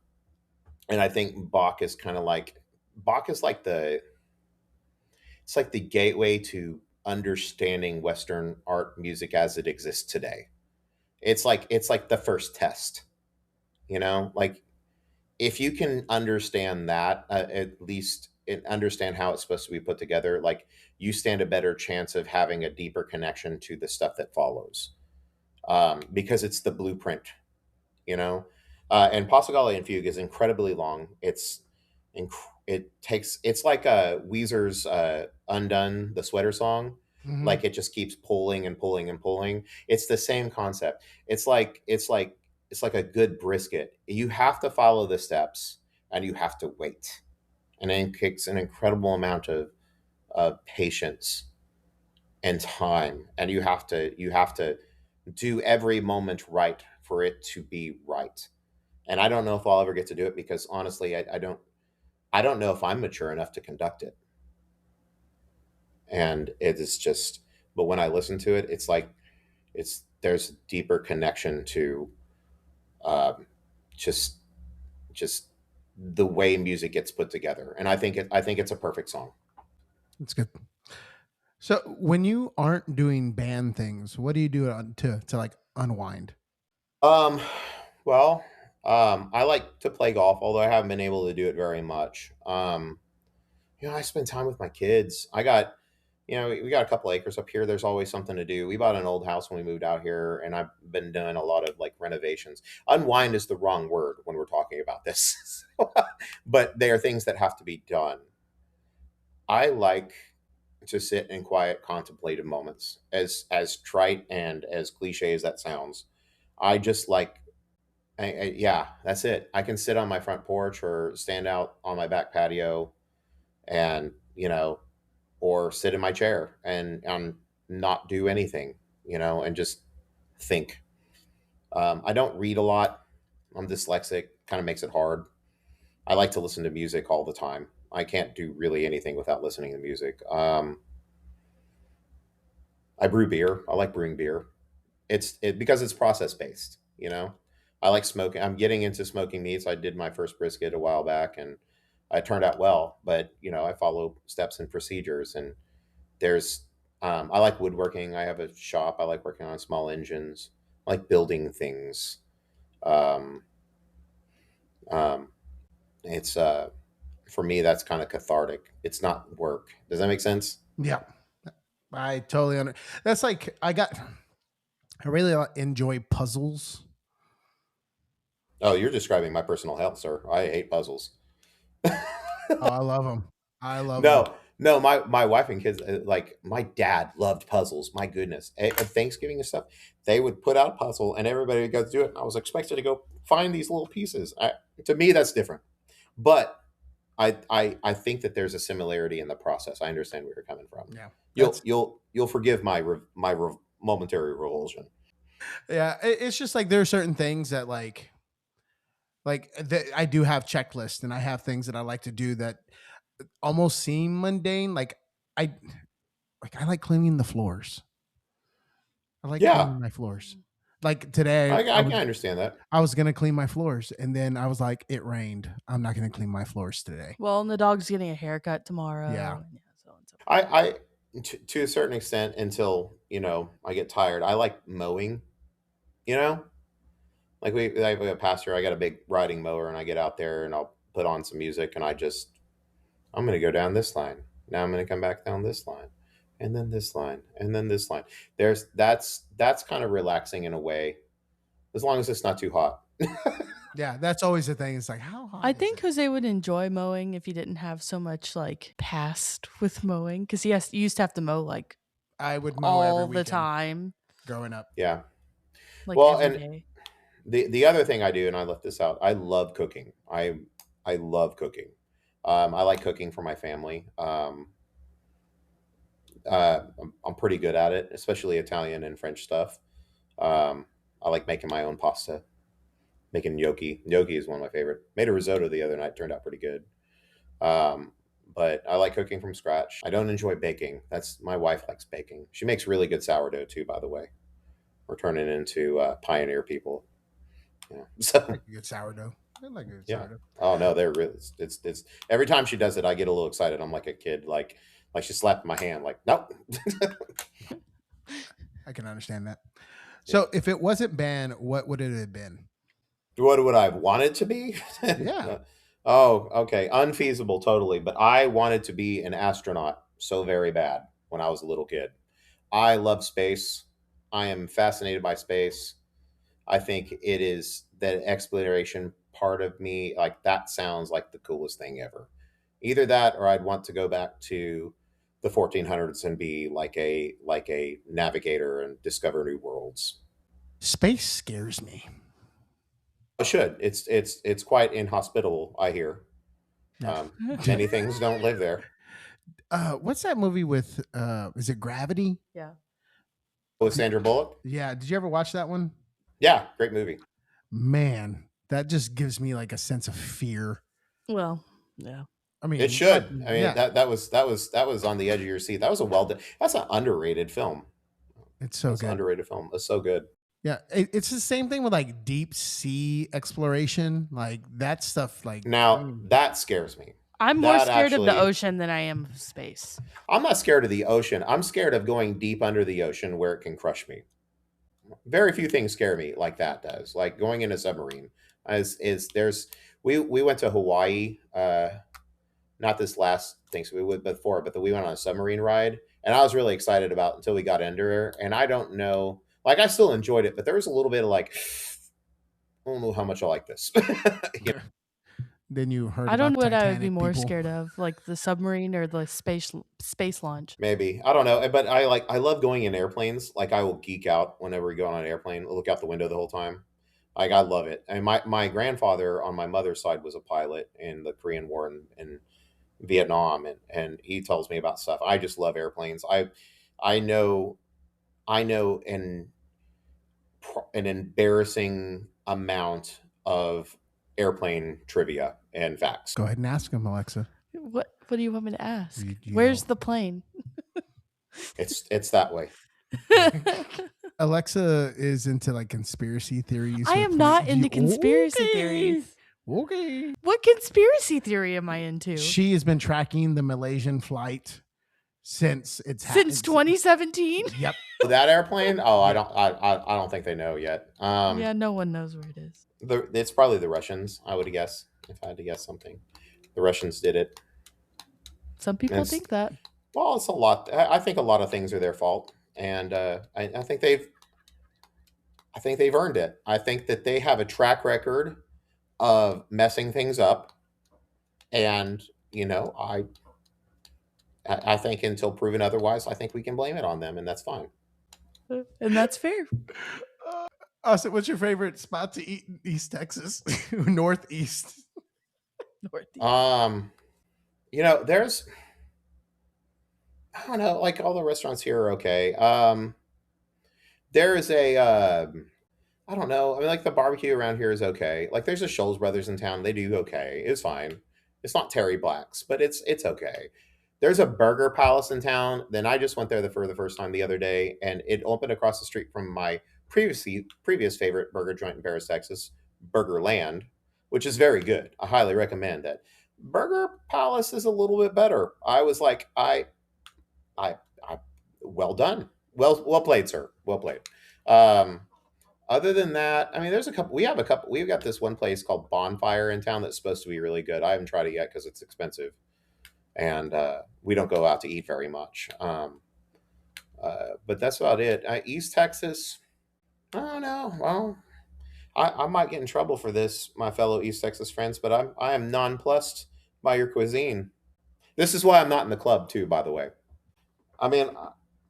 and I think Bach is like the gateway to understanding Western art music as it exists today. It's like the first test, like if you can understand that, at least and understand how it's supposed to be put together, like you stand a better chance of having a deeper connection to the stuff that follows, because it's the blueprint, you know. And Passacaglia and Fugue is incredibly long. It's It takes, it's like Weezer's "Undone," the sweater song. Hmm. Like it just keeps pulling and pulling and pulling. It's the same concept. It's like a good brisket. You have to follow the steps and you have to wait, and it takes an incredible amount of patience and time, and you have to do every moment right for it to be right. And I don't know if I'll ever get to do it, because honestly, I don't know if I'm mature enough to conduct it. And it is just, but when I listen to it, it's like there's a deeper connection to um, just just the way music gets put together, and I think it's a perfect song. That's good. So when you aren't doing band things, what do you do to like unwind? Um, well, I like to play golf, although I haven't been able to do it very much. I spend time with my kids. We got a couple acres up here. There's always something to do. We bought an old house when we moved out here, and I've been doing a lot of like renovations. Unwind is the wrong word when we're talking about this, but they are things that have to be done. I like to sit in quiet, contemplative moments, as trite and as cliche as that sounds. I just like, yeah, that's it. I can sit on my front porch or stand out on my back patio, and or sit in my chair and not do anything, and just think. I don't read a lot. I'm dyslexic, kind of makes it hard. I like to listen to music all the time. I can't do really anything without listening to music. I brew beer. I like brewing beer. Because it's process based. I like smoking. I'm getting into smoking meats. I did my first brisket a while back, and it turned out well. But I follow steps and procedures, and there's I like woodworking. I have a shop. I like working on small engines. I like building things. Um, um, it's For me, that's kind of cathartic. It's not work. Does that make sense? Yeah, I totally under. That's like I really enjoy puzzles. Oh, you're describing my personal health, sir. I hate puzzles. Oh, I love them. I love them. No, no, my wife and kids, like my dad loved puzzles. My goodness, at Thanksgiving and stuff, they would put out a puzzle, and everybody would go do it. I was expected to go find these little pieces. To me, that's different. But I think that there's a similarity in the process. I understand where you're coming from. Yeah, You'll that's you'll you'll forgive my momentary revulsion. yeah. It's just like there are certain things that I do have checklists and I have things that I like to do that almost seem mundane. I I like cleaning the floors. I like Yeah, cleaning my floors. Like today, I can understand that. I was gonna clean my floors, and then I was like, it rained. I'm not gonna clean my floors today. Well, and the dog's getting a haircut Yeah, tomorrow. And yeah, so on and so forth. I to a certain extent, until I get tired. I like mowing. You know, like I have a pasture. I got a big riding mower, and I get out there and I'll put on some music, and I'm going to go down this line. Now I'm going to come back down this line, and then this line, and then this line. That's kind of relaxing in a way, as long as it's not too hot. yeah. That's always the thing. It's like, how I hot is think it? Jose would enjoy mowing if he didn't have so much like past with mowing because he used to have to mow like I would mow every all the weekend time, growing up. Yeah. like Well, every and day. the other thing I do, and I left this out. I love cooking. I love cooking. I like cooking for my family. I'm pretty good at it, especially Italian and French stuff. I like making my own pasta, making gnocchi. Gnocchi is one of my favorite. Made a risotto the other night, turned out pretty good. Um, but I like cooking from scratch. I don't enjoy baking. That's My wife likes baking. She makes really good sourdough too, by the way. We're turning into pioneer people. Yeah. I So like a good sourdough. I like a good yeah. sourdough. Oh no, they're really. It's every time she does it, I get a little excited. I'm like a kid, like she slapped my hand. Like nope. I can understand that. Yeah. So, if it wasn't band, what would it have been? What would I have wanted to be? Yeah, Oh, okay. Unfeasible totally. But I wanted to be an astronaut so very bad when I was a little kid. I love space. I am fascinated by space. I think it is that exploration part of me like that sounds like the coolest thing ever. Either that, or I'd want to go back to the 1400s and be like a navigator and discover new worlds. Space scares me. It should. It's quite inhospitable, I hear. Many things don't live there. What's that movie with? Is it Gravity? Yeah. With Sandra Bullock? Yeah. Did you ever watch that one? Yeah, great movie. Man, that just gives me like a sense of fear. Well, yeah. I mean, It should. I mean, yeah. that was on the edge of your seat. That was a well done. That's an underrated film. It's so That's an good. underrated film. It's so good. Yeah, it's the same thing with like deep sea exploration, like that stuff. Like Now that scares me. I'm more That scared of the actually- ocean than I am of space. I'm not scared of the ocean. I'm scared of going deep under the ocean where it can crush me. Very few things scare me like that does. Like going in a submarine. Is there's we went to Hawaii. Not this last thing we would before, but we went on a submarine ride, and I was really excited about until we got under there. And I don't know, like I still enjoyed it, but there was a little bit of like, I don't know how much I like this. You know? Then you heard. I don't know about what I would be Titanic, more people. scared of, like the submarine or the space launch. Maybe I don't know, but I love going in airplanes. Like I will geek out whenever we go on an airplane. I'll look out the window the whole time. Like I love it. And my grandfather on my mother's side was a pilot in the Korean War and Vietnam, and he tells me about stuff. I just love airplanes. I know an embarrassing amount of airplane trivia and facts. Go ahead and ask him, Alexa. What do you want me to ask? You Where's know. the plane? It's that way. Alexa is into like conspiracy theories. I am not into conspiracy theories. Okay. What conspiracy theory am I into? She has been tracking the Malaysian flight since Since 2017? Yep. That airplane? Oh, I don't think they know yet. Yeah, no one knows where it is. It's probably the Russians, I would guess, if I had to guess something. The Russians did it. Some people think that. Well, it's a lot. I think a lot of things are their fault, and I think they've earned it. I think that they have a track record of messing things up, and I think until proven otherwise, I think we can blame it on them, and that's fine. And that's fair. Austin, what's your favorite spot to eat in East Texas? Northeast. Northeast. There's, I don't know, like all the restaurants here are okay. There is I don't know. I mean, like the barbecue around here is okay. Like there's a Scholl's Brothers in town. They do okay. It's fine. It's not Terry Black's, but it's okay. There's a Burger Palace in town. Then I just went there for the first time the other day, and it opened across the street from my previous favorite burger joint in Paris, Texas, Burger Land, which is very good. I highly recommend it. Burger Palace is a little bit better. I was like, I well done. Well played, sir. Well played. Other than that, I mean, there's a couple. We've got this one place called Bonfire in town that's supposed to be really good. I haven't tried it yet because it's expensive, and we don't go out to eat very much. But that's about it. East Texas, I don't know. Well, I might get in trouble for this, my fellow East Texas friends, but I am nonplussed by your cuisine. This is why I'm not in the club, too, by the way. I mean,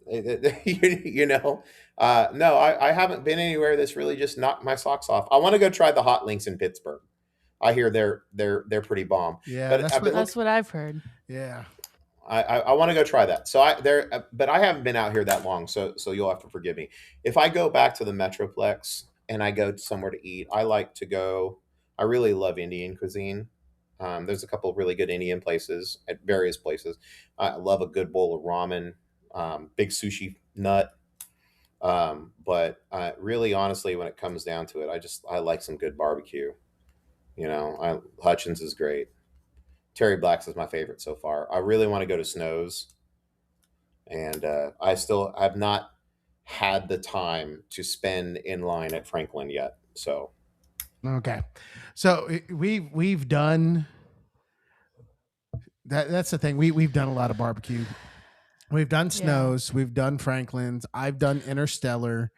no, I haven't been anywhere that's really just knocked my socks off. I want to go try the hot links in Pittsburgh. I hear they're pretty bomb. Yeah, But That's what I've heard. yeah. I want to go try that. So but I haven't been out here that long, so you'll have to forgive me. If I go back to the Metroplex and I go somewhere to eat, I like to go. I really love Indian cuisine. There's a couple of really good Indian places at various places. I love a good bowl of ramen, big sushi nut. But really, honestly, when it comes down to it, I like some good barbecue. Hutchins is great. Terry Black's is my favorite so far. I really want to go to Snow's, and I still have not had the time to spend in line at Franklin yet. So Okay. So we've done that. That's the thing. We've done a lot of barbecue. We've done Snow's. We've done Franklin's. I've done Interstellar.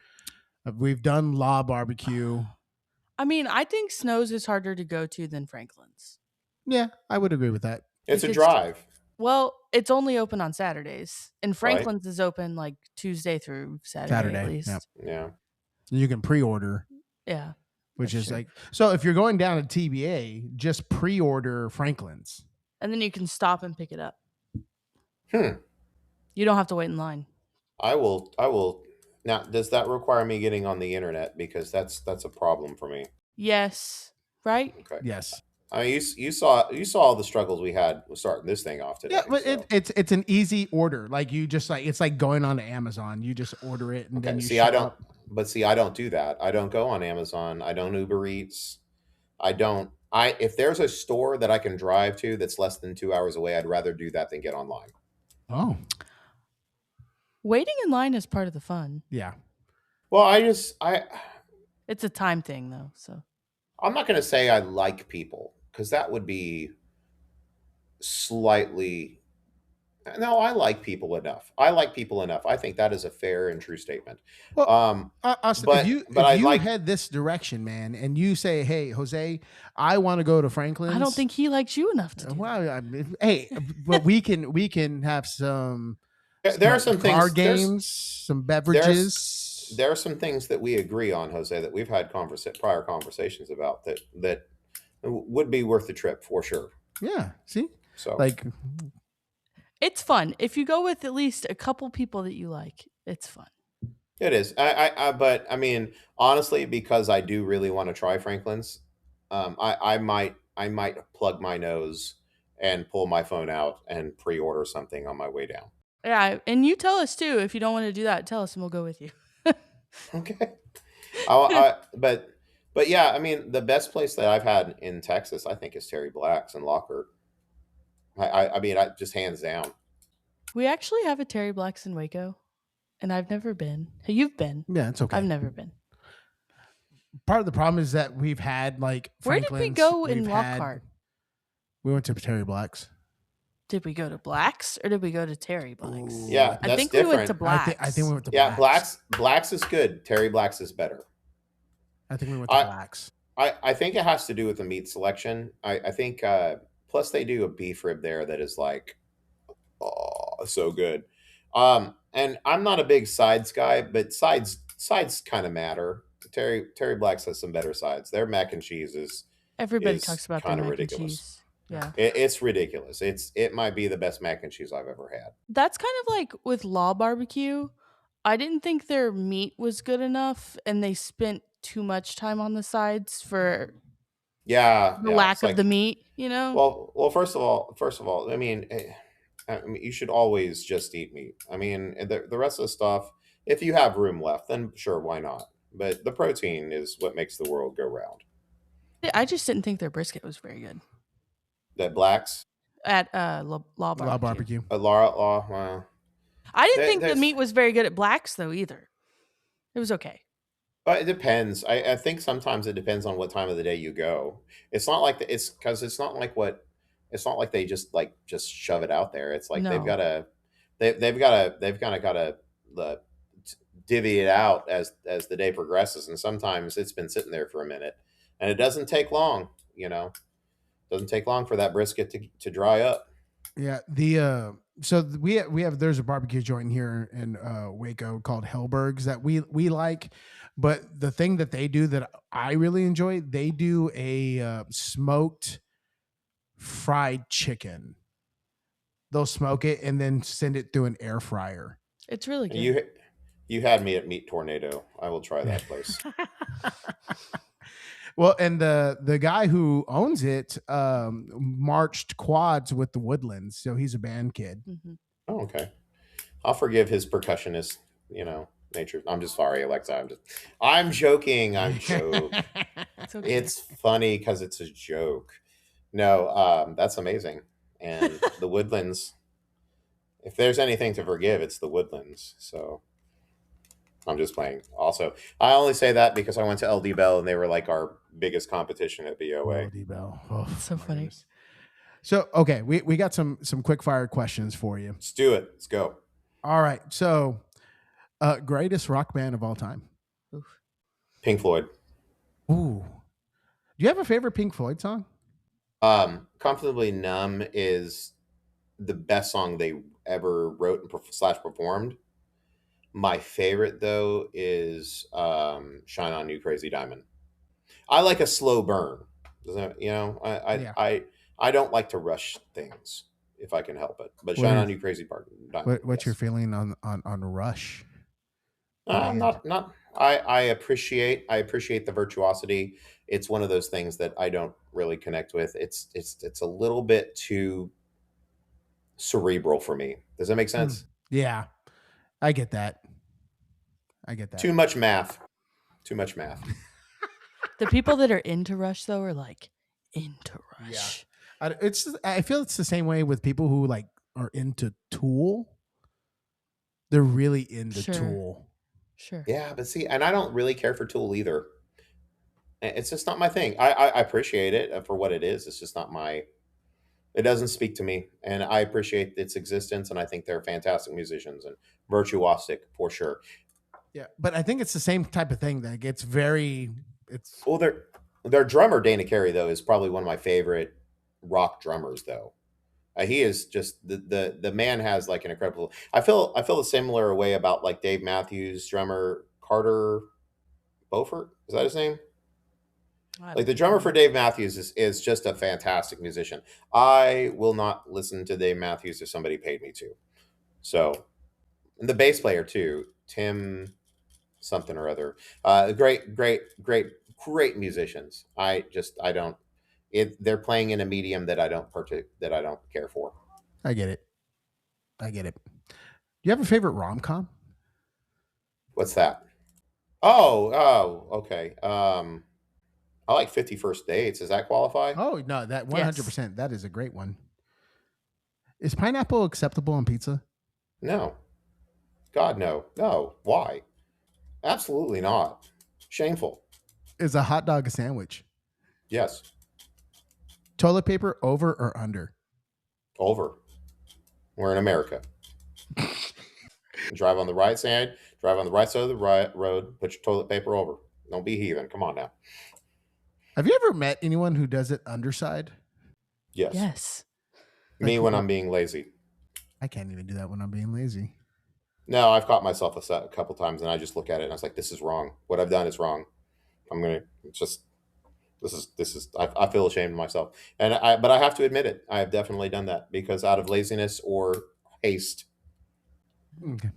We've done Law Barbecue. I mean, I think Snow's is harder to go to than Franklin's Yeah, I would agree with that. It's a because, drive, well, it's only open on Saturdays, and right? Franklin's is open like Tuesday through Saturday at Saturday. Yeah. least. Yeah. You can pre-order, Yeah, which that's is true. like, so if you're going down to TBA, just pre-order Franklin's. And then you can stop and pick it up. Hmm. You don't have to wait in line. I will. I will. Now, does that require me getting on the internet? Because that's a problem for me. Yes, right? Okay. Yes. I mean, you saw all the struggles we had with starting this thing off Yeah, today. but So it's an easy order. Like you just like, it's like going on to Amazon. You just order it and then okay. you See, show I don't. up. But see, I don't do that. I don't go on Amazon. I don't Uber Eats. I don't. I if there's a store that I can drive to that's less than 2 hours away, I'd rather do that than get online. Oh, Waiting in line is part of the fun. yeah. Well, I It's a time thing, though. So I'm not going to say I like people because that would be slightly. No, I like people enough. I like people enough. I think that is a fair and true statement. Well, Um, Austin, but but if I you like. head this direction, man, and you say, "Hey, Jose, I want to go to Franklin's," I don't think he likes you enough to do that. Well, I mean, hey, but we can have some There are some card things. games, some beverages. There are some things that we agree on, Jose, that we've had prior conversations about that would be worth the trip for sure. Yeah, see, So like It's fun. If you go with at least a couple people that you like, it's fun. it is. But I mean, honestly, because I do really want to try Franklin's, I might plug my nose and pull my phone out and pre-order something on my way down. Yeah, and you tell us too. If you don't want to do that, tell us and we'll go with you. Okay. But yeah, I mean, the best place that I've had in Texas, I think, is Terry Black's in Lockhart. I mean, I just hands down. We actually have a Terry Black's in Waco, and I've never been. Hey, you've been. yeah, it's okay. I've never been. Part of the problem is that we've had like Where did we Franklin's, go in we've had- Lockhart? We went to Terry Black's. Did we go to Black's or did we go to Terry Black's? Ooh. Yeah, I that's think different. we went to Black's. I think we went to Yeah, Black's. Blacks is good. Terry Blacks is better. I think we went to Black's. I think it has to do with the meat selection. I think plus they do a beef rib there that is like, oh, so good. And I'm not a big sides guy, but sides kind of matter. Terry Blacks has some better sides. Their mac and cheese Everybody is talks about their kind of mac and ridiculous. cheese. Yeah. It's ridiculous. It might be the best mac and cheese I've ever had. That's kind of like with Law Barbecue. I didn't think their meat was good enough, and they spent too much time on the sides for Yeah, the yeah. lack It's of like, the meat, you know? well. First of all, I mean, you should always just eat meat. I mean, the rest of the stuff, if you have room left, then sure, why not? But the protein is what makes the world go round. I just didn't think their brisket was very good That Blacks, at Law Barbecue. Law Barbecue. Law, well, I didn't think the there's- meat was very good at Black's, though, either. It was okay. but it depends. I think sometimes it depends on what time of the day you go. It's not like it's because it's not like what it's not like they just shove it out there. It's like No. they've got to they've kind of got to divvy it out as the day progresses, and sometimes it's been sitting there for a minute, and it doesn't take long. Doesn't take long for that brisket to dry up. Yeah, we have there's a barbecue joint here in Waco called Hellberg's that we like, but the thing that they do that I really enjoy, they do a smoked fried chicken. They'll smoke it and then send it through an air fryer. It's really good. You had me at Meat Tornado. I will try that place. Well, and the guy who owns it marched quads with the Woodlands, so he's a band kid. Mhm. Oh, okay. I'll forgive his percussionist, nature. I'm just sorry, Alexa. I'm joking. I'm joking. It's okay. It's funny because it's a joke. No, that's amazing. And the Woodlands, if there's anything to forgive, it's the Woodlands. So I'm just playing. Also, I only say that because I went to LD Bell and they were like our biggest competition at BOA. LD Bell. Oh, So my funny. goodness. So okay, we got some quick fire questions for you. Let's do it. Let's go. All right. So greatest rock band of all time. Oof. Pink Floyd. Ooh. Do you have a favorite Pink Floyd song? Comfortably Numb is the best song they ever wrote and slash performed. My favorite though is "Shine On You, Crazy Diamond." I like a slow burn. Doesn't it, you know? Yeah. I don't like to rush things if I can help it. But What "Shine are On You, Crazy Diamond," what's your yes. feeling on Rush, the band? Not. I appreciate the virtuosity. It's one of those things that I don't really connect with. It's a little bit too cerebral for me. Does that make Hmm. sense? Yeah, I get that. I get that. Too much math. Too much math. The people that are into Rush though are like into Yeah. Rush. I feel it's the same way with people who like are into Tool. They're really into Sure. Tool. Sure. Yeah, but see, and I don't really care for Tool either. It's just not my thing. I appreciate it for what it is. It's just not my. It doesn't speak to me, and I appreciate its existence, and I think they're fantastic musicians and virtuosic for sure. Yeah, but I think it's the same type of thing. Like it's very, it's Well, their drummer Dana Carey though is probably one of my favorite rock drummers though. He is just the man has like an incredible. I feel a similar way about like Dave Matthews drummer Carter Beaufort. Is that his name? I Like don't the drummer for know. Dave Matthews is just a fantastic musician. I will not listen to Dave Matthews if somebody paid me to. So and the bass player too, Tim something or other. Great musicians. I don't. They're playing in a medium that that I don't care for. I get it. I get it. Do you have a favorite rom com? What's that? Oh, okay. I like 51st Dates. Does that qualify? Oh no, that Yes. 100%. That is a great one. Is pineapple acceptable on pizza? No. God, no. No. Why? Absolutely not. Shameful. Is a hot dog a sandwich? Yes. Toilet paper over or under? Over. We're in America. Drive on the right side. Drive on the right side of the right road. Put your toilet paper over. Don't be heathen. Come on now. Have you ever met anyone who does it underside? Yes. Yes. Like Me when I'm being lazy. I can't even do that when I'm being lazy. No, I've caught myself a couple times, and I just look at it and I was like, "This is wrong. What I've done is wrong. I'm gonna just this is. I feel ashamed of myself, but I have to admit it. I have definitely done that because out of laziness or haste. Okay.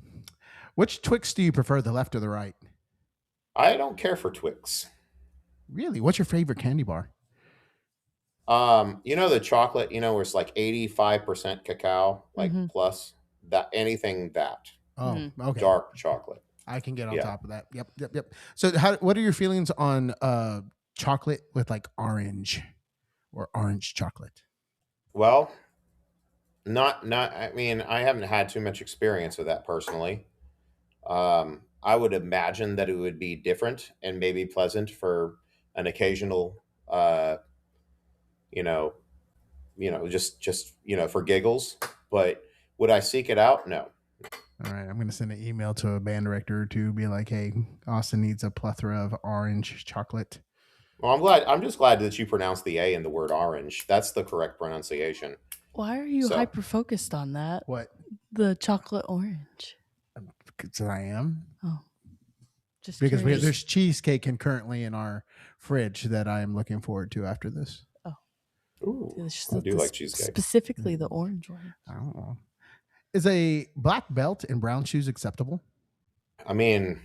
Which Twix do you prefer, the left or the right? I don't care for Twix. Really? What's your favorite candy bar? You know the chocolate, where it's like 85% cacao, like Mm-hmm. plus that anything that Oh, Mm-hmm. okay. dark chocolate. I can get on Yeah. top of that. Yep, yep, yep. So, what are your feelings on chocolate with like orange or orange chocolate? Well, not. I mean, I haven't had too much experience with that personally. I would imagine that it would be different and maybe pleasant for an occasional, you know, just for giggles. But would I seek it out? No. All right, I'm going to send an email to a band director or two, be like, "Hey, Austin needs a plethora of orange chocolate." Well, I'm glad. I'm just glad that you pronounced the A in the word orange. That's the correct pronunciation. Why are you So, hyper focused on that? What? The chocolate orange. Because I am. Oh, just Because curious. there's cheesecake currently in our fridge that I am looking forward to after this. ooh, It's just I do like cheesecake. specifically the orange one. I don't know. Is a black belt and brown shoes acceptable? I mean,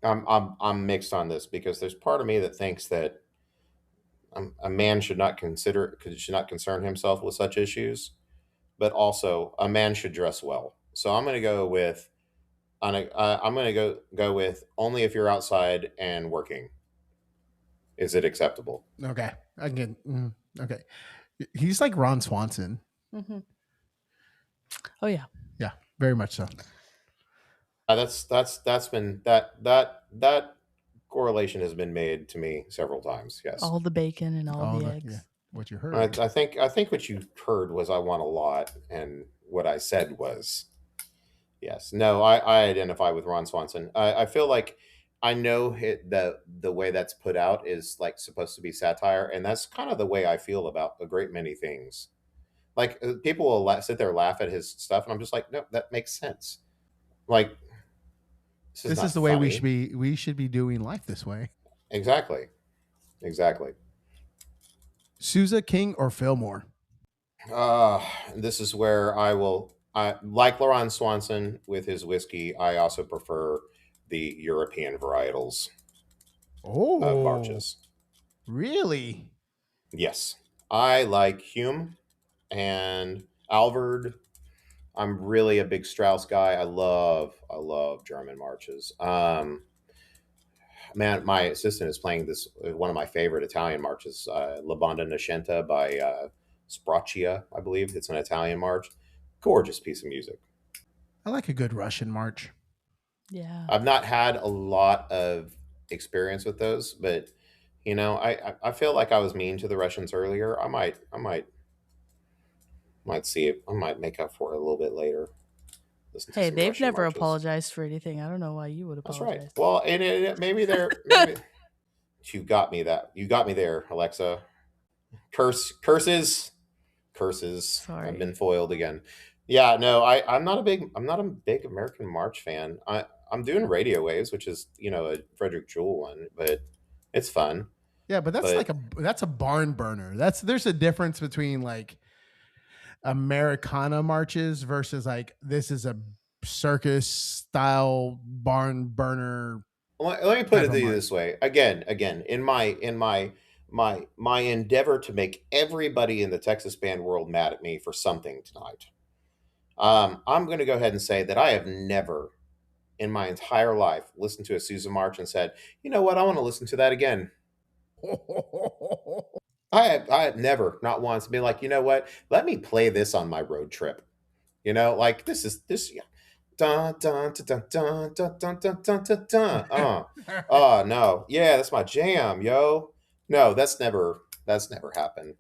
I'm mixed on this because there's part of me that thinks that a man should not concern himself with such issues, but also a man should dress well. So I'm going to go with I'm going to go with only if you're outside and working. Is it acceptable? Okay, I can. Okay, he's like Ron Swanson. Mm-hmm. Oh yeah. Yeah, very much so. That's been that correlation has been made to me several times. Yes. All the bacon and all the eggs. Yeah, what you heard. I think what you heard was I want a lot, and what I said was yes. No, I identify with Ron Swanson. I feel like I know the way that's put out is like supposed to be satire, and that's kind of the way I feel about a great many things. Like people will sit there and laugh at his stuff, and I'm just like, no, that makes sense. Like this is This is not the way we should funny. be. We should be doing life this way. Exactly, exactly. Sousa, King, or Fillmore? Uh, this is where I will. I like Laurent Swanson with his whiskey. I also prefer the European varietals of Oh, marches. really? Yes, I like Hume and Alvord. I'm really a big Strauss guy. I love German marches. Man, my assistant is playing this one of my favorite Italian marches, La Banda Nascenta by Spraccia, I believe. It's an Italian march. Gorgeous piece of music. I like a good Russian march. Yeah. I've not had a lot of experience with those, but I feel like I was mean to the Russians earlier. I might see it. I might make up for it a little bit later. Listen to Hey, some they've Russian never marches. apologized for anything. I don't know why you would That's right. apologize. Well, and maybe they're maybe you got me that you got me there, Alexa. Curses, curses. I've been Sorry. foiled again. Yeah, no, I'm not a big American March fan. I'm doing Radio Waves, which is a Frederick Jewell one, but it's fun. Yeah, but But that's a barn burner. There's a difference between like Americana marches versus like this is a circus style barn burner let me put type it of to you march. this way. Again, in my endeavor to make everybody in the Texas band world mad at me for something tonight. I'm going to go ahead and say that I have never in my entire life listened to a Susan March and said, you know what, I want to listen to that again. I have never, not once, been like, you know what, let me play this on my road trip. Like this. Yeah. Dun, dun, dun, dun, dun, dun, dun, dun, dun, dun. Oh no, yeah, that's my jam, yo. No, that's never happened.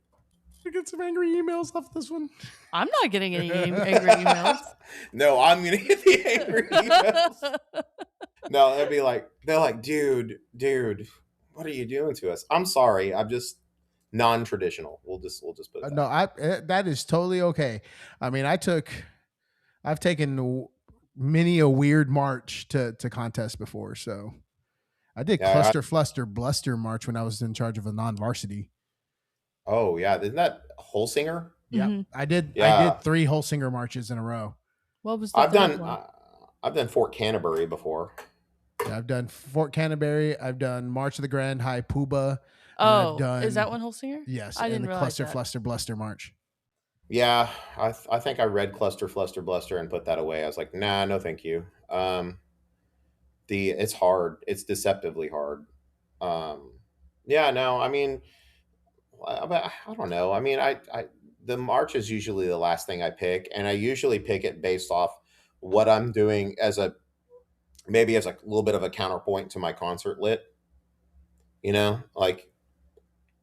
I get some angry emails off this one. I'm not getting any angry emails. No, I'm gonna get the angry emails. No, they're like, dude, what are you doing to us? I'm sorry, I'm just non-traditional. We'll just put it No, that way. that is totally okay. I mean, I've taken many a weird march to contest before. So I did Yeah. cluster fluster bluster march when I was in charge of a non varsity. Oh yeah, isn't that Holsinger? Yep, Hmm. I Yeah, did three Holsinger marches in a row. What was the I've third done one? I've done Fort Canterbury before. Yeah, I've done Fort Canterbury. I've done March of the Grand High Puba, and I've Oh, is that done one Holsinger? yes, I and didn't the realize cluster that. fluster bluster march. Yeah, I think I read Cluster Fluster Bluster and put that away. I was like, nah, no, thank you. The It's hard. It's deceptively hard. Um, yeah, no, I mean, I don't know. I mean, the march is usually the last thing I pick, and I usually pick it based off what I'm doing as a maybe as a little bit of a counterpoint to my concert lit. Like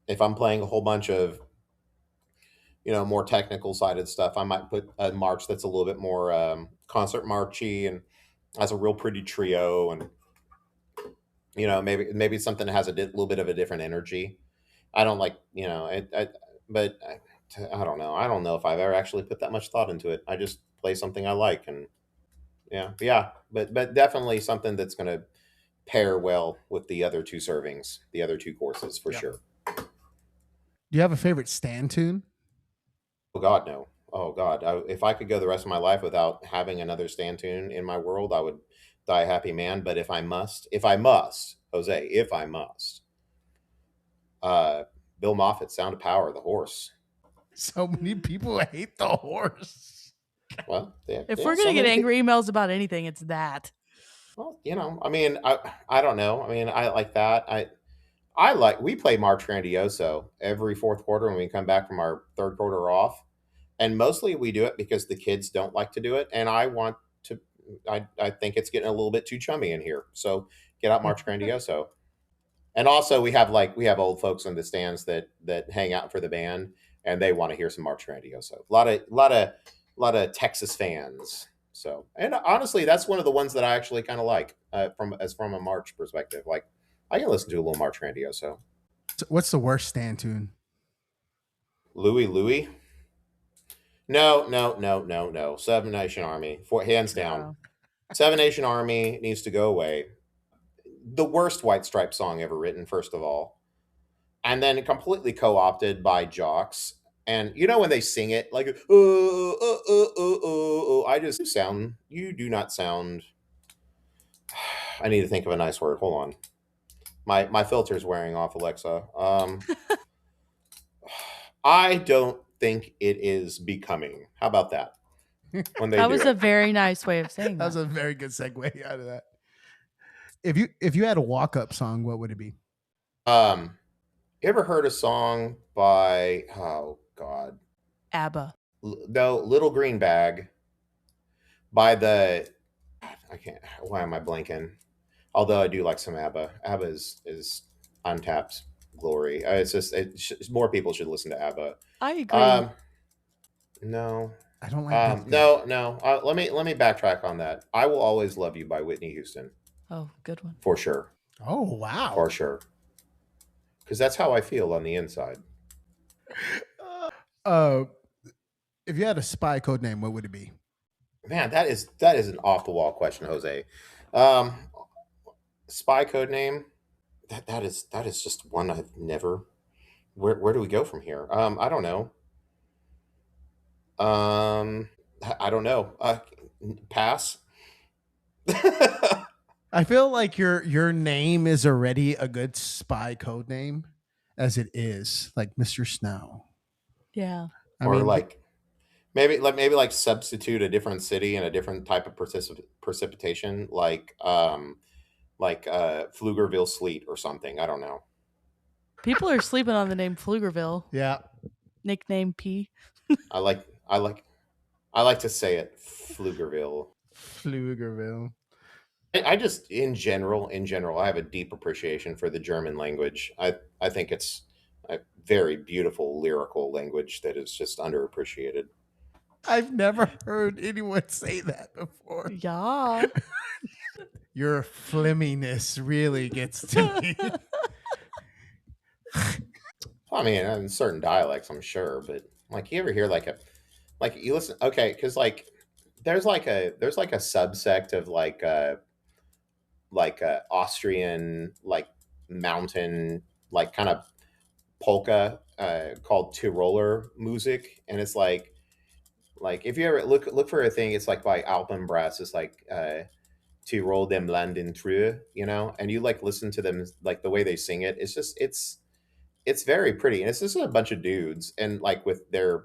if I'm playing a whole bunch of more technical sided stuff, I might put a march that's a little bit more concert marchy and has a real pretty trio, and maybe something that has a little bit of a different energy. I don't like but I don't know. I don't know if I've ever actually put that much thought into it. I just play something I like, and yeah, but definitely something that's going to pair well with the other two servings, the other two courses for Yep. sure. Do you have a favorite stand tune? Oh God, no. Oh God, if I could go the rest of my life without having another stand tune in my world, I would die a happy man. But if I must, Jose, if I must, uh, Bill Moffat, Sound of Power, the horse. So many people hate the horse. Well, yeah, If yeah. we're So gonna get many people. angry emails about anything, it's that. Well, I mean, I don't know. I mean, I like that. We play March Grandioso every fourth quarter when we come back from our third quarter off, and mostly we do it because the kids don't like to do it, and I want to. I think it's getting a little bit too chummy in here, so get out March Grandioso. And also we have old folks in the stands that hang out for the band, and they want to hear some March Grandioso. A lot of Texas fans. So, and honestly, that's one of the ones that I actually kind of like from a March perspective. Like, I can listen to a little March radio. So, What's the worst stand tune? Louie Louie. No, no, no, no, no. Seven Nation Army, for hands down. Oh. Seven Nation Army needs to go away. The worst White Stripe song ever written, first of all, and then completely co-opted by jocks. And you know when they sing it like, I just sound. You do not sound. I need to think of a nice word. Hold on. My filter's wearing off, Alexa. I don't think it is becoming. How about that? When they That do was it. a very nice way of saying That was that. a very good segue out of that. If you had a walk up song, what would it be? You ever heard a song by oh god ABBA. no Little Green Bag by the I can't why am I blanking? Although I do like some ABBA. ABBA is untapped glory. More people should listen to ABBA. I agree. No, I don't like that. no. Let me backtrack on that. I Will Always Love You by Whitney Houston Oh, good one. for sure, Oh wow. for sure. Because that's how I feel on the inside. Uh, if you had a spy code name, what would it be? Man, that is an off the wall question, Jose. Um, Spy code name. That is just one I've never. Where do we go from here? I don't know. I don't know. Pass. I feel like your name is already a good spy code name, as it is, like Mr. Snow. Yeah. I Or mean, like maybe like substitute a different city and a different type of precipitation, like Pflugerville sleet or something. I don't know. People are sleeping on the name Pflugerville. yeah. Nickname P. I like I like I like to say it Pflugerville. Pflugerville. I just in general, I have a deep appreciation for the German language. I think it's a very beautiful lyrical language that is just underappreciated. I've never heard anyone say that before. Yeah. Your flimminess really gets to me. I mean, in certain dialects, I'm sure, but like you ever hear like you listen, okay, because like there's like a subsect of Austrian like mountain like kind of polka called Tiroler music, and it's like if you ever look for a thing, it's like by Alpenbrass. It's like Tirol dem Land in True, you know, and you like listen to them like the way they sing it. It's just it's very pretty, and it's just a bunch of dudes and like with their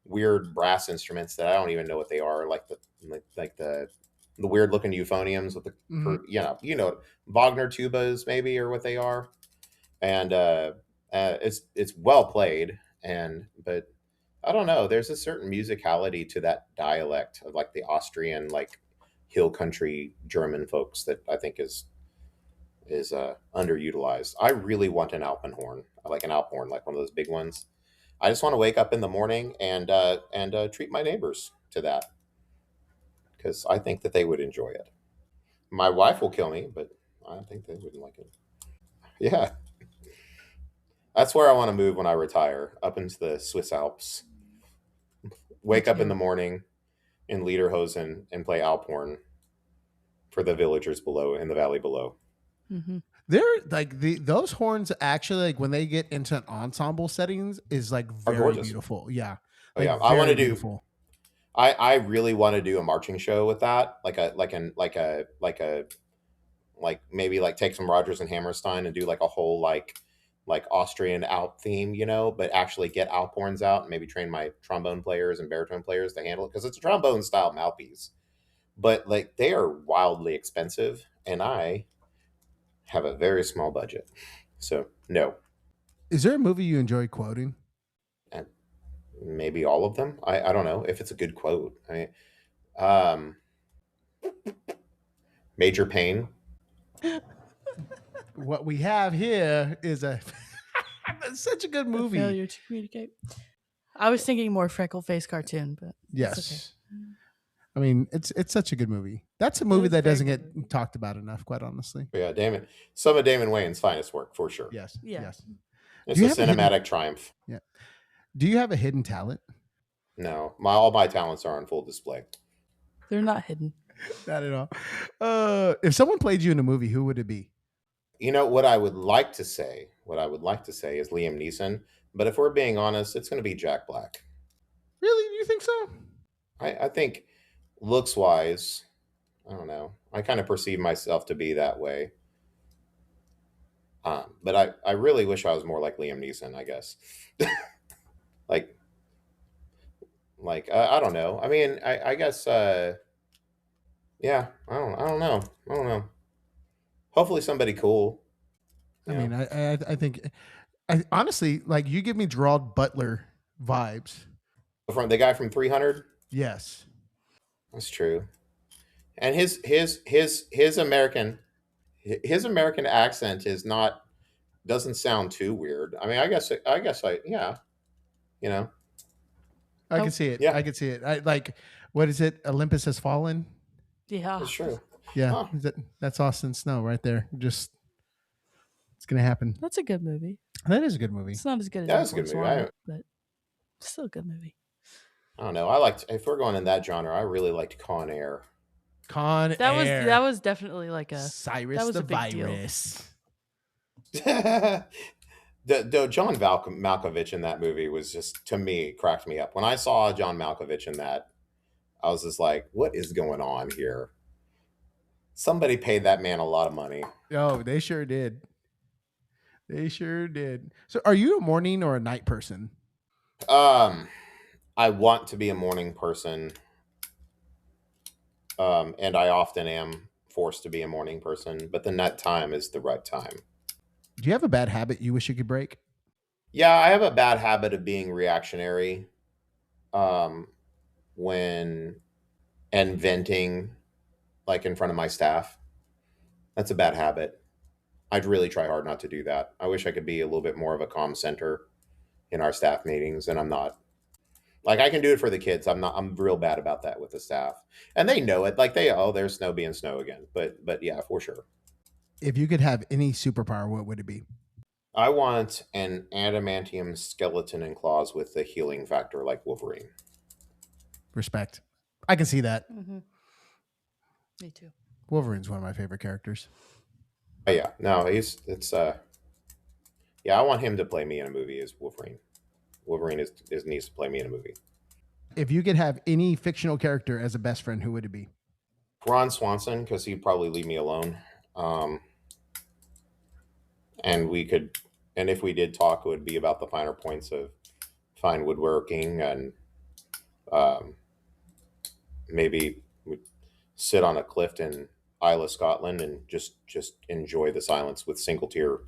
weird brass instruments that I don't even know what they are, like the weird looking euphoniums with the Mhm. for Wagner tubas maybe or what they are, and it's well played, and but I don't know. There's a certain musicality to that dialect of like the Austrian like hill country German folks that I think is underutilized. I really want an Alpenhorn, like an Alphorn, like one of those big ones. I just want to wake up in the morning and treat my neighbors to that because I think that they would enjoy it. My wife will kill me, but I think they wouldn't like it. Yeah, that's where I want to move when I retire, up into the Swiss Alps. Wake up in the too. morning in Lederhosen and play Alphorn for the villagers below in the valley below. Mm-hmm. They're like those horns actually like when they get into an ensemble settings is like Are very gorgeous. beautiful. Yeah. Oh Like yeah, I want very to do. beautiful. I really want to do a marching show with that, like maybe like take some Rogers and Hammerstein and do like a whole like Austrian Alp theme, you know, but actually get Alphorns out and maybe train my trombone players and baritone players to handle it because it's a trombone style mouthpiece, but like they are wildly expensive, and I have a very small budget, so no. Is there a movie you enjoy quoting? And maybe all of them. I don't know if it's a good quote. Um, Major Pain. What we have here is a it's such a good A movie. failure to communicate. I was thinking more freckle face cartoon, but Yes. it's okay. I mean, it's such a good movie. That's a It movie is a that very doesn't good get movie. talked about enough, quite honestly. But yeah, some of Damon Wayans' finest work for sure. Yes, Yeah. yes. Do It's you a have a hidden? cinematic triumph. Yeah. Do you have a hidden talent? No, all my talents are on full display. They're not hidden. Not at all. If someone played you in a movie, who would it be? You know what I would like to say? What I would like to say is Liam Neeson. But if we're being honest, it's going to be Jack Black. Really? You think so? I think looks wise, I don't know. I kind of perceive myself to be that way. But I really wish I was more like Liam Neeson, I guess. like, I don't know. I mean, I guess, yeah, I don't know. I don't know. Hopefully somebody cool, I you mean, know. I think, I honestly like you give me Gerard Butler vibes. From the guy from 300, Yes. that's true. And his American accent is not doesn't sound too weird. I mean, yeah, you know, I can Oh, see it. yeah, I can see it. I like what is it? Olympus Has Fallen. yeah. it's true. Yeah, Oh, that's Austin Snow right there. Just it's gonna happen. That's a good movie. That is a good movie. It's not as good as that was a good Airport movie. Swan, but still a good movie. I don't know. I liked if we're going in that genre. I really liked Con Air. Con That was Air. that was definitely like a Cyrus that was the a big deal. Virus. The John Malkovich in that movie was just to me cracked me up. When I saw John Malkovich in that, I was just like, "What is going on here?" Somebody paid that man a lot of money. Oh, they sure did. They sure did. So, are you a morning or a night person? Um, I want to be a morning person, and I often am forced to be a morning person. But the night time is the right time. Do you have a bad habit you wish you could break? Yeah, I have a bad habit of being reactionary. Um, when and venting like in front of my staff. That's a bad habit. I'd really try hard not to do that. I wish I could be a little bit more of a calm center in our staff meetings, and I'm not. Like I can do it for the kids. I'm not. I'm real bad about that with the staff, and they know it. Like there's Snow being Snow again. But yeah, for sure. If you could have any superpower, what would it be? I want an adamantium skeleton and claws with the healing factor like Wolverine. Respect. I can see that. Mm-hmm. Me too. Wolverine's one of my favorite characters. Oh yeah, no, yeah. I want him to play me in a movie as Wolverine. Wolverine is needs to play me in a movie. If you could have any fictional character as a best friend, who would it be? Ron Swanson, because he'd probably leave me alone. Um, and we could, and if we did talk, it would be about the finer points of fine woodworking and um, maybe we'd sit on a cliff in Isle of Scotland and just enjoy the silence with single tear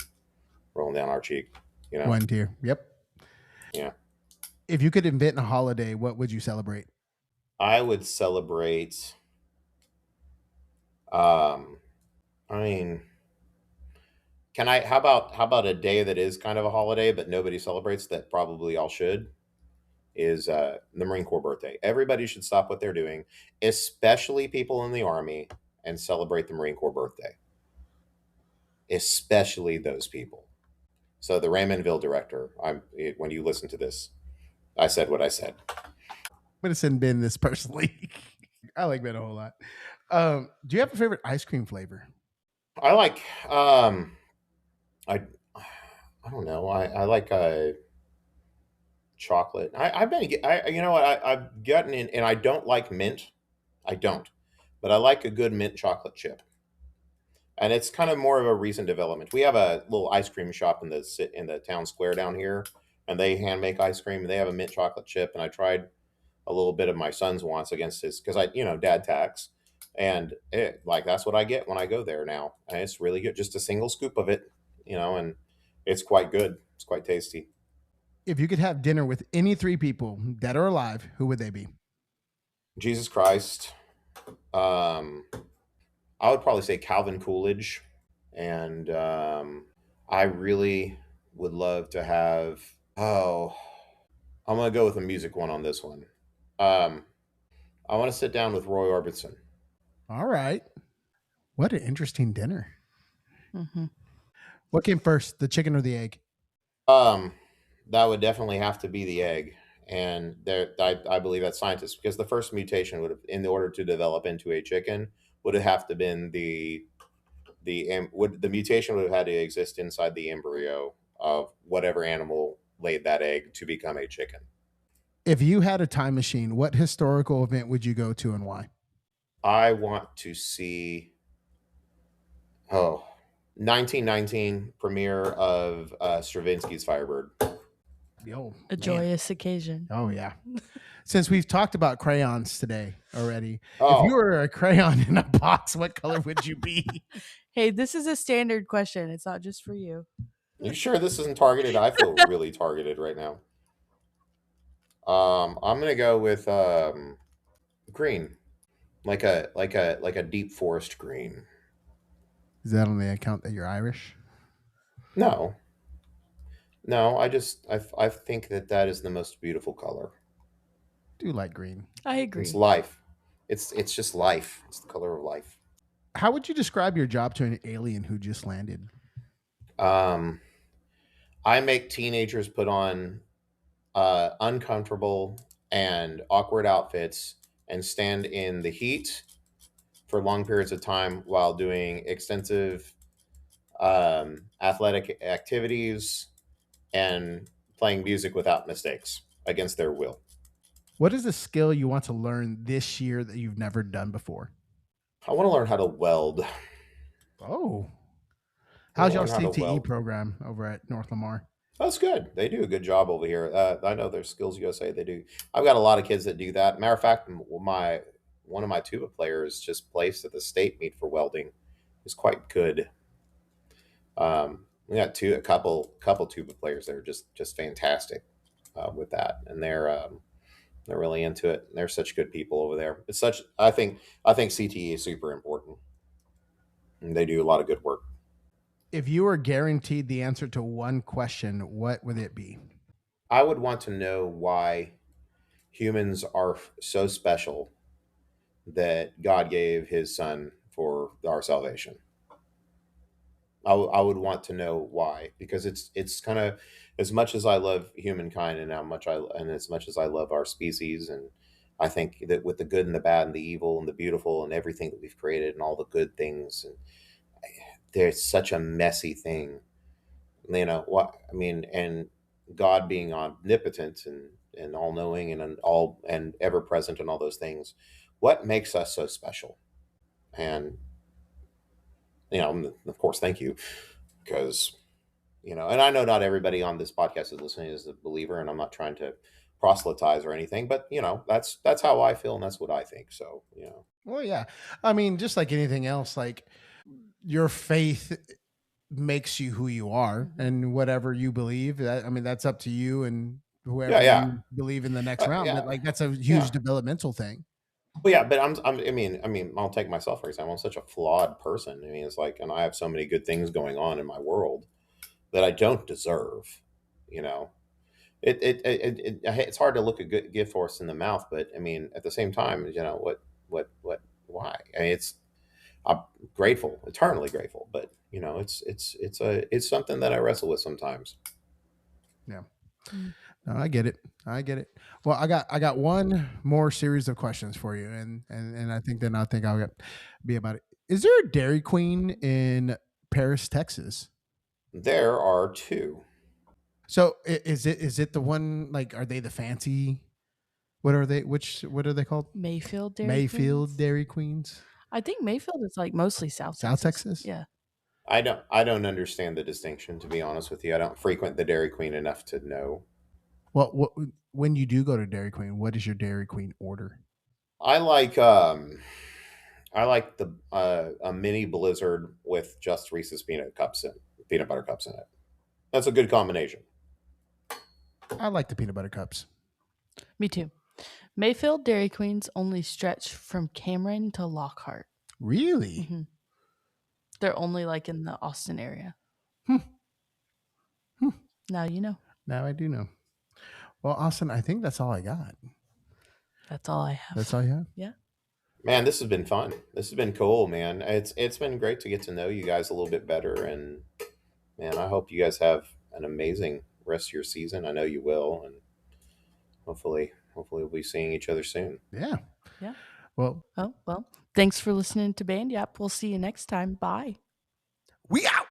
rolling down our cheek. You know, One tier. Yep. yeah. If you could invent a holiday, what would you celebrate? I would celebrate. Um, I mean, can I? How about a day that is kind of a holiday, but nobody celebrates that probably all should is the Marine Corps birthday. Everybody should stop what they're doing, especially people in the Army, and celebrate the Marine Corps birthday. Especially those people. So the Raymondville director, when you listen to this, I said what I said. I'm gonna send Ben this personally. I like Ben a whole lot. Do you have a favorite ice cream flavor? I like I I don't know. I like chocolate. I've been you know what I've gotten in, and I don't like mint. I don't, but I like a good mint chocolate chip, and it's kind of more of a recent development. We have a little ice cream shop in the town square down here, and they hand make ice cream. They have a mint chocolate chip, and I tried a little bit of my son's wants against his because dad tax, and like that's what I get when I go there now, and it's really good. Just a single scoop of it, and it's quite good. It's quite tasty. If you could have dinner with any three people, dead or alive, who would they be? Jesus Christ. Um, I would probably say Calvin Coolidge, and I really would love to have. Oh, I'm gonna go with a music one on this one. Um, I want to sit down with Roy Orbison. All right. What an interesting dinner. Hmm. What came first, the chicken or the egg? Um, that would definitely have to be the egg, and I believe that scientists, because the first mutation would have, in order to develop into a chicken, would have to been the mutation would have had to exist inside the embryo of whatever animal laid that egg to become a chicken. If you had a time machine, what historical event would you go to and why? I want to see, oh, 1919 premiere of Stravinsky's Firebird. Yo, A man. joyous occasion. Oh, yeah. Since we've talked about crayons today already, if you Oh, were a crayon in a box, what color would you be? Hey, this is a standard question. It's not just for you. you sure this isn't targeted? I feel really targeted right now. I'm gonna go with green, like a deep forest green. Is that on the account that you're Irish? No, no, I think that that is the most beautiful color. Do you like green? I It's agree. life. It's just life. It's the color of life. How would you describe your job to an alien who just landed? Um, I make teenagers put on uncomfortable and awkward outfits and stand in the heat for long periods of time while doing extensive athletic activities and playing music without mistakes against their will. What is a skill you want to learn this year that you've never done before? I want to learn how to weld. Oh, I want how's to y'all learn how to CTE weld. program over at North Lamar? That's good. They do a good job over here. I know there's Skills USA. They do. I've got a lot of kids that do that. Matter of fact, my one of my tuba players just placed at the state meet for welding. Is quite good. We got a couple tuba players that are just fantastic with that, and they're really into it. They're such good people over there. It's such. I think CTE is super important, and they do a lot of good work. If you were guaranteed the answer to one question, what would it be? I would want to know why humans are so special that God gave His Son for our salvation. I would want to know why, because it's kind of, as much as I love humankind and as much as I love our species, and I think that with the good and the bad and the evil and the beautiful and everything that we've created and all the good things, and there's such a messy thing, what I mean, and God being omnipotent and all knowing and all and ever present and all those things, what makes us so special? And of course, thank you, because and I know not everybody on this podcast is listening is a believer, and I'm not trying to proselytize or anything, but that's how I feel and that's what I think. So Well, yeah. I mean, just like anything else, like your faith makes you who you are, Mhm. and whatever you believe, I mean, that's up to you and yeah, whoever yeah, you believe in the next round. But yeah, like, that's a yeah. huge developmental thing. Well, yeah, but I mean, I'll take myself for example. I'm such a flawed person. I mean, it's like, and I have so many good things going on in my world that I don't deserve. You know, it's hard to look a good gift horse in the mouth, but I mean, at the same time, why? I mean, I'm grateful, eternally grateful, but it's something that I wrestle with sometimes. Yeah. Mm. No, I get it. I get it. Well, I got one more series of questions for you, and I think I'll be about it. Is there a Dairy Queen in Paris, Texas? There are two. So is it the one, like, are they the fancy? What are they? What are they called? Mayfield Dairy Mayfield Queens. Dairy Queens, I think Mayfield is like mostly South South Texas. Texas. Yeah. I don't understand the distinction, to be honest with you. I don't frequent the Dairy Queen enough to know. Well, when you do go to Dairy Queen, what is your Dairy Queen order? I like the a mini Blizzard with just Reese's peanut butter cups in it. That's a good combination. I like the peanut butter cups. Me too. Mayfield Dairy Queens only stretch from Cameron to Lockhart. Really? Hmm. They're only like in the Austin area. Hmm. Hmm. Now you know. Now I do know. Well, Austin, I think that's all I got. That's all I have. That's all you have. Yeah. Man, this has been fun. This has been cool, man. It's been great to get to know you guys a little bit better, and man, I hope you guys have an amazing rest of your season. I know you will, and hopefully we'll be seeing each other soon. Yeah. Yeah. Well, Oh, well, thanks for listening to Band Yap. We'll see you next time. Bye. we out.